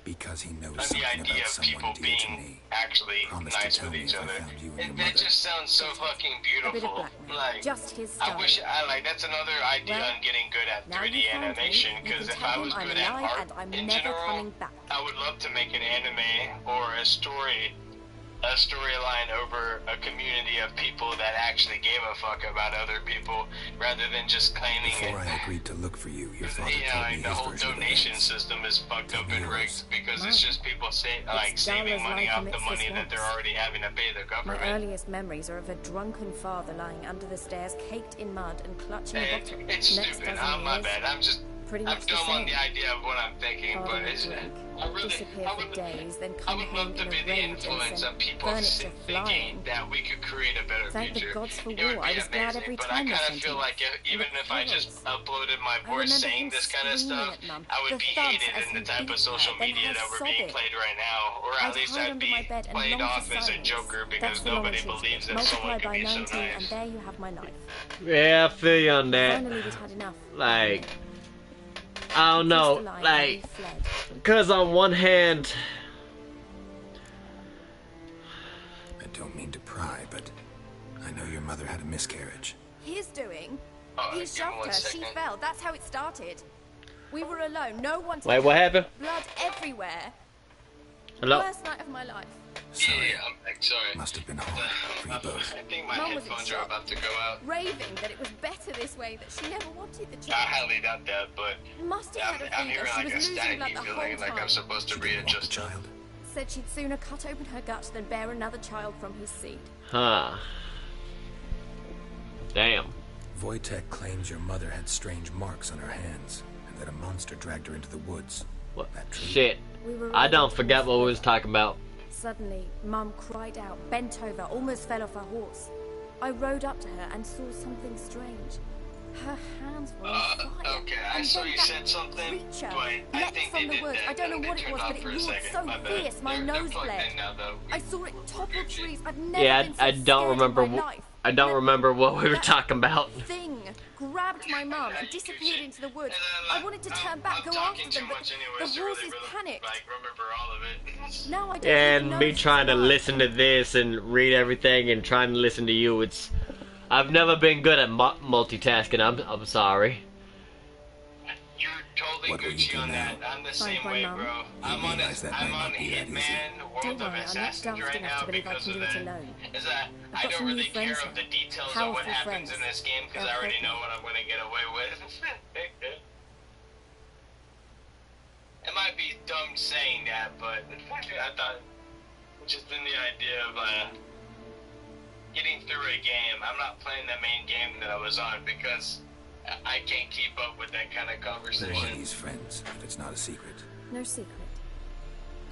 Because he knows the idea of people being actually nice with each other. That just sounds so fucking beautiful. Like, I wish that's another idea on getting good at 3D animation, because if I was good at art in general, I would love to make an anime or a storyline over a community of people that actually gave a fuck about other people, rather than just claiming Before I agreed to look for you, your father told me the his whole version of donation events. system is fucked up and rigged, because it's just people saving money off the money that they're already having to pay the government. My earliest memories are of a drunken father lying under the stairs, caked in mud and clutching a bottle. It's stupid. My bad. I'm dumb on the idea of what I'm thinking, but I would love to be the influence of people thinking that we could create a better future. It would be amazing, but I kind of feel like even if I just uploaded my voice saying this kind of stuff, I would be hated in the type of social media that we're being played right now, or at least I'd be played off as a joker because nobody believes that someone can be so nice. And there you have my knife. Yeah, I feel you on that. Finally, we'd had enough. Like, I don't know, like, because on one hand, I don't mean to pry, but I know your mother had a miscarriage. His doing. He shoved her. She fell. That's how it started. We were alone. No one. Wait, what happened? Blood everywhere. Hello? Worst night of my life. Sorry. I'm sorry. Must have been hard for you both. I think my headphones are about to go out. Raving that it was better this way, that she never wanted the I child. highly doubt that, but Must have had a I'm hearing fever. like a She was losing blood staticky the feeling, whole like I'm time. supposed to readjust the child. Said she'd sooner cut open her gut than bear another child from his seed. Huh. Damn. Wojtek claims your mother had strange marks on her hands, and that a monster dragged her into the woods. What? That true? Shit. I don't forget what we was talking about. Suddenly, Mum cried out, bent over, almost fell off her horse. I rode up to her and saw something strange. Her hands were on fire. Okay, I saw you said something, but I think from they the woods. did I don't know what it was, but it roared so fierce, my nose bled. Now, though. I saw it topple trees. I've never Yeah, been so I don't scared remember in my life. I don't remember what we were talking about. Thing grabbed my mum and disappeared into the woods. I wanted to turn back, go after them, but the horses panicked. Remember all of it. Now I don't And even know me if it's trying to alive. listen to this and read everything and trying to listen to you, I've never been good at multitasking. I'm sorry. You're totally What will you Gucci do on now? that. I'm the Find same my way, mum. bro. You realize that I'm might on not be that easy. Hitman, Don't World of worry, I'm not Assassins daft right enough now to believe I because can of do it that. alone. Is that I've I got don't some new really care friends of the here. details of Powerful what happens friends. in this game because They'll I already help know me. what I'm gonna get away with. It might be dumb saying that, but I thought just in the idea of getting through a game. I'm not playing the main game that I was on because I can't keep up with that kind of Who are conversation. these friends, if it's not a secret? No secret.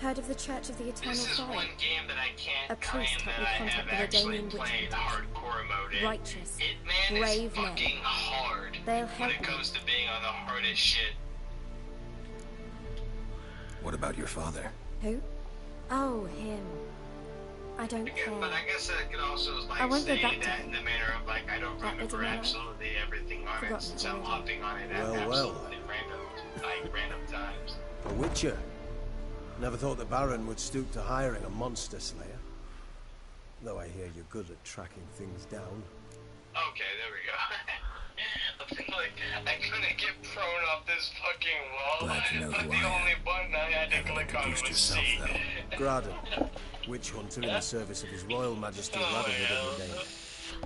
Heard of the Church of the Eternal This is Fire? one game that I can't A claim priest helped that me I contact have the actually Redanian played witch hardcore mode in. Righteous, Hitman brave is men. fucking hard They'll when help it me. comes to being on the hardest shit. What about your father? Who? Oh, him. I don't care. But I guess that could also I won't go say back to that him. in the manner of I don't That bit of remember my life. absolutely everything on it Forgotten since it I'm already. hopping on it at Well, absolutely random times. A Witcher. Never thought the Baron would stoop to hiring a monster slayer. Though I hear you're good at tracking things down. Okay, there we go. I feel like I couldn't get prone off this fucking wall. Glad to know But who the I am. only button I had to Never click let on you boost was yourself, C. though. Graden, witch hunter in the service of His Royal Majesty Radomir of the Dane.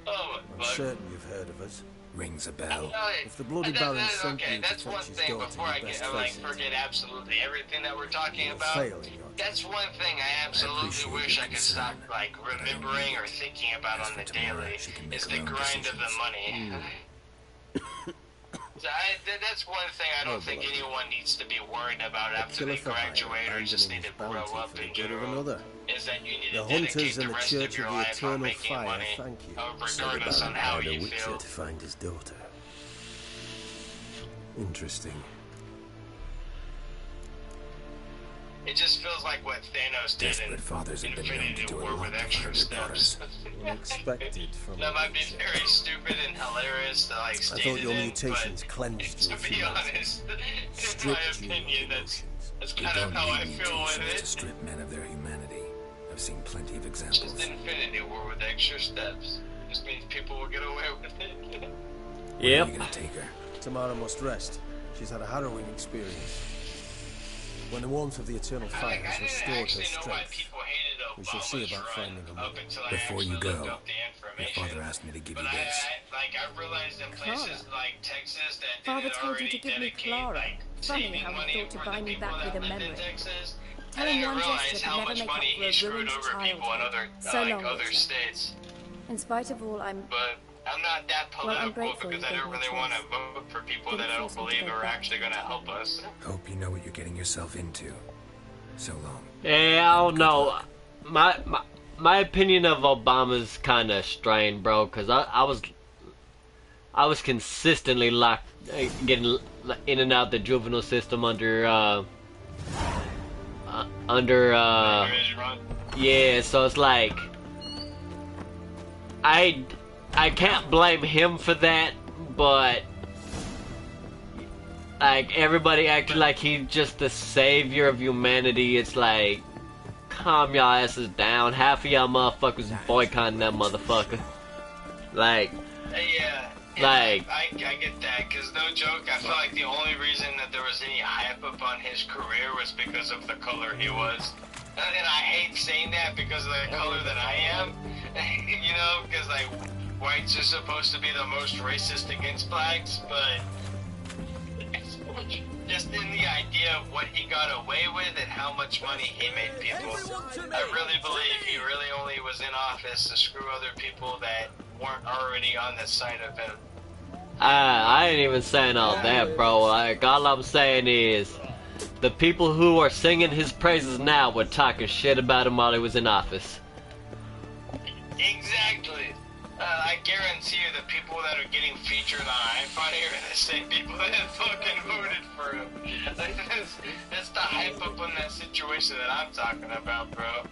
Oh I'm my fuck. certain you've heard of us. Rings a bell. If the Bloody Baron sent okay, you to that's one fetch his thing daughter, before I you best get face it. forget absolutely everything that we're talking You'll about. fail in your That's one thing I absolutely appreciate wish your I could stop concern, remembering or thinking about As on for the tomorrow, daily she can make is her the own grind of the decisions. money. So that's one thing I don't think anyone needs to be worried about after killer they for hire, graduate or just need abandoning to his grow bounty up for the in good of general. another. Is that you need The to dedicate hunters the and the rest Church of your of the life on Eternal making Fire money, thank you. regardless on how hired a you Witcher feel. to find his daughter. Interesting. It just feels like what Thanos did Desperate in fathers have been known to Infinity do a War lot with to extra find their daughters. steps. Unexpected from That a might be Witcher. very stupid and hilarious to I state thought it your in, mutations but cleansed you to of be humanity. honest, in my Stripped you of opinion, that's emotions. You kind of don't how I need feel with mutations to it. strip men of their humanity. I've seen plenty of It's examples. just Infinity War with extra steps. Just means people will get away with it. Where Yep. are you gonna take her? Tamara must rest. She's had a harrowing experience. When the warmth of the Eternal Fire has restored her actually know why strength, people hated we shall see Obama's about run finding her up mother. until I Before you actually go, looked up the your information. father asked me to give But you this. I've realized in places like Texas that Father they had told you already to give me dedicated, Clara. Funny saving how he money thought to for buy the me people back that with a lived in memory. Texas. Tell I him didn't one realize gesture how could never much make money up for he a screwed ruined over people in other childhood. So long, other Witcher. states. In spite of all, I'm But I'm not that Well, I'm political grateful because you I gave don't me a really want to choice. vote for people Didn't that I don't force me to believe go are back actually going to help us. Hope you know what you're getting yourself into. So long. Yeah, I don't know. My opinion of Obama's kind of strained, bro. Cause I was consistently locked, getting in and out the juvenile system under yeah. So it's like I can't blame him for that, but like everybody acting like he's just the savior of humanity. It's like, calm y'all asses down. Half of y'all motherfuckers boycotting that motherfucker. Like, Yeah. Like- I get that, because no joke, I feel like the only reason that there was any hype up on his career was because of the color he was. And I hate saying that because of the color that I am, you know, because like whites are supposed to be the most racist against blacks, but just in the idea of what he got away with and how much money he made people, I really believe he really only was in office to screw other people that weren't already on the side of him. I ain't even saying all that, bro. Like, all I'm saying is, the people who are singing his praises now were talking shit about him while he was in office. Exactly. I guarantee you the people that are getting featured on iPhone here are the same people that fucking voted for him. Like, that's the hype up on that situation that I'm talking about, bro.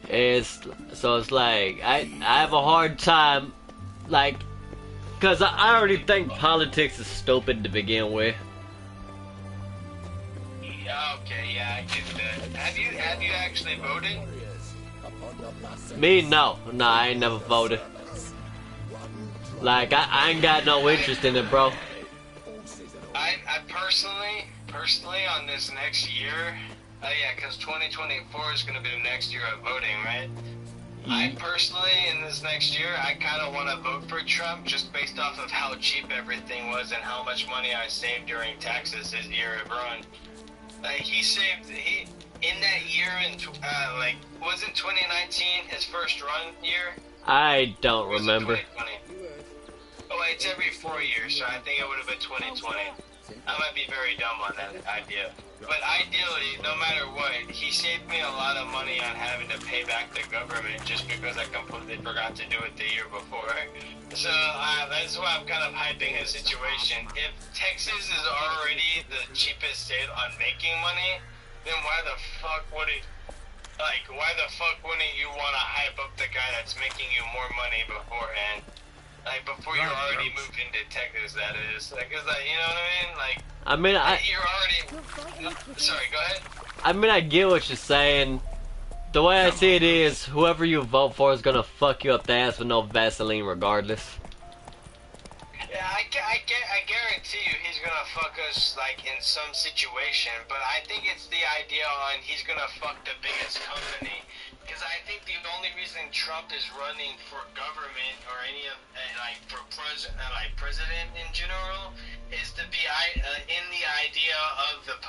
It's like I have a hard time, like, cause I already think politics is stupid to begin with. Yeah, okay, yeah, I get that. Have you actually voted? Me, no, I ain't never voted. Like I ain't got no interest in it, bro. I personally on this next year, yeah, because 2024 is gonna be the next year of voting, right? I personally, in this next year, I kind of want to vote for Trump just based off of how cheap everything was and how much money I saved during taxes his year of run. Like, in that year, like, wasn't 2019 his first run year? I don't remember. Oh, it's every 4 years, so I think it would have been 2020. I might be very dumb on that idea. But ideally, no matter what, he saved me a lot of money on having to pay back the government just because I completely forgot to do it the year before. So that's why I'm kind of hyping his situation. If Texas is already the cheapest state on making money, then why the fuck wouldn't you want to hype up the guy that's making you more money beforehand? Like, before you're already moved into Texas, that is. Like, you know what I mean? Like, you're already... Sorry, go ahead. I mean, I get what you're saying. The way I see it is, whoever you vote for is gonna fuck you up the ass with no Vaseline regardless. Yeah, I guarantee you he's gonna fuck us, like, in some situation, but I think it's the idea on he's gonna fuck the biggest company. Because I think the only reason Trump is running for government or any of, for president in general, is to be in the idea of the,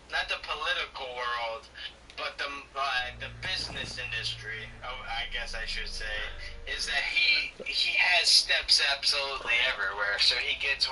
not the political world, but the business industry, I guess I should say, is that he has steps absolutely everywhere, so he gets what